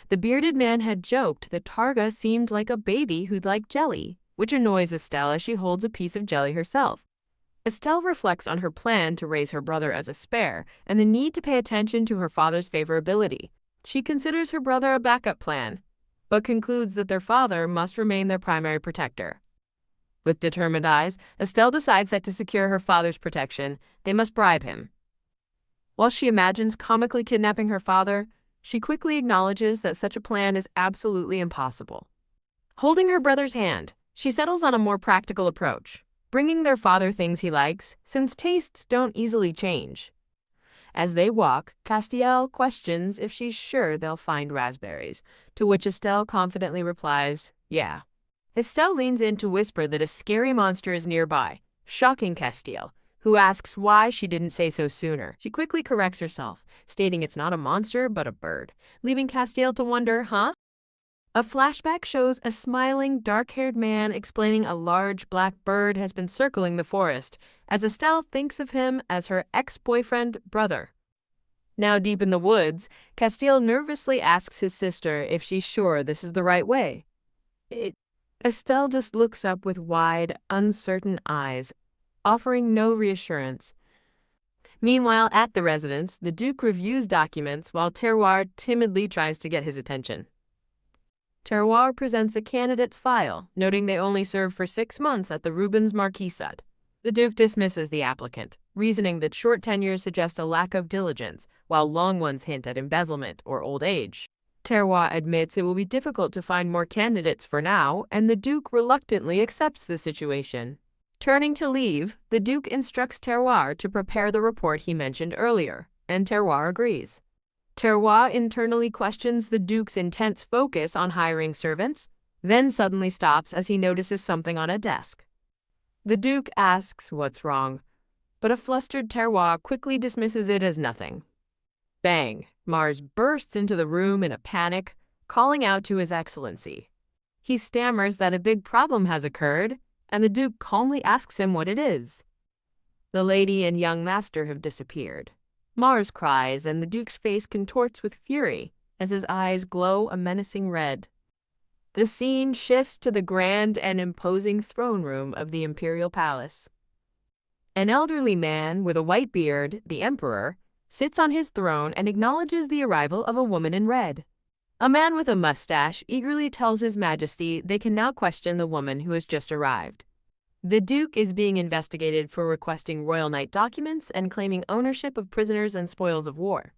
The bearded man had joked that Targa seemed like a baby who'd like jelly, which annoys Estelle as she holds a piece of jelly herself. Estelle reflects on her plan to raise her brother as a spare and the need to pay attention to her father's favorability. She considers her brother a backup plan, but concludes that their father must remain their primary protector. With determined eyes, Estelle decides that to secure her father's protection, they must bribe him. While she imagines comically kidnapping her father, she quickly acknowledges that such a plan is absolutely impossible. Holding her brother's hand, she settles on a more practical approach, bringing their father things he likes, since tastes don't easily change. As they walk, Castiel questions if she's sure they'll find raspberries, to which Estelle confidently replies, "Yeah." Estelle leans in to whisper that a scary monster is nearby, shocking Castiel, who asks why she didn't say so sooner. She quickly corrects herself, stating it's not a monster but a bird, leaving Castiel to wonder, huh? A flashback shows a smiling, dark-haired man explaining a large black bird has been circling the forest, as Estelle thinks of him as her ex-boyfriend brother. Now deep in the woods, Castiel nervously asks his sister if she's sure this is the right way. Estelle just looks up with wide, uncertain eyes, offering no reassurance. Meanwhile, at the residence, the Duke reviews documents while Terroir timidly tries to get his attention. Terroir presents a candidate's file, noting they only served for 6 months at the Rubens Marquisate. The Duke dismisses the applicant, reasoning that short tenures suggest a lack of diligence, while long ones hint at embezzlement or old age. Terroir admits it will be difficult to find more candidates for now, and the Duke reluctantly accepts the situation. Turning to leave, the Duke instructs Terroir to prepare the report he mentioned earlier, and Terroir agrees. Terroir internally questions the Duke's intense focus on hiring servants, then suddenly stops as he notices something on a desk. The Duke asks what's wrong, but a flustered Terroir quickly dismisses it as nothing. Bang! Mars bursts into the room in a panic, calling out to His Excellency. He stammers that a big problem has occurred, and the Duke calmly asks him what it is. The lady and young master have disappeared. Mars cries, and the Duke's face contorts with fury as his eyes glow a menacing red. The scene shifts to the grand and imposing throne room of the imperial palace. An elderly man with a white beard, the emperor, sits on his throne and acknowledges the arrival of a woman in red. A man with a mustache eagerly tells His Majesty they can now question the woman who has just arrived. The Duke is being investigated for requesting Royal Knight documents and claiming ownership of prisoners and spoils of war.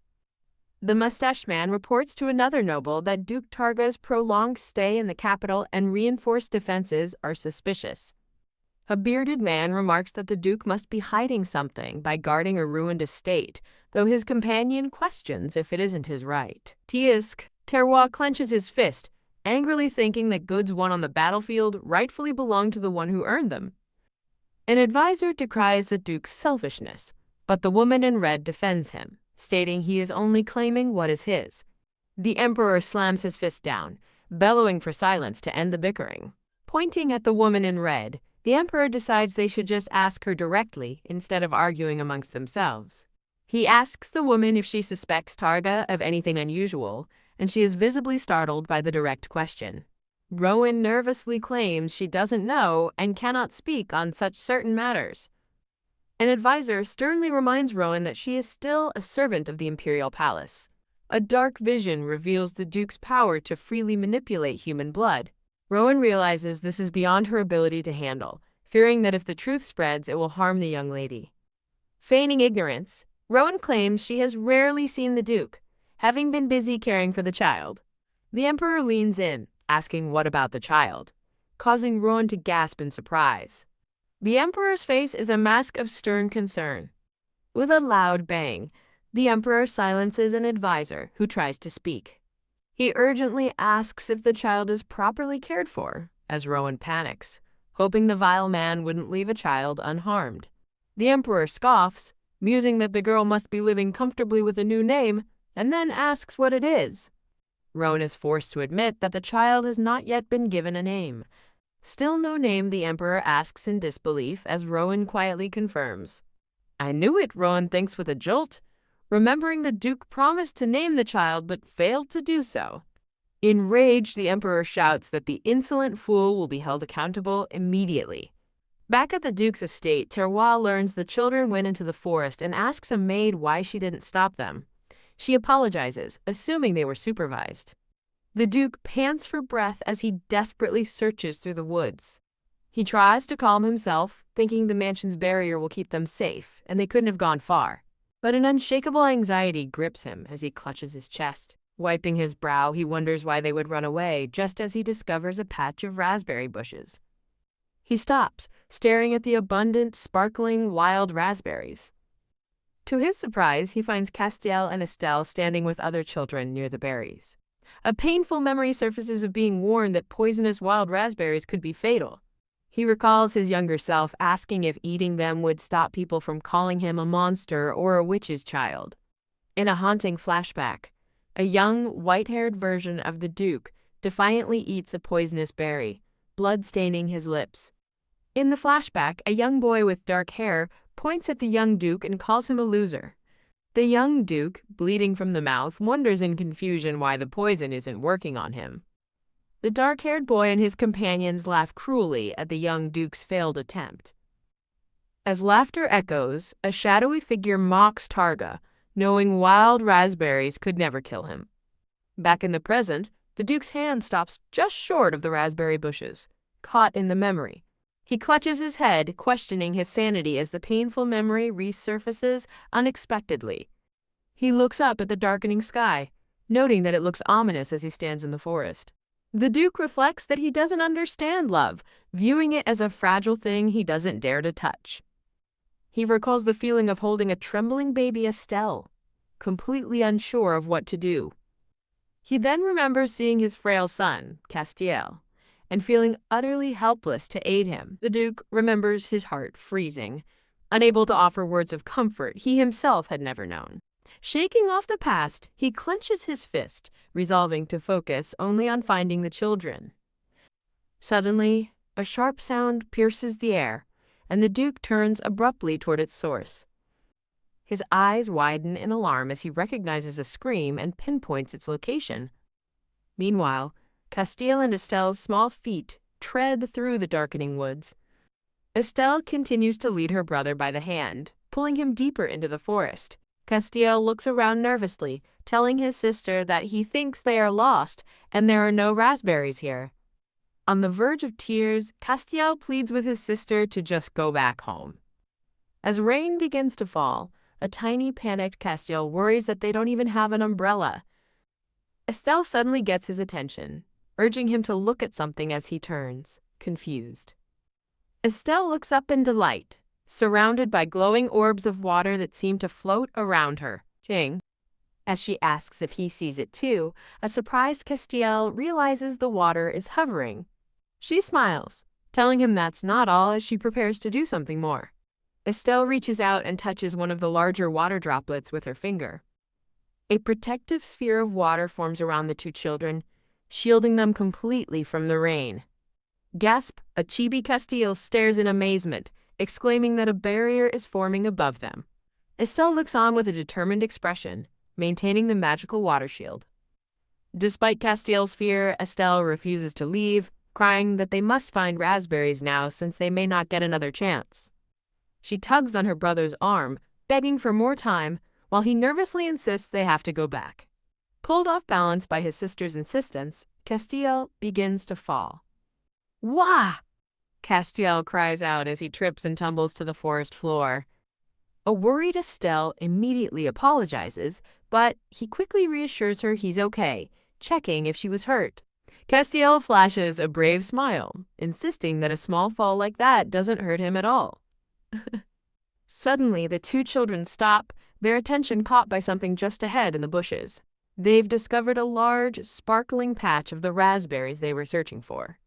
The mustached man reports to another noble that Duke Targa's prolonged stay in the capital and reinforced defenses are suspicious. A bearded man remarks that the Duke must be hiding something by guarding a ruined estate, though his companion questions if it isn't his right. Terroir clenches his fist, angrily thinking that goods won on the battlefield rightfully belong to the one who earned them. An advisor decries the Duke's selfishness, but the woman in red defends him, stating he is only claiming what is his. The Emperor slams his fist down, bellowing for silence to end the bickering. Pointing at the woman in red, the Emperor decides they should just ask her directly instead of arguing amongst themselves. He asks the woman if she suspects Targa of anything unusual, and she is visibly startled by the direct question. Rowan nervously claims she doesn't know and cannot speak on such certain matters. An advisor sternly reminds Rowan that she is still a servant of the imperial palace. A dark vision reveals the Duke's power to freely manipulate human blood. Rowan realizes this is beyond her ability to handle, fearing that if the truth spreads, it will harm the young lady. Feigning ignorance, Rowan claims she has rarely seen the Duke, having been busy caring for the child. The Emperor leans in, asking what about the child, causing Rowan to gasp in surprise. The Emperor's face is a mask of stern concern. With a loud bang, the Emperor silences an advisor who tries to speak. He urgently asks if the child is properly cared for, as Rowan panics, hoping the vile man wouldn't leave a child unharmed. The Emperor scoffs, musing that the girl must be living comfortably with a new name, and then asks what it is. Rowan is forced to admit that the child has not yet been given a name. Still no name, the Emperor asks in disbelief as Rowan quietly confirms. "I knew it," Rowan thinks with a jolt, remembering the Duke promised to name the child but failed to do so. Enraged, the Emperor shouts that the insolent fool will be held accountable immediately. Back at the Duke's estate, Terroir learns the children went into the forest and asks a maid why she didn't stop them. She apologizes, assuming they were supervised. The Duke pants for breath as he desperately searches through the woods. He tries to calm himself, thinking the mansion's barrier will keep them safe, and they couldn't have gone far. But an unshakable anxiety grips him as he clutches his chest. Wiping his brow, he wonders why they would run away just as he discovers a patch of raspberry bushes. He stops, staring at the abundant, sparkling, wild raspberries. To his surprise, he finds Castiel and Estelle standing with other children near the berries. A painful memory surfaces of being warned that poisonous wild raspberries could be fatal. He recalls his younger self asking if eating them would stop people from calling him a monster or a witch's child. In a haunting flashback, a young, white-haired version of the Duke defiantly eats a poisonous berry, blood staining his lips. In the flashback, a young boy with dark hair points at the young Duke and calls him a loser. The young Duke, bleeding from the mouth, wonders in confusion why the poison isn't working on him. The dark-haired boy and his companions laugh cruelly at the young Duke's failed attempt. As laughter echoes, a shadowy figure mocks Targa, knowing wild raspberries could never kill him. Back in the present, the Duke's hand stops just short of the raspberry bushes, caught in the memory. He clutches his head, questioning his sanity as the painful memory resurfaces unexpectedly. He looks up at the darkening sky, noting that it looks ominous as he stands in the forest. The Duke reflects that he doesn't understand love, viewing it as a fragile thing he doesn't dare to touch. He recalls the feeling of holding a trembling baby Estelle, completely unsure of what to do. He then remembers seeing his frail son, Castiel, and feeling utterly helpless to aid him. The Duke remembers his heart freezing, unable to offer words of comfort he himself had never known. Shaking off the past, he clenches his fist, resolving to focus only on finding the children. Suddenly, a sharp sound pierces the air, and the Duke turns abruptly toward its source. His eyes widen in alarm as he recognizes a scream and pinpoints its location. Meanwhile, Castile and Estelle's small feet tread through the darkening woods. Estelle continues to lead her brother by the hand, pulling him deeper into the forest. Castile looks around nervously, telling his sister that he thinks they are lost and there are no raspberries here. On the verge of tears, Castiel pleads with his sister to just go back home. As rain begins to fall, a tiny panicked Castiel worries that they don't even have an umbrella. Estelle suddenly gets his attention, urging him to look at something as he turns, confused. Estelle looks up in delight, surrounded by glowing orbs of water that seem to float around her. Ting. As she asks if he sees it too, a surprised Castiel realizes the water is hovering. She smiles, telling him that's not all as she prepares to do something more. Estelle reaches out and touches one of the larger water droplets with her finger. A protective sphere of water forms around the two children, shielding them completely from the rain. Gasp! A chibi Castile stares in amazement, exclaiming that a barrier is forming above them. Estelle looks on with a determined expression, maintaining the magical water shield. Despite Castile's fear, Estelle refuses to leave, crying that they must find raspberries now since they may not get another chance. She tugs on her brother's arm, begging for more time, while he nervously insists they have to go back. Pulled off balance by his sister's insistence, Castiel begins to fall. Wah! Castiel cries out as he trips and tumbles to the forest floor. A worried Estelle immediately apologizes, but he quickly reassures her he's okay, checking if she was hurt. Castiel flashes a brave smile, insisting that a small fall like that doesn't hurt him at all. Suddenly, the two children stop, their attention caught by something just ahead in the bushes. They've discovered a large, sparkling patch of the raspberries they were searching for.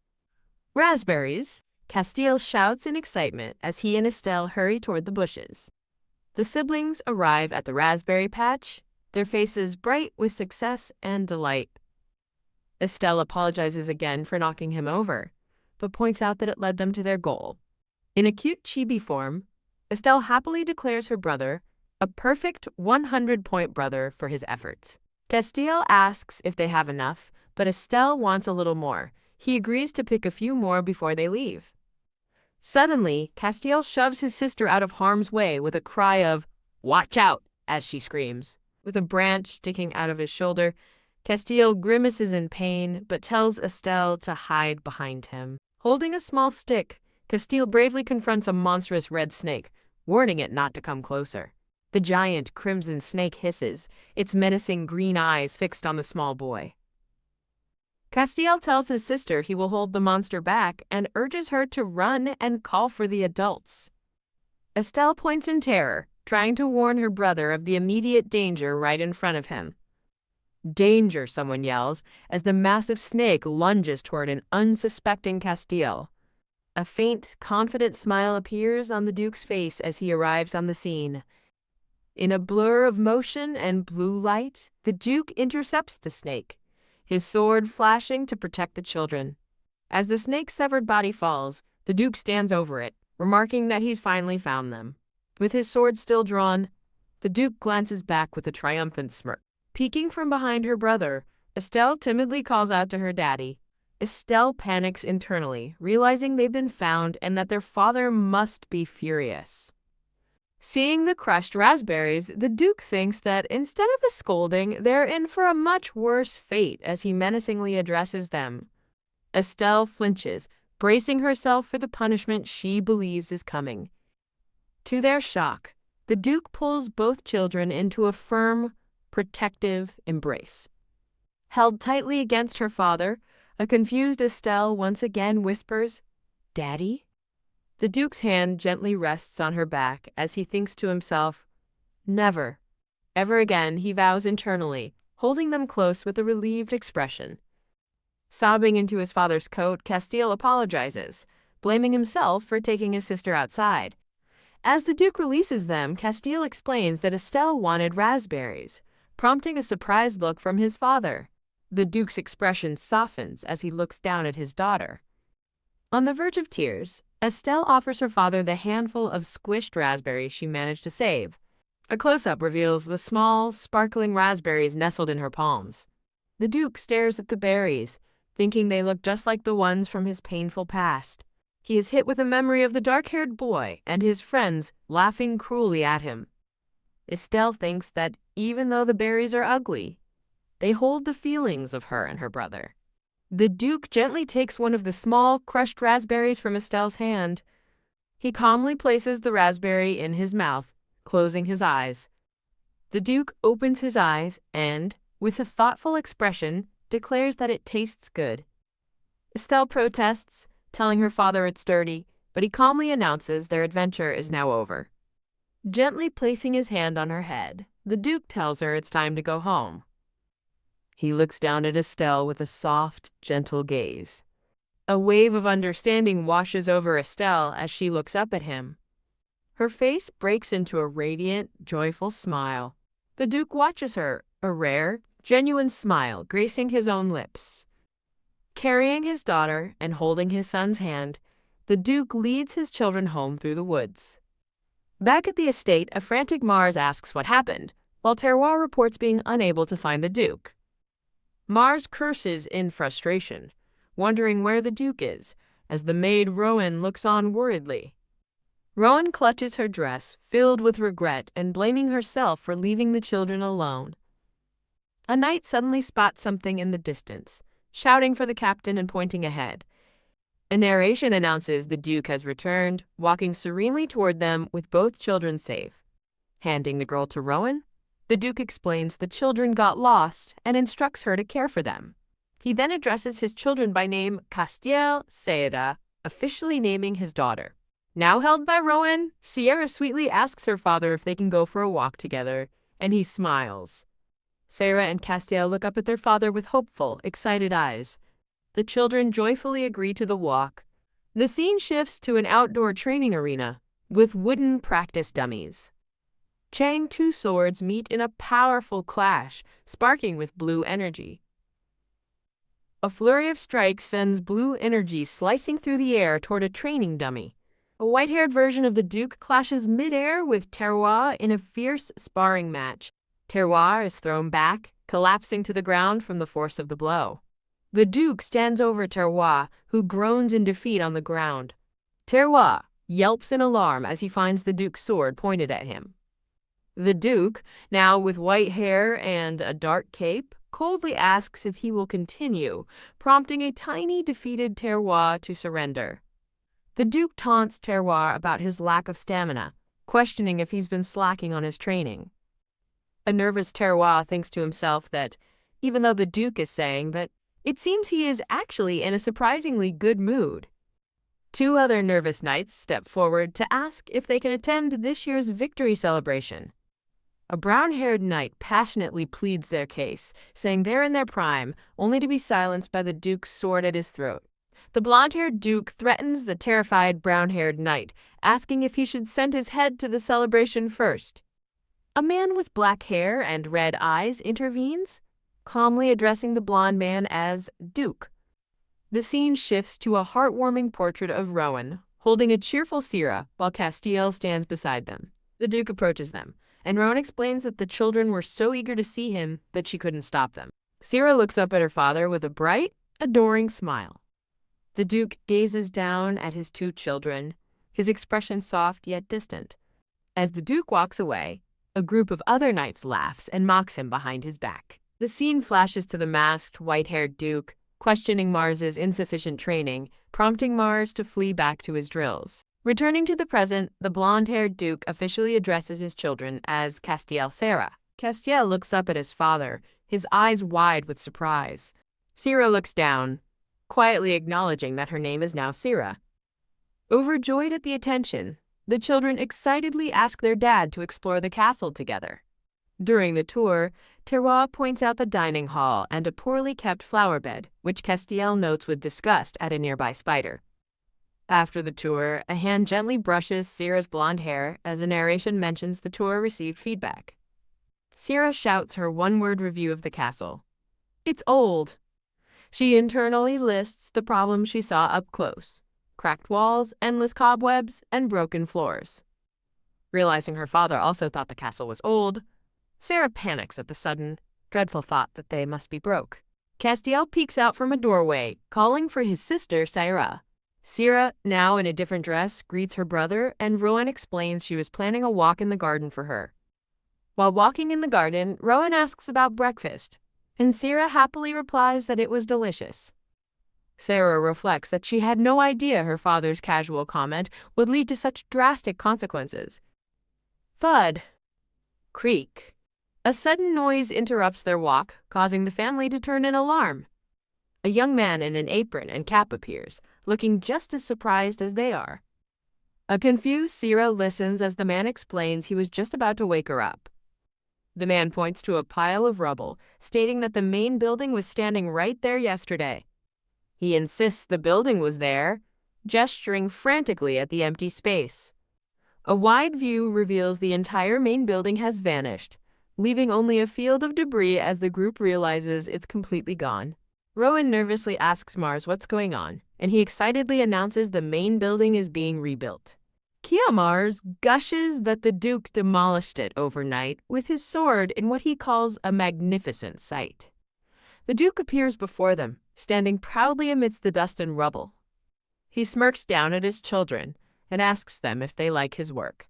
Raspberries! Castiel shouts in excitement as he and Estelle hurry toward the bushes. The siblings arrive at the raspberry patch, their faces bright with success and delight. Estelle apologizes again for knocking him over, but points out that it led them to their goal. In a cute chibi form, Estelle happily declares her brother a perfect 100-point brother for his efforts. Castiel asks if they have enough, but Estelle wants a little more. He agrees to pick a few more before they leave. Suddenly, Castiel shoves his sister out of harm's way with a cry of, "Watch out!" as she screams. With a branch sticking out of his shoulder, Castiel grimaces in pain, but tells Estelle to hide behind him. Holding a small stick, Castiel bravely confronts a monstrous red snake, warning it not to come closer. The giant crimson snake hisses, its menacing green eyes fixed on the small boy. Castiel tells his sister he will hold the monster back and urges her to run and call for the adults. Estelle points in terror, trying to warn her brother of the immediate danger right in front of him. "Danger," someone yells, as the massive snake lunges toward an unsuspecting Castiel. A faint, confident smile appears on the Duke's face as he arrives on the scene. In a blur of motion and blue light, the Duke intercepts the snake, his sword flashing to protect the children. As the snake's severed body falls, the Duke stands over it, remarking that he's finally found them. With his sword still drawn, the Duke glances back with a triumphant smirk. Peeking from behind her brother, Estelle timidly calls out to her daddy. Estelle panics internally, realizing they've been found and that their father must be furious. Seeing the crushed raspberries, the Duke thinks that instead of a scolding, they're in for a much worse fate as he menacingly addresses them. Estelle flinches, bracing herself for the punishment she believes is coming. To their shock, the Duke pulls both children into a firm, protective embrace. Held tightly against her father, A confused Estelle once again whispers, "Daddy?" The Duke's hand gently rests on her back as he thinks to himself, "Never." Ever again, he vows internally, holding them close with a relieved expression. Sobbing into his father's coat, Castile apologizes, blaming himself for taking his sister outside. As the Duke releases them, Castile explains that Estelle wanted raspberries, prompting a surprised look from his father. The Duke's expression softens as he looks down at his daughter. On the verge of tears, Estelle offers her father the handful of squished raspberries she managed to save. A close-up reveals the small, sparkling raspberries nestled in her palms. The Duke stares at the berries, thinking they look just like the ones from his painful past. He is hit with a memory of the dark-haired boy and his friends laughing cruelly at him. Estelle thinks that even though the berries are ugly, they hold the feelings of her and her brother. The Duke gently takes one of the small, crushed raspberries from Estelle's hand. He calmly places the raspberry in his mouth, closing his eyes. The Duke opens his eyes and, with a thoughtful expression, declares that it tastes good. Estelle protests, telling her father it's dirty, but he calmly announces their adventure is now over. Gently placing his hand on her head, the Duke tells her it's time to go home. He looks down at Estelle with a soft, gentle gaze. A wave of understanding washes over Estelle as she looks up at him. Her face breaks into a radiant, joyful smile. The Duke watches her, a rare, genuine smile gracing his own lips. Carrying his daughter and holding his son's hand, the Duke leads his children home through the woods. Back at the estate, a frantic Mars asks what happened, while Terroir reports being unable to find the Duke. Mars curses in frustration, wondering where the Duke is, as the maid Rowan looks on worriedly. Rowan clutches her dress, filled with regret and blaming herself for leaving the children alone. A knight suddenly spots something in the distance, shouting for the captain and pointing ahead. A narration announces the Duke has returned, walking serenely toward them with both children safe. Handing the girl to Rowan, the Duke explains the children got lost and instructs her to care for them. He then addresses his children by name Castiel Sierra, officially naming his daughter. Now held by Rowan, Sierra sweetly asks her father if they can go for a walk together, and he smiles. Sierra and Castiel look up at their father with hopeful, excited eyes. The children joyfully agree to the walk. The scene shifts to an outdoor training arena with wooden practice dummies. Chang's two swords meet in a powerful clash, sparking with blue energy. A flurry of strikes sends blue energy slicing through the air toward a training dummy. A white-haired version of the Duke clashes mid-air with Terroir in a fierce sparring match. Terroir is thrown back, collapsing to the ground from the force of the blow. The Duke stands over Terroir, who groans in defeat on the ground. Terroir yelps in alarm as he finds the Duke's sword pointed at him. The Duke, now with white hair and a dark cape, coldly asks if he will continue, prompting a tiny defeated Terroir to surrender. The Duke taunts Terroir about his lack of stamina, questioning if he's been slacking on his training. A nervous Terroir thinks to himself that, even though the Duke is saying that, it seems he is actually in a surprisingly good mood. Two other nervous knights step forward to ask if they can attend this year's victory celebration. A brown-haired knight passionately pleads their case, saying they're in their prime, only to be silenced by the Duke's sword at his throat. The blonde-haired Duke threatens the terrified brown-haired knight, asking if he should send his head to the celebration first. A man with black hair and red eyes intervenes, calmly addressing the blonde man as Duke. The scene shifts to a heartwarming portrait of Rowan, holding a cheerful Sierra, while Castiel stands beside them. The Duke approaches them, and Rowan explains that the children were so eager to see him that she couldn't stop them. Sierra looks up at her father with a bright, adoring smile. The Duke gazes down at his two children, his expression soft yet distant. As the Duke walks away, a group of other knights laughs and mocks him behind his back. The scene flashes to the masked, white-haired Duke, questioning Mars's insufficient training, prompting Mars to flee back to his drills. Returning to the present, the blonde-haired Duke officially addresses his children as Castiel Sierra. Castiel looks up at his father, his eyes wide with surprise. Sierra looks down, quietly acknowledging that her name is now Sira. Overjoyed at the attention, the children excitedly ask their dad to explore the castle together. During the tour, Terroir points out the dining hall and a poorly kept flower bed, which Castiel notes with disgust at a nearby spider. After the tour, a hand gently brushes Sira's blonde hair as a narration mentions the tour received feedback. Sira shouts her one-word review of the castle. It's old. She internally lists the problems she saw up close: cracked walls, endless cobwebs, and broken floors. Realizing her father also thought the castle was old, Sira panics at the sudden, dreadful thought that they must be broke. Castiel peeks out from a doorway, calling for his sister, Sira. Sira, now in a different dress, greets her brother, and Rowan explains she was planning a walk in the garden for her. While walking in the garden, Rowan asks about breakfast, and Sira happily replies that it was delicious. Sarah reflects that she had no idea her father's casual comment would lead to such drastic consequences. Thud. Creak. A sudden noise interrupts their walk, causing the family to turn in alarm. A young man in an apron and cap appears, looking just as surprised as they are. A confused Sira listens as the man explains he was just about to wake her up. The man points to a pile of rubble, stating that the main building was standing right there yesterday. He insists the building was there, gesturing frantically at the empty space. A wide view reveals the entire main building has vanished, leaving only a field of debris as the group realizes it's completely gone. Rowan nervously asks Mars what's going on, and he excitedly announces the main building is being rebuilt. Mars gushes that the Duke demolished it overnight with his sword in what he calls a magnificent sight. The Duke appears before them, standing proudly amidst the dust and rubble. He smirks down at his children and asks them if they like his work.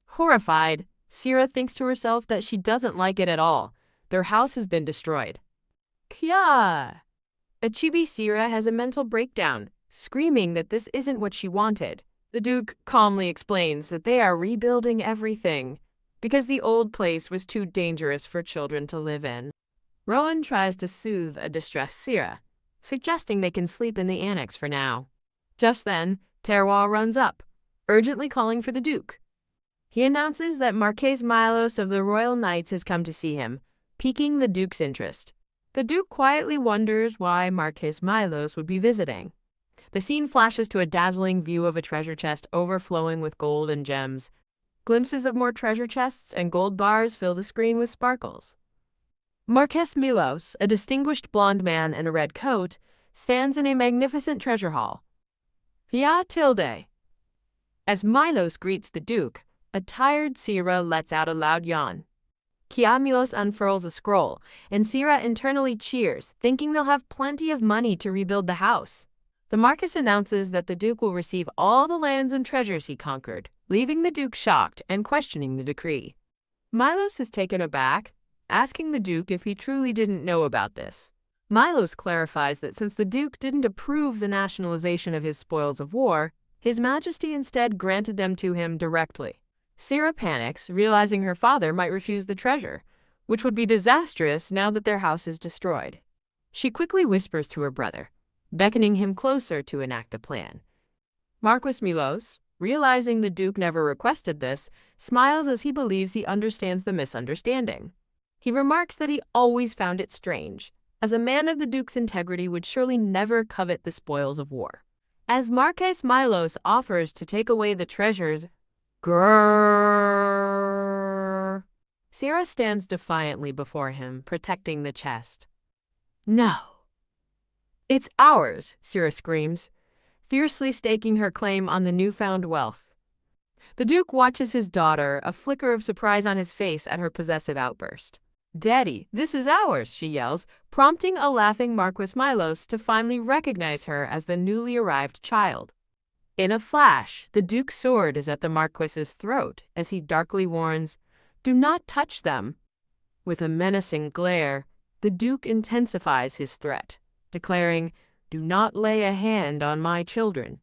Horrified, Sira thinks to herself that she doesn't like it at all. Their house has been destroyed. Kya! A chibi Sira has a mental breakdown, screaming that this isn't what she wanted. The Duke calmly explains that they are rebuilding everything because the old place was too dangerous for children to live in. Rowan tries to soothe a distressed Sira, suggesting they can sleep in the annex for now. Just then, Terroir runs up, urgently calling for the Duke. He announces that Marquess Milos of the Royal Knights has come to see him, piquing the Duke's interest. The Duke quietly wonders why Marquess Milos would be visiting. The scene flashes to a dazzling view of a treasure chest overflowing with gold and gems. Glimpses of more treasure chests and gold bars fill the screen with sparkles. Marquess Milos, a distinguished blond man in a red coat, stands in a magnificent treasure hall. Ya tilde. As Milos greets the Duke, a tired Sira lets out a loud yawn. Milos unfurls a scroll, and Sira internally cheers, thinking they'll have plenty of money to rebuild the house. The Marquess announces that the Duke will receive all the lands and treasures he conquered, leaving the Duke shocked and questioning the decree. Milos is taken aback, asking the Duke if he truly didn't know about this. Milos clarifies that since the Duke didn't approve the nationalization of his spoils of war, His Majesty instead granted them to him directly. Sira panics, realizing her father might refuse the treasure, which would be disastrous now that their house is destroyed. She quickly whispers to her brother, beckoning him closer to enact a plan. Marquess Milos, realizing the Duke never requested this, smiles as he believes he understands the misunderstanding. He remarks that he always found it strange, as a man of the Duke's integrity would surely never covet the spoils of war. As Marquess Milos offers to take away the treasures, grrrr, Sira stands defiantly before him, protecting the chest. No. It's ours, Sira screams, fiercely staking her claim on the newfound wealth. The Duke watches his daughter, a flicker of surprise on his face at her possessive outburst. Daddy, this is ours, she yells, prompting a laughing Marquess Milos to finally recognize her as the newly arrived child. In a flash, the Duke's sword is at the Marquess's throat as he darkly warns, "Do not touch them." With a menacing glare, the Duke intensifies his threat, declaring, "Do not lay a hand on my children."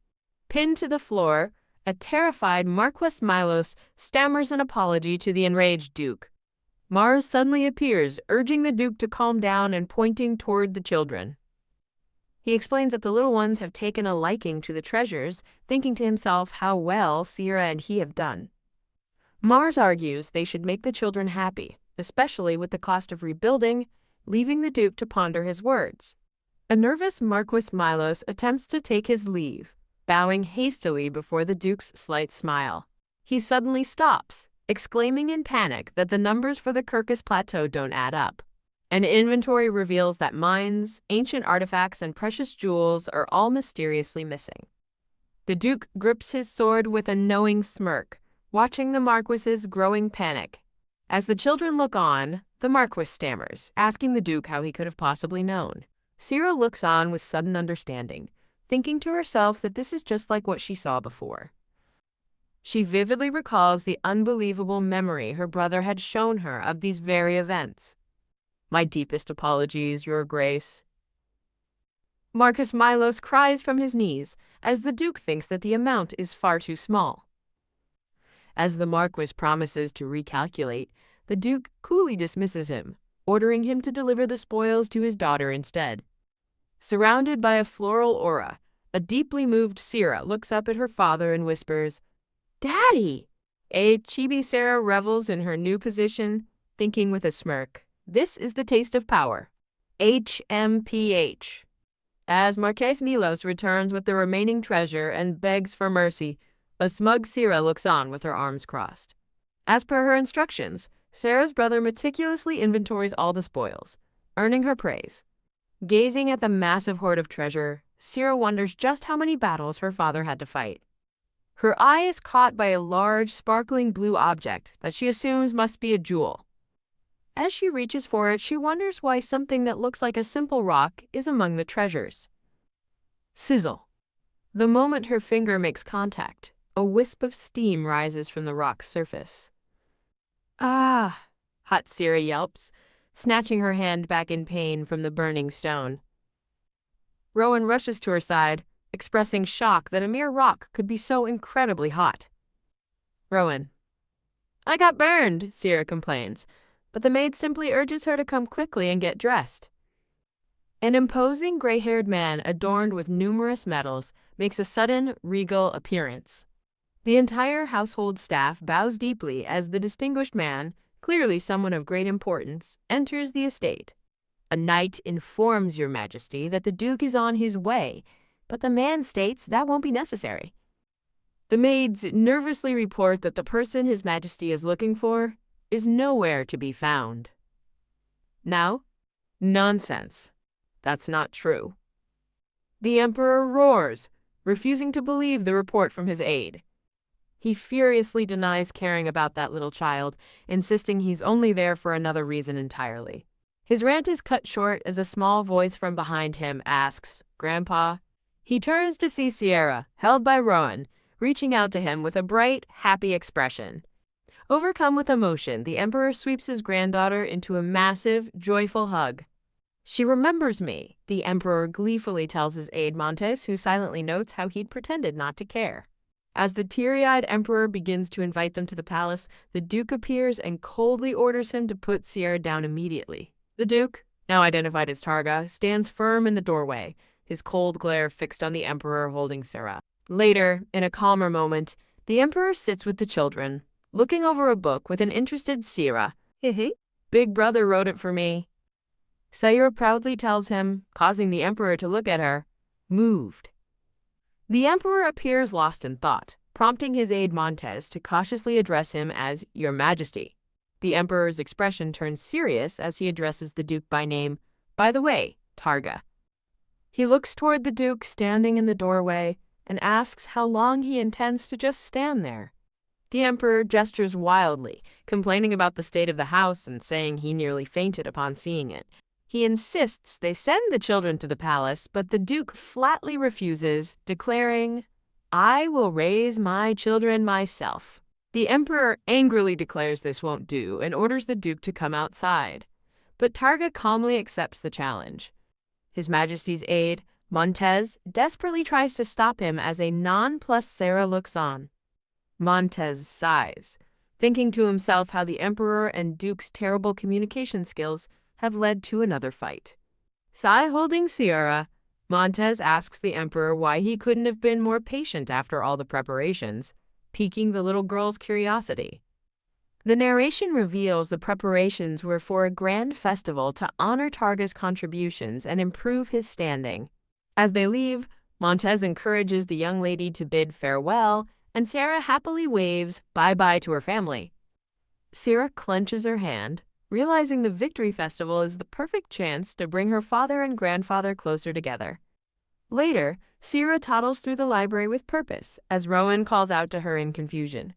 Pinned to the floor, a terrified Marquess Milos stammers an apology to the enraged Duke. Mars suddenly appears, urging the Duke to calm down and pointing toward the children. He explains that the little ones have taken a liking to the treasures, thinking to himself how well Sierra and he have done. Mars argues they should make the children happy, especially with the cost of rebuilding, leaving the Duke to ponder his words. A nervous Marquis Milos attempts to take his leave, bowing hastily before the Duke's slight smile. He suddenly stops, exclaiming in panic that the numbers for the Kirkus Plateau don't add up. An inventory reveals that mines, ancient artifacts, and precious jewels are all mysteriously missing. The Duke grips his sword with a knowing smirk, watching the Marquis's growing panic. As the children look on, the Marquis stammers, asking the Duke how he could have possibly known. Sierra looks on with sudden understanding, thinking to herself that this is just like what she saw before. She vividly recalls the unbelievable memory her brother had shown her of these very events. "My deepest apologies, Your Grace." Marcus Milos cries from his knees, as the Duke thinks that the amount is far too small. As the Marquis promises to recalculate, the Duke coolly dismisses him, ordering him to deliver the spoils to his daughter instead. Surrounded by a floral aura, a deeply moved Sierra looks up at her father and whispers, "Daddy!" Chibi Sarah revels in her new position, thinking with a smirk, "This is the taste of power." HMPH. As Marques Milos returns with the remaining treasure and begs for mercy, a smug Sierra looks on with her arms crossed. As per her instructions, Sarah's brother meticulously inventories all the spoils, earning her praise. Gazing at the massive hoard of treasure, Sierra wonders just how many battles her father had to fight. Her eye is caught by a large, sparkling blue object that she assumes must be a jewel. As she reaches for it, she wonders why something that looks like a simple rock is among the treasures. Sizzle. The moment her finger makes contact, a wisp of steam rises from the rock's surface. "Ah!" Hot Sierra yelps, snatching her hand back in pain from the burning stone. Rowan rushes to her side, expressing shock that a mere rock could be so incredibly hot. Rowan. "I got burned," Sierra complains, but the maid simply urges her to come quickly and get dressed. An imposing gray-haired man adorned with numerous medals makes a sudden, regal appearance. The entire household staff bows deeply as the distinguished man, clearly someone of great importance, enters the estate. A knight informs Your Majesty that the Duke is on his way, but the man states that won't be necessary. The maids nervously report that the person His Majesty is looking for is nowhere to be found. Now? Nonsense. That's not true. The Emperor roars, refusing to believe the report from his aide. He furiously denies caring about that little child, insisting he's only there for another reason entirely. His rant is cut short as a small voice from behind him asks, "Grandpa?" He turns to see Sierra, held by Rowan, reaching out to him with a bright, happy expression. Overcome with emotion, the Emperor sweeps his granddaughter into a massive, joyful hug. "She remembers me," the Emperor gleefully tells his aide Montes, who silently notes how he'd pretended not to care. As the teary-eyed Emperor begins to invite them to the palace, the Duke appears and coldly orders him to put Sierra down immediately. The Duke, now identified as Targa, stands firm in the doorway, his cold glare fixed on the Emperor holding Sierra. Later, in a calmer moment, the Emperor sits with the children, looking over a book with an interested Sierra. "Big brother wrote it for me." Sierra proudly tells him, causing the Emperor to look at her, moved. The Emperor appears lost in thought, prompting his aide Montes to cautiously address him as Your Majesty. The Emperor's expression turns serious as he addresses the Duke by name, "By the way, Targa." He looks toward the Duke standing in the doorway and asks how long he intends to just stand there. The Emperor gestures wildly, complaining about the state of the house and saying he nearly fainted upon seeing it. He insists they send the children to the palace, but the Duke flatly refuses, declaring, "I will raise my children myself." The Emperor angrily declares this won't do and orders the Duke to come outside. But Targa calmly accepts the challenge. His Majesty's aide, Montes, desperately tries to stop him as a nonplussed Sarah looks on. Montes sighs, thinking to himself how the Emperor and Duke's terrible communication skills have led to another fight. Sigh holding Sierra, Montez asks the emperor why he couldn't have been more patient after all the preparations, piquing the little girl's curiosity. The narration reveals the preparations were for a grand festival to honor Targa's contributions and improve his standing. As they leave, Montez encourages the young lady to bid farewell, and Sarah happily waves bye-bye to her family. Sarah clenches her hand, realizing the Victory Festival is the perfect chance to bring her father and grandfather closer together. Later, Sarah toddles through the library with purpose, as Rowan calls out to her in confusion.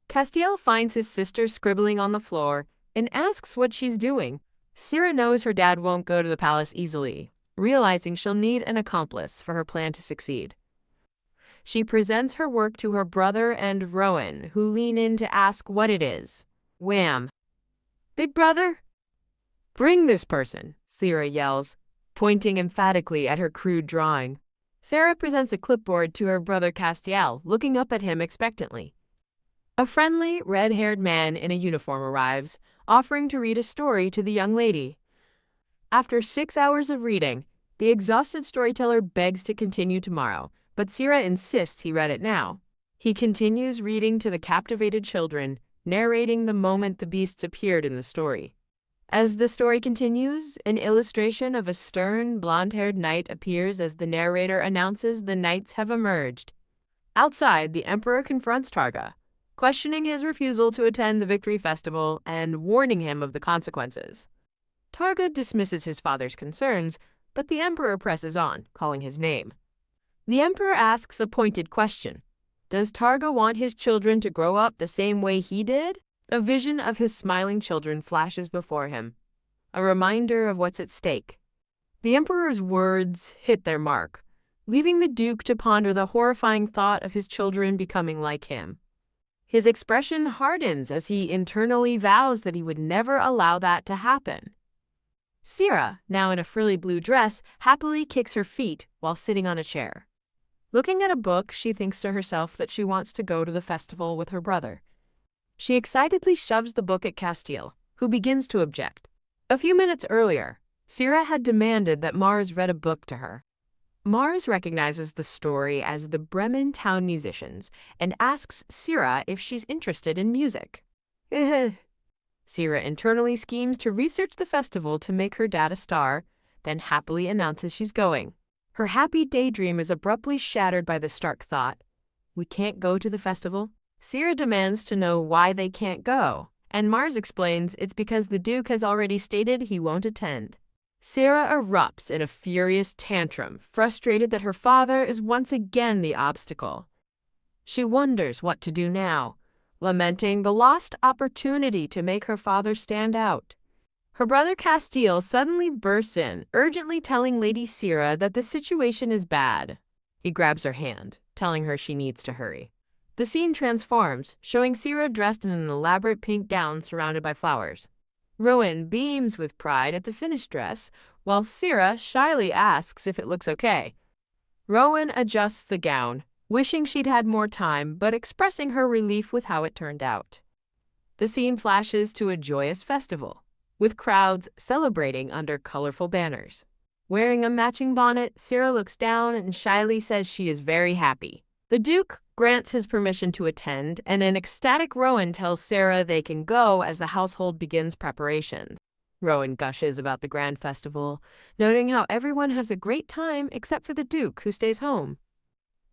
Castiel finds his sister scribbling on the floor and asks what she's doing. Sarah knows her dad won't go to the palace easily, realizing she'll need an accomplice for her plan to succeed. She presents her work to her brother and Rowan, who lean in to ask what it is. Wham! "Big brother? Bring this person," Sarah yells, pointing emphatically at her crude drawing. Sarah presents a clipboard to her brother Castiel, looking up at him expectantly. A friendly, red-haired man in a uniform arrives, offering to read a story to the young lady. After 6 hours of reading, the exhausted storyteller begs to continue tomorrow, but Sarah insists he read it now. He continues reading to the captivated children, narrating the moment the beasts appeared in the story. As the story continues, an illustration of a stern, blonde-haired knight appears as the narrator announces the knights have emerged. Outside, the emperor confronts Targa, questioning his refusal to attend the Victory Festival and warning him of the consequences. Targa dismisses his father's concerns, but the emperor presses on, calling his name. The emperor asks a pointed question. Does Targa want his children to grow up the same way he did? A vision of his smiling children flashes before him, a reminder of what's at stake. The emperor's words hit their mark, leaving the duke to ponder the horrifying thought of his children becoming like him. His expression hardens as he internally vows that he would never allow that to happen. Sarah, now in a frilly blue dress, happily kicks her feet while sitting on a chair. Looking at a book, she thinks to herself that she wants to go to the festival with her brother. She excitedly shoves the book at Castiel, who begins to object. A few minutes earlier, Sarah had demanded that Mars read a book to her. Mars recognizes the story as the Bremen Town Musicians and asks Sarah if she's interested in music. Sarah internally schemes to research the festival to make her dad a star, then happily announces she's going. Her happy daydream is abruptly shattered by the stark thought, "We can't go to the festival?" Sarah demands to know why they can't go, and Mars explains it's because the Duke has already stated he won't attend. Sarah erupts in a furious tantrum, frustrated that her father is once again the obstacle. She wonders what to do now, lamenting the lost opportunity to make her father stand out. Her brother Castiel suddenly bursts in, urgently telling Lady Sarah that the situation is bad. He grabs her hand, telling her she needs to hurry. The scene transforms, showing Sarah dressed in an elaborate pink gown surrounded by flowers. Rowan beams with pride at the finished dress, while Sarah shyly asks if it looks okay. Rowan adjusts the gown, wishing she'd had more time, but expressing her relief with how it turned out. The scene flashes to a joyous festival, with crowds celebrating under colorful banners. Wearing a matching bonnet, Sarah looks down and shyly says she is very happy. The Duke grants his permission to attend, and an ecstatic Rowan tells Sarah they can go as the household begins preparations. Rowan gushes about the grand festival, noting how everyone has a great time except for the Duke, who stays home.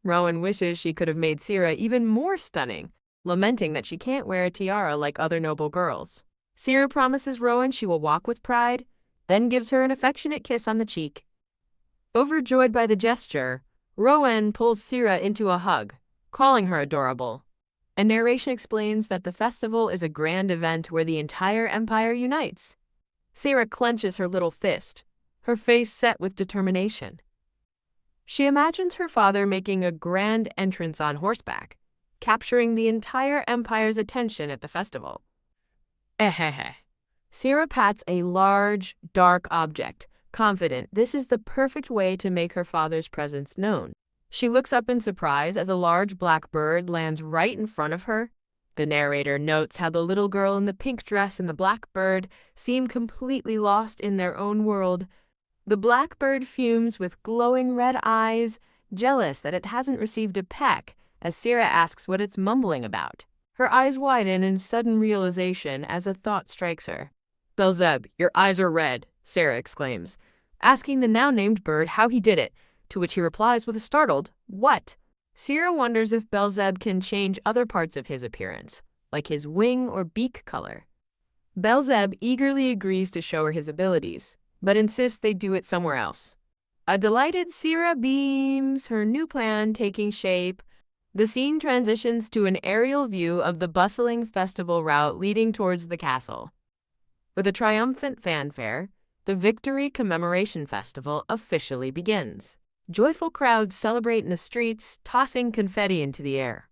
Rowan wishes she could have made Sarah even more stunning, lamenting that she can't wear a tiara like other noble girls. Sarah promises Rowan she will walk with pride, then gives her an affectionate kiss on the cheek. Overjoyed by the gesture, Rowan pulls Sarah into a hug, calling her adorable. A narration explains that the festival is a grand event where the entire empire unites. Sarah clenches her little fist, her face set with determination. She imagines her father making a grand entrance on horseback, capturing the entire empire's attention at the festival. Sarah pats a large, dark object, confident this is the perfect way to make her father's presence known. She looks up in surprise as a large black bird lands right in front of her. The narrator notes how the little girl in the pink dress and the black bird seem completely lost in their own world. The blackbird fumes with glowing red eyes, jealous that it hasn't received a peck, as Sira asks what it's mumbling about. Her eyes widen in sudden realization as a thought strikes her. "Belzeb, your eyes are red," Sarah exclaims, asking the now-named bird how he did it, to which he replies with a startled, "What?" Sira wonders if Belzeb can change other parts of his appearance, like his wing or beak color. Belzeb eagerly agrees to show her his abilities, but insists they do it somewhere else. A delighted Sira beams, her new plan taking shape. The scene transitions to an aerial view of the bustling festival route leading towards the castle. With a triumphant fanfare, the Victory Commemoration Festival officially begins. Joyful crowds celebrate in the streets, tossing confetti into the air.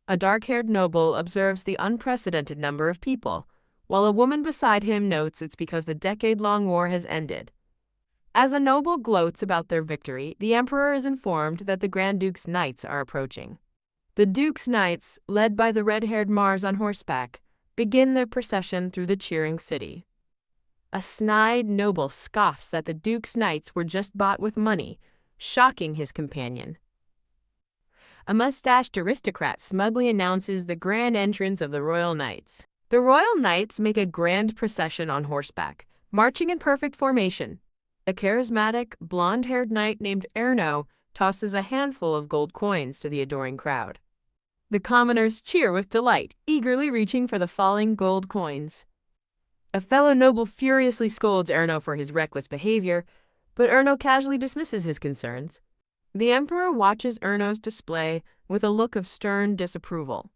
A dark-haired noble observes the unprecedented number of people, while a woman beside him notes it's because the decade-long war has ended. As a noble gloats about their victory, the emperor is informed that the Grand Duke's knights are approaching. The Duke's knights, led by the red-haired Mars on horseback, begin their procession through the cheering city. A snide noble scoffs that the Duke's knights were just bought with money, shocking his companion. A mustached aristocrat smugly announces the grand entrance of the royal knights. The royal knights make a grand procession on horseback, marching in perfect formation. A charismatic, blonde-haired knight named Erno tosses a handful of gold coins to the adoring crowd. The commoners cheer with delight, eagerly reaching for the falling gold coins. A fellow noble furiously scolds Erno for his reckless behavior, but Erno casually dismisses his concerns. The emperor watches Erno's display with a look of stern disapproval.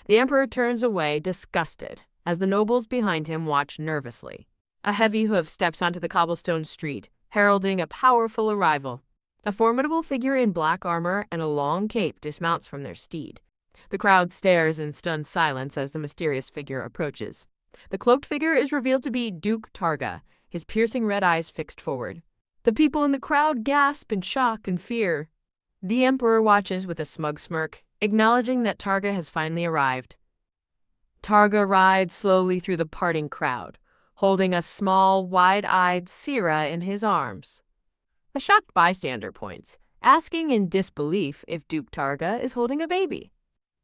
The emperor turns away, disgusted, as the nobles behind him watch nervously. A heavy hoof steps onto the cobblestone street, heralding a powerful arrival. A formidable figure in black armor and a long cape dismounts from their steed. The crowd stares in stunned silence as the mysterious figure approaches. The cloaked figure is revealed to be Duke Targa, his piercing red eyes fixed forward. The people in the crowd gasp in shock and fear. The emperor watches with a smug smirk, acknowledging that Targa has finally arrived. Targa rides slowly through the parting crowd, holding a small, wide-eyed Sira in his arms. A shocked bystander points, asking in disbelief if Duke Targa is holding a baby.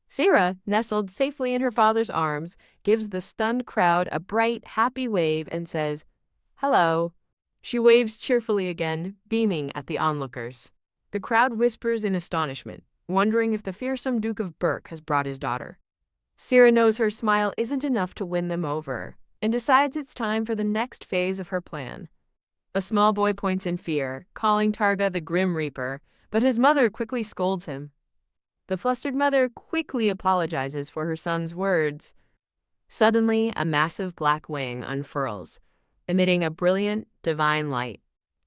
Sira, nestled safely in her father's arms, gives the stunned crowd a bright, happy wave and says, "Hello." She waves cheerfully again, beaming at the onlookers. The crowd whispers in astonishment, wondering if the fearsome Duke of Berk has brought his daughter. Sira knows her smile isn't enough to win them over, and decides it's time for the next phase of her plan. A small boy points in fear, calling Targa the Grim Reaper, but his mother quickly scolds him. The flustered mother quickly apologizes for her son's words. Suddenly, a massive black wing unfurls, emitting a brilliant, divine light.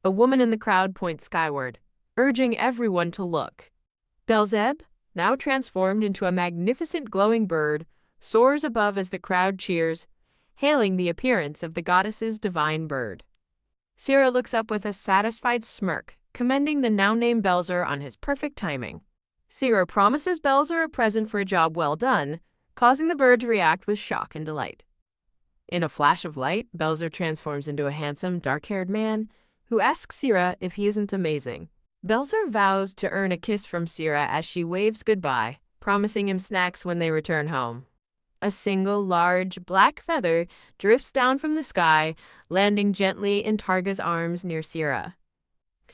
A woman in the crowd points skyward, urging everyone to look. Belzeb, now transformed into a magnificent glowing bird, soars above as the crowd cheers, hailing the appearance of the goddess's divine bird. Sira looks up with a satisfied smirk, commending the now-named Belzer on his perfect timing. Sira promises Belzer a present for a job well done, causing the bird to react with shock and delight. In a flash of light, Belzer transforms into a handsome, dark-haired man who asks Sira if he isn't amazing. Belzer vows to earn a kiss from Sira as she waves goodbye, promising him snacks when they return home. A single large, black feather drifts down from the sky, landing gently in Targa's arms near Sira.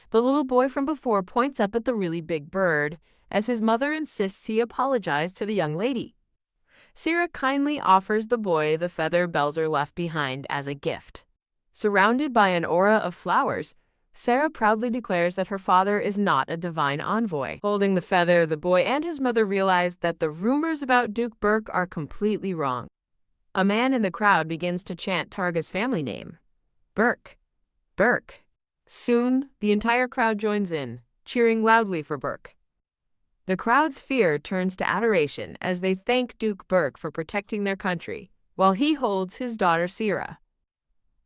The little boy from before points up at the really big bird, as his mother insists he apologize to the young lady. Sira kindly offers the boy the feather Belzer left behind as a gift. Surrounded by an aura of flowers, Sarah proudly declares that her father is not a divine envoy. Holding the feather, the boy and his mother realize that the rumors about Duke Berk are completely wrong. A man in the crowd begins to chant Targa's family name. Berk. Berk. Soon, the entire crowd joins in, cheering loudly for Berk. The crowd's fear turns to adoration as they thank Duke Berk for protecting their country, while he holds his daughter Sira.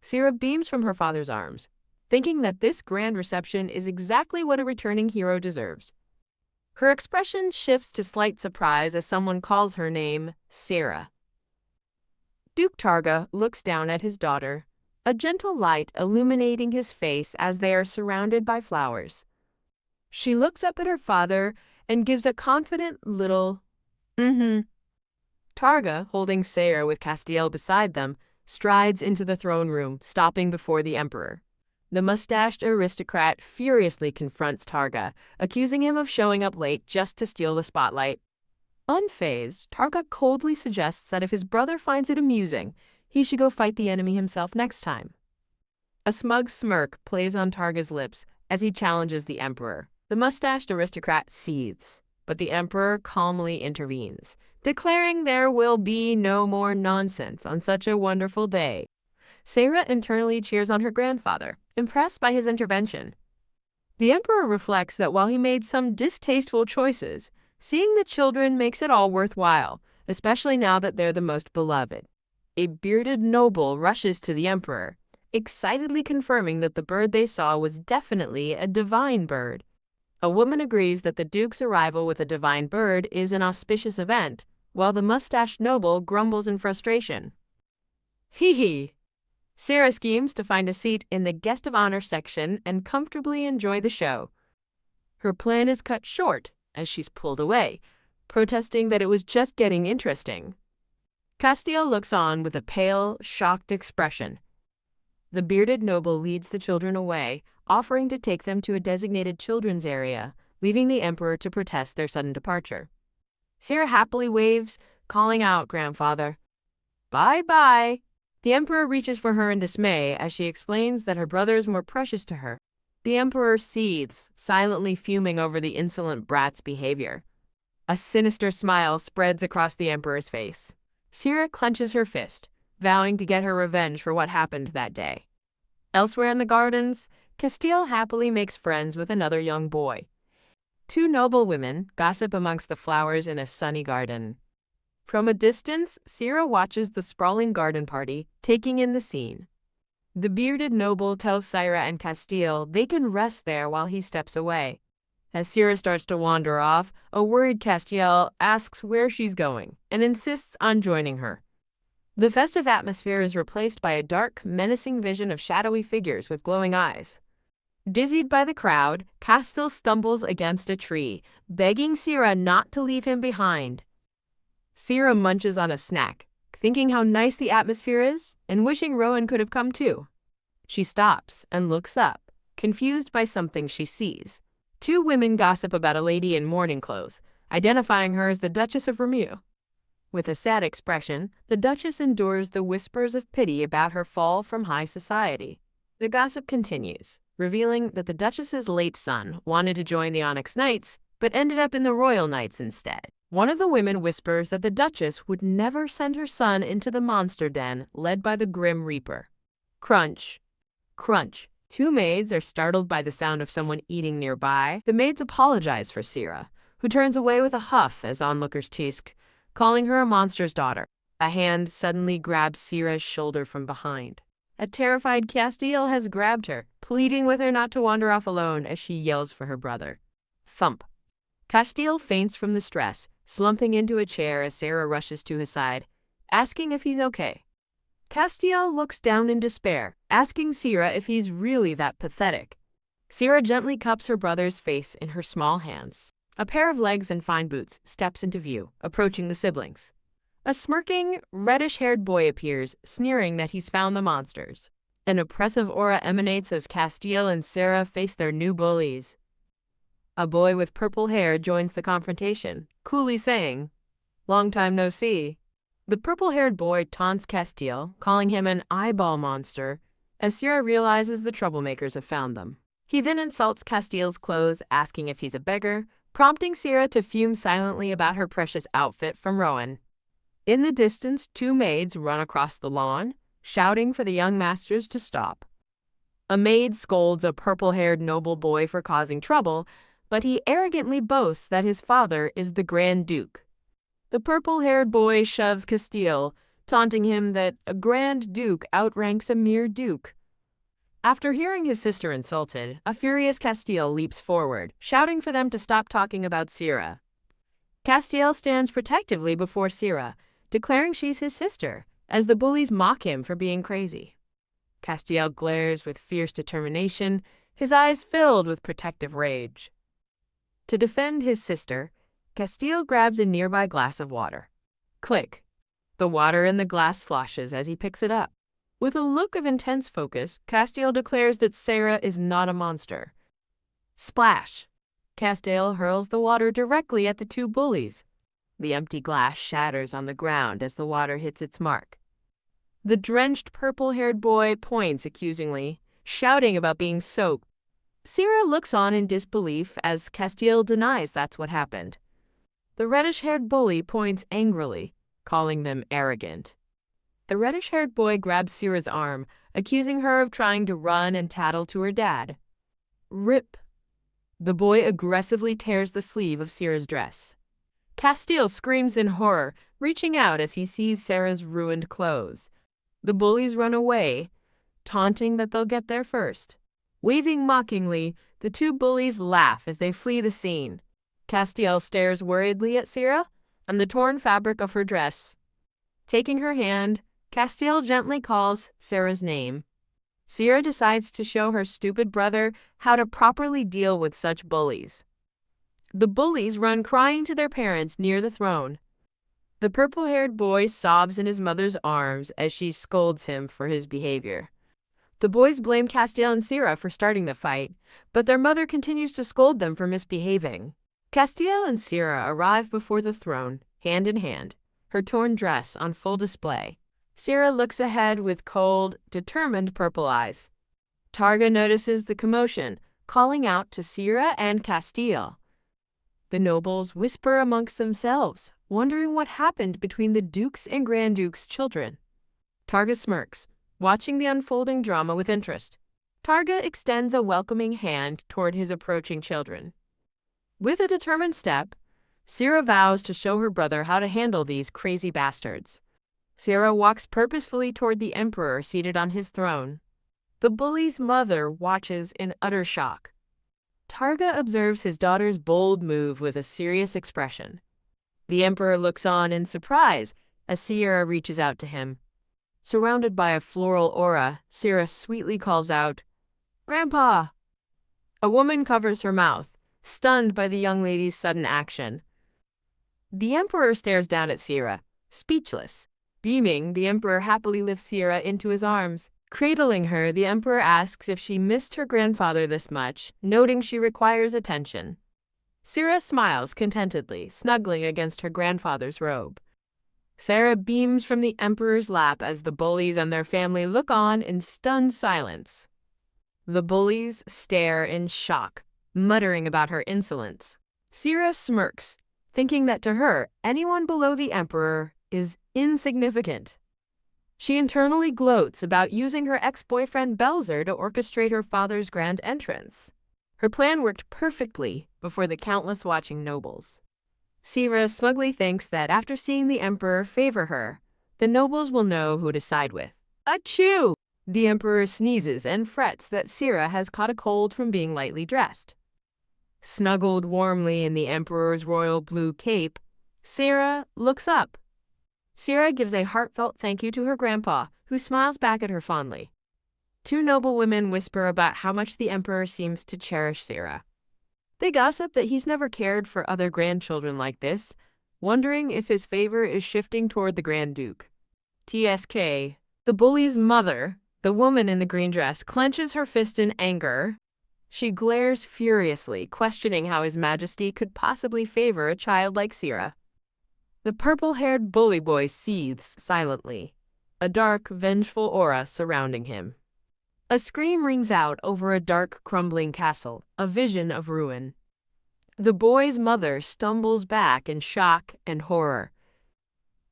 Sira beams from her father's arms, thinking that this grand reception is exactly what a returning hero deserves. Her expression shifts to slight surprise as someone calls her name Sira. Duke Targa looks down at his daughter, a gentle light illuminating his face as they are surrounded by flowers. She looks up at her father and gives a confident little, mm-hmm. Targa, holding Sarah with Castiel beside them, strides into the throne room, stopping before the emperor. The mustached aristocrat furiously confronts Targa, accusing him of showing up late just to steal the spotlight. Unfazed, Targa coldly suggests that if his brother finds it amusing, he should go fight the enemy himself next time. A smug smirk plays on Targa's lips as he challenges the emperor. The mustached aristocrat seethes, but the emperor calmly intervenes, declaring there will be no more nonsense on such a wonderful day. Sarah internally cheers on her grandfather, impressed by his intervention. The emperor reflects that while he made some distasteful choices, seeing the children makes it all worthwhile, especially now that they're the most beloved. A bearded noble rushes to the emperor, excitedly confirming that the bird they saw was definitely a divine bird. A woman agrees that the duke's arrival with a divine bird is an auspicious event, while the mustached noble grumbles in frustration. Hee. Sarah schemes to find a seat in the guest of honor section and comfortably enjoy the show. Her plan is cut short as she's pulled away, protesting that it was just getting interesting. Castiel looks on with a pale, shocked expression. The bearded noble leads the children away, offering to take them to a designated children's area, leaving the emperor to protest their sudden departure. Sarah happily waves, calling out, "Grandfather." Bye-bye. The emperor reaches for her in dismay as she explains that her brother is more precious to her. The emperor seethes, silently fuming over the insolent brat's behavior. A sinister smile spreads across the emperor's face. Sarah clenches her fist, vowing to get her revenge for what happened that day. Elsewhere in the gardens, Castiel happily makes friends with another young boy. Two noble women gossip amongst the flowers in a sunny garden. From a distance, Sarah watches the sprawling garden party, taking in the scene. The bearded noble tells Sarah and Castiel they can rest there while he steps away. As Sarah starts to wander off, a worried Castiel asks where she's going and insists on joining her. The festive atmosphere is replaced by a dark, menacing vision of shadowy figures with glowing eyes. Dizzied by the crowd, Castiel stumbles against a tree, begging Sarah not to leave him behind. Sarah munches on a snack, thinking how nice the atmosphere is and wishing Rowan could have come too. She stops and looks up, confused by something she sees. Two women gossip about a lady in mourning clothes, identifying her as the Duchess of Remu. With a sad expression, the Duchess endures the whispers of pity about her fall from high society. The gossip continues, revealing that the Duchess's late son wanted to join the Onyx Knights, but ended up in the Royal Knights instead. One of the women whispers that the Duchess would never send her son into the monster den led by the Grim Reaper. Crunch. Crunch. Two maids are startled by the sound of someone eating nearby. The maids apologize for Sarah, who turns away with a huff as onlookers tisk, calling her a monster's daughter. A hand suddenly grabs Sarah's shoulder from behind. A terrified Castiel has grabbed her, pleading with her not to wander off alone as she yells for her brother. Thump. Castiel faints from the stress, slumping into a chair as Sarah rushes to his side, asking if he's okay. Castiel looks down in despair, asking Sarah if he's really that pathetic. Sarah gently cups her brother's face in her small hands. A pair of legs and fine boots steps into view, approaching the siblings. A smirking, reddish-haired boy appears, sneering that he's found the monsters. An oppressive aura emanates as Castiel and Sarah face their new bullies. A boy with purple hair joins the confrontation, coolly saying, "Long time no see." The purple-haired boy taunts Castiel, calling him an eyeball monster, as Sarah realizes the troublemakers have found them. He then insults Castiel's clothes, asking if he's a beggar, prompting Sarah to fume silently about her precious outfit from Rowan. In the distance, two maids run across the lawn, shouting for the young masters to stop. A maid scolds a purple-haired noble boy for causing trouble, but he arrogantly boasts that his father is the Grand Duke. The purple-haired boy shoves Castiel, taunting him that a Grand Duke outranks a mere duke. After hearing his sister insulted, a furious Castiel leaps forward, shouting for them to stop talking about Sarah. Castiel stands protectively before Sarah, declaring she's his sister, as the bullies mock him for being crazy. Castiel glares with fierce determination, his eyes filled with protective rage. To defend his sister, Castiel grabs a nearby glass of water. Click. The water in the glass sloshes as he picks it up. With a look of intense focus, Castiel declares that Sarah is not a monster. Splash! Castiel hurls the water directly at the two bullies. The empty glass shatters on the ground as the water hits its mark. The drenched purple-haired boy points accusingly, shouting about being soaked. Sarah looks on in disbelief as Castiel denies that's what happened. The reddish-haired bully points angrily, calling them arrogant. The reddish-haired boy grabs Sarah's arm, accusing her of trying to run and tattle to her dad. Rip. The boy aggressively tears the sleeve of Sarah's dress. Castiel screams in horror, reaching out as he sees Sarah's ruined clothes. The bullies run away, taunting that they'll get there first. Waving mockingly, the two bullies laugh as they flee the scene. Castiel stares worriedly at Sarah and the torn fabric of her dress. Taking her hand, Castiel gently calls Sarah's name. Sarah decides to show her stupid brother how to properly deal with such bullies. The bullies run crying to their parents near the throne. The purple-haired boy sobs in his mother's arms as she scolds him for his behavior. The boys blame Castiel and Sarah for starting the fight, but their mother continues to scold them for misbehaving. Castiel and Sarah arrive before the throne, hand in hand, her torn dress on full display. Sarah looks ahead with cold, determined purple eyes. Targa notices the commotion, calling out to Sarah and Castiel. The nobles whisper amongst themselves, wondering what happened between the Duke's and Grand Duke's children. Targa smirks, watching the unfolding drama with interest. Targa extends a welcoming hand toward his approaching children. With a determined step, Sarah vows to show her brother how to handle these crazy bastards. Sarah walks purposefully toward the emperor seated on his throne. The bully's mother watches in utter shock. Targa observes his daughter's bold move with a serious expression. The emperor looks on in surprise as Sarah reaches out to him. Surrounded by a floral aura, Sarah sweetly calls out, "Grandpa!" A woman covers her mouth, stunned by the young lady's sudden action. The emperor stares down at Sarah, speechless. Beaming, the emperor happily lifts Sarah into his arms. Cradling her, the emperor asks if she missed her grandfather this much, noting she requires attention. Sarah smiles contentedly, snuggling against her grandfather's robe. Sarah beams from the emperor's lap as the bullies and their family look on in stunned silence. The bullies stare in shock, muttering about her insolence. Sarah smirks, thinking that to her, anyone below the emperor is insignificant. She internally gloats about using her ex-boyfriend Belzer to orchestrate her father's grand entrance. Her plan worked perfectly before the countless watching nobles. Sarah smugly thinks that after seeing the emperor favor her, the nobles will know who to side with. Achoo! The emperor sneezes and frets that Sarah has caught a cold from being lightly dressed. Snuggled warmly in the emperor's royal blue cape, Sarah looks up. Sarah gives a heartfelt thank you to her grandpa, who smiles back at her fondly. Two noble women whisper about how much the emperor seems to cherish Sarah. They gossip that he's never cared for other grandchildren like this, wondering if his favor is shifting toward the Grand Duke. TSK. The bully's mother, the woman in the green dress, clenches her fist in anger. She glares furiously, questioning how His Majesty could possibly favor a child like Sarah. The purple-haired bully boy seethes silently, a dark, vengeful aura surrounding him. A scream rings out over a dark, crumbling castle, a vision of ruin. The boy's mother stumbles back in shock and horror.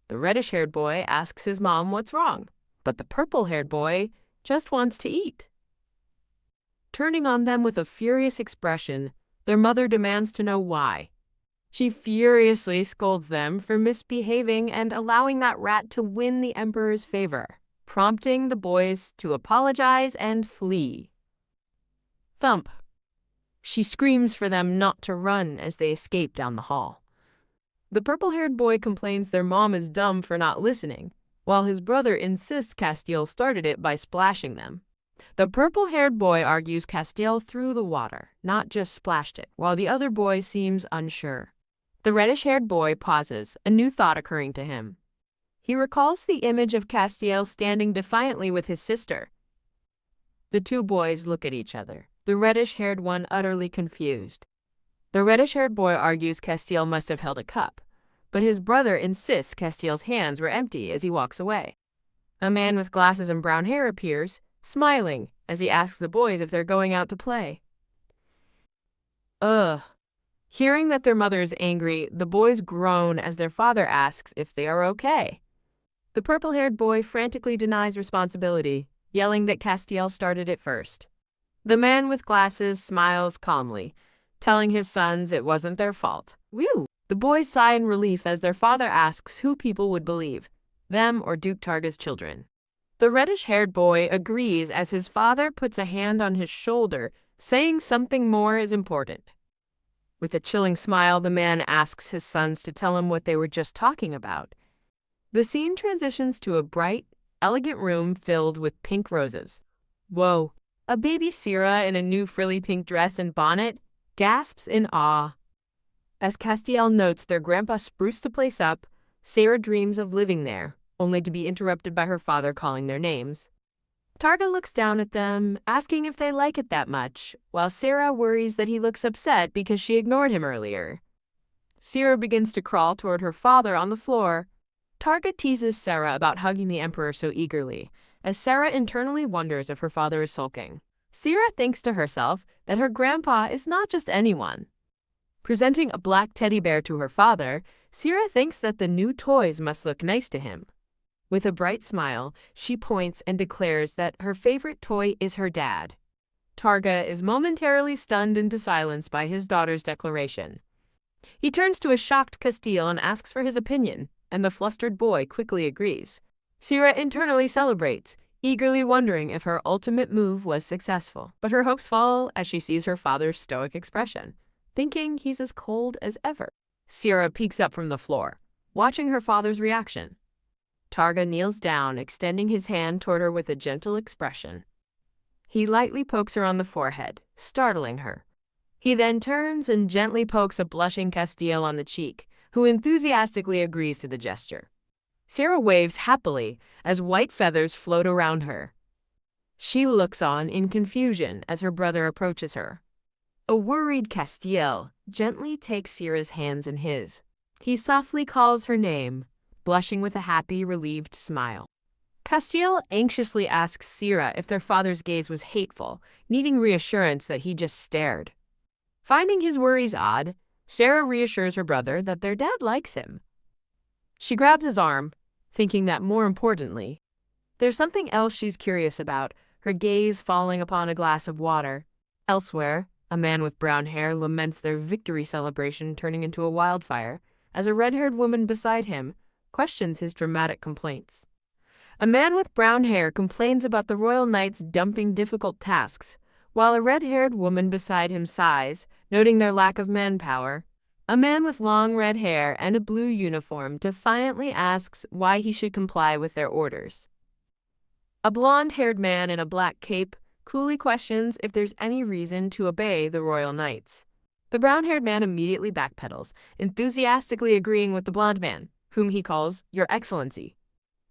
The reddish-haired boy asks his mom what's wrong, but the purple-haired boy just wants to eat. Turning on them with a furious expression, their mother demands to know why. She furiously scolds them for misbehaving and allowing that rat to win the emperor's favor, prompting the boys to apologize and flee. Thump. She screams for them not to run as they escape down the hall. The purple-haired boy complains their mom is dumb for not listening, while his brother insists Castiel started it by splashing them. The purple-haired boy argues Castiel threw the water, not just splashed it, while the other boy seems unsure. The reddish-haired boy pauses, a new thought occurring to him. He recalls the image of Castiel standing defiantly with his sister. The two boys look at each other, the reddish-haired one utterly confused. The reddish-haired boy argues Castiel must have held a cup, but his brother insists Castiel's hands were empty as he walks away. A man with glasses and brown hair appears, smiling, as he asks the boys if they're going out to play. Ugh. Hearing that their mother is angry, the boys groan as their father asks if they are okay. The purple-haired boy frantically denies responsibility, yelling that Castiel started it first. The man with glasses smiles calmly, telling his sons it wasn't their fault. Whew! The boys sigh in relief as their father asks who people would believe, them or Duke Targa's children. The reddish-haired boy agrees as his father puts a hand on his shoulder, saying something more is important. With a chilling smile, the man asks his sons to tell him what they were just talking about. The scene transitions to a bright, elegant room filled with pink roses. Whoa! A baby Syrah in a new frilly pink dress and bonnet gasps in awe. As Castiel notes their grandpa spruced the place up, Sarah dreams of living there, only to be interrupted by her father calling their names. Targa looks down at them, asking if they like it that much, while Sarah worries that he looks upset because she ignored him earlier. Sarah begins to crawl toward her father on the floor. Targa teases Sarah about hugging the Emperor so eagerly, as Sarah internally wonders if her father is sulking. Sarah thinks to herself that her grandpa is not just anyone. Presenting a black teddy bear to her father, Sarah thinks that the new toys must look nice to him. With a bright smile, she points and declares that her favorite toy is her dad. Targa is momentarily stunned into silence by his daughter's declaration. He turns to a shocked Castiel and asks for his opinion, and the flustered boy quickly agrees. Sarah internally celebrates, eagerly wondering if her ultimate move was successful. But her hopes fall as she sees her father's stoic expression, thinking he's as cold as ever. Sarah peeks up from the floor, watching her father's reaction. Targa kneels down, extending his hand toward her with a gentle expression. He lightly pokes her on the forehead, startling her. He then turns and gently pokes a blushing Castiel on the cheek, who enthusiastically agrees to the gesture. Sarah waves happily as white feathers float around her. She looks on in confusion as her brother approaches her. A worried Castiel gently takes Sarah's hands in his. He softly calls her name, blushing with a happy, relieved smile. Castiel anxiously asks Sarah if their father's gaze was hateful, needing reassurance that he just stared. Finding his worries odd, Sarah reassures her brother that their dad likes him. She grabs his arm, thinking that more importantly, there's something else she's curious about, her gaze falling upon a glass of water. Elsewhere, a man with brown hair laments their victory celebration turning into a wildfire, as a red-haired woman beside him questions his dramatic complaints. A man with brown hair complains about the royal knights dumping difficult tasks, while a red-haired woman beside him sighs, noting their lack of manpower. A man with long red hair and a blue uniform defiantly asks why he should comply with their orders. A blonde-haired man in a black cape coolly questions if there's any reason to obey the royal knights. The brown-haired man immediately backpedals, enthusiastically agreeing with the blonde man, whom he calls Your Excellency.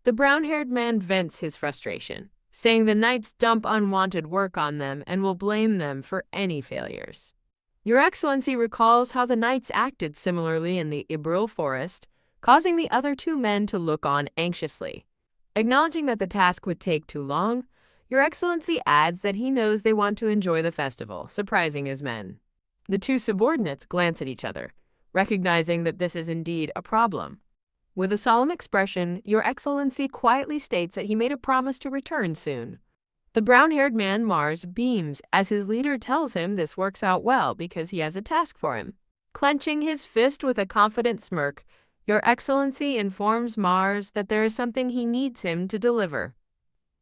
The brown-haired man vents his frustration, saying the knights dump unwanted work on them and will blame them for any failures. Your Excellency recalls how the knights acted similarly in the Ibril forest, causing the other two men to look on anxiously. Acknowledging that the task would take too long, Your Excellency adds that he knows they want to enjoy the festival, surprising his men. The two subordinates glance at each other, recognizing that this is indeed a problem. With a solemn expression, Your Excellency quietly states that he made a promise to return soon. The brown-haired man Mars beams as his leader tells him this works out well because he has a task for him. Clenching his fist with a confident smirk, Your Excellency informs Mars that there is something he needs him to deliver.